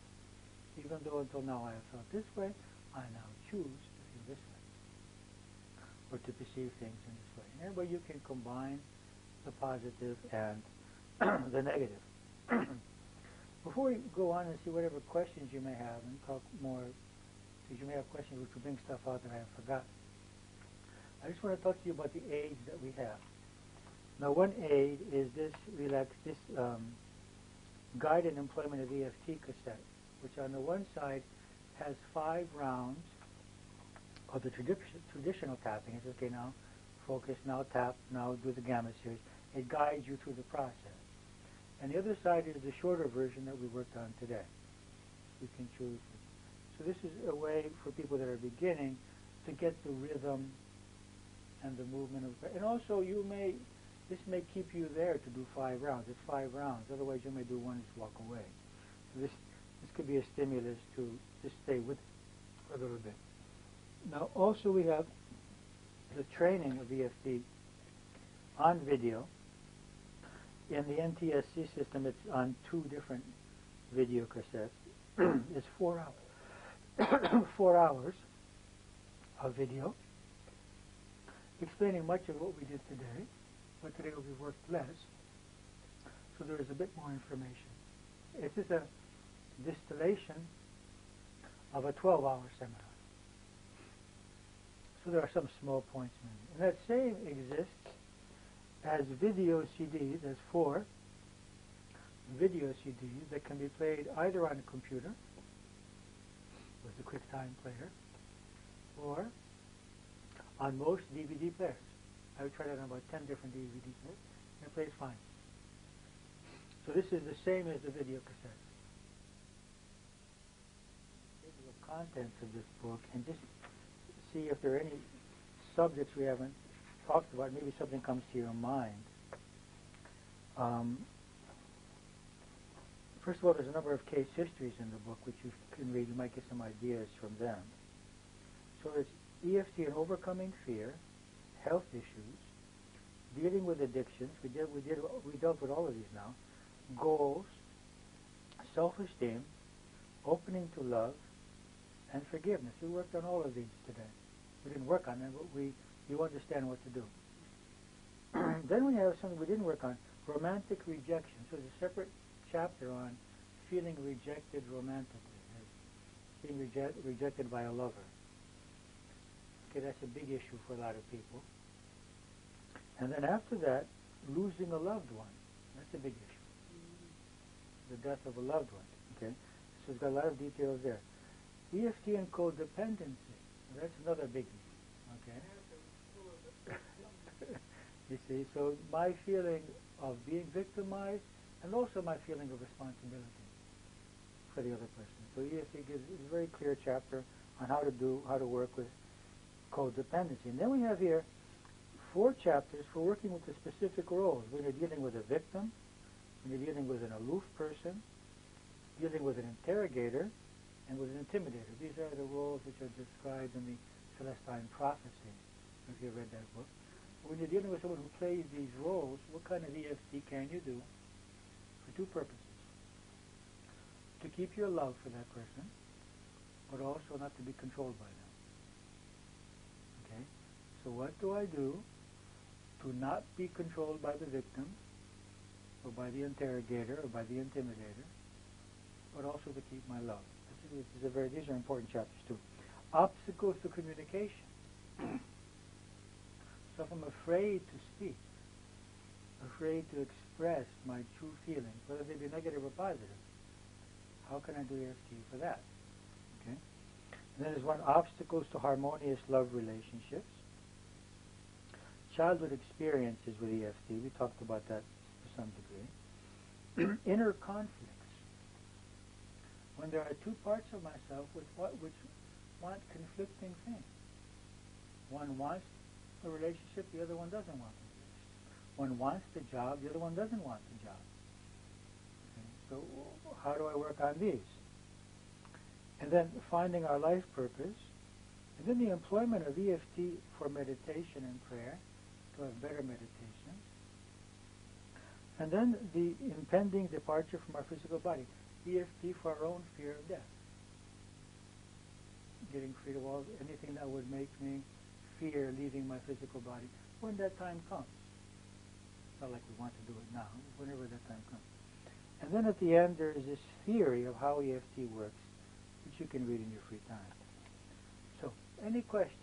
Even though until now I have felt this way, I now choose to feel this way, or to perceive things in this way. And where you can combine the positive and the negative. Before we go on and see whatever questions you may have and talk more, because you may have questions which will bring stuff out that I have forgotten, I just want to talk to you about the aids that we have. Now, one aid is this guided employment of EFT cassette, which on the one side has 5 rounds of the traditional tapping. It's okay, now focus, now tap, now do the gamma series. It guides you through the process. And the other side is the shorter version that we worked on today. You can choose. So this is a way for people that are beginning to get the rhythm and the movement of, and also this may keep you there to do 5 rounds. It's 5 rounds. Otherwise, you may do one and just walk away. So this could be a stimulus to just stay with it for a little bit. Now, also we have the training of EFT on video. In the NTSC system, it's on 2 different video cassettes. It's 4 hours. 4 hours of video explaining much of what we did today, but today will be worked less, so there is a bit more information. It's just a distillation of a 12-hour seminar. So there are some small points maybe. And that same exists as video CDs, as 4 video CDs that can be played either on a computer with a QuickTime player or on most DVD players. I've tried it on about 10 different DVD players, and it plays fine. So this is the same as the video cassette. The contents of this book, and just see if there are any subjects we haven't talked about. Maybe something comes to your mind. First of all, there's a number of case histories in the book which you can read. You might get some ideas from them. So it's EFT and overcoming fear, health issues, dealing with addictions. We dealt with all of these now. Goals, self-esteem, opening to love, and forgiveness. We worked on all of these today. We didn't work on them, but you understand what to do. Then we have something we didn't work on, romantic rejection. So there's a separate chapter on feeling rejected romantically, being rejected by a lover. Okay, that's a big issue for a lot of people. And then after that, losing a loved one. That's a big issue. The death of a loved one. Okay, so it's got a lot of details there. EFT and codependency. That's another biggie. Okay. You see, so my feeling of being victimized, and also my feeling of responsibility for the other person. So EFT gives a very clear chapter on how to work with codependency. And then we have here 4 chapters for working with the specific roles. When you're dealing with a victim, when you're dealing with an aloof person, dealing with an interrogator, and with an intimidator. These are the roles which are described in the Celestine Prophecy, if you've read that book. When you're dealing with someone who plays these roles, what kind of EFT can you do for 2 purposes? To keep your love for that person, but also not to be controlled by them. Okay? So what do I do to not be controlled by the victim, or by the interrogator, or by the intimidator, but also to keep my love? These are important chapters too. Obstacles to communication. So if I'm afraid to speak, afraid to express my true feelings, whether they be negative or positive, how can I do EFT for that? Okay. And then there's one, obstacles to harmonious love relationships. Childhood experiences with EFT. We talked about that to some degree. Inner conflicts. When there are 2 parts of myself which want conflicting things. One wants a relationship, the other one doesn't want the relationship. One wants the job, the other one doesn't want the job. how do I work on these? And then finding our life purpose, and then the employment of EFT for meditation and prayer, to have better meditation. And then the impending departure from our physical body, EFT for our own fear of death. Getting free of all anything that would make me fear leaving my physical body when that time comes. It's not like we want to do it now, whenever that time comes. And then at the end there is this theory of how EFT works, which you can read in your free time. So, any questions?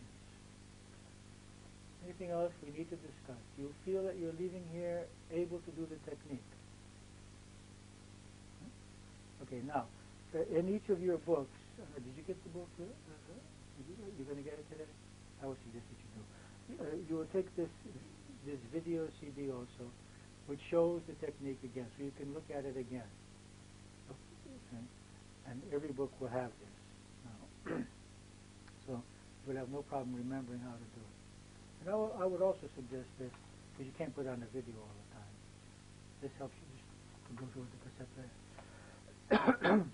Anything else we need to discuss? Do you feel that you're leaving here able to do the technique? Okay, now, in each of your books, did you get the book? You're going to get it today? I would suggest that you do. You will take this video CD also, which shows the technique again, so you can look at it again. Okay? And every book will have this now. So you will have no problem remembering how to do it. And I would also suggest this, because you can't put on a video all the time. This helps you just to go through the cassette player.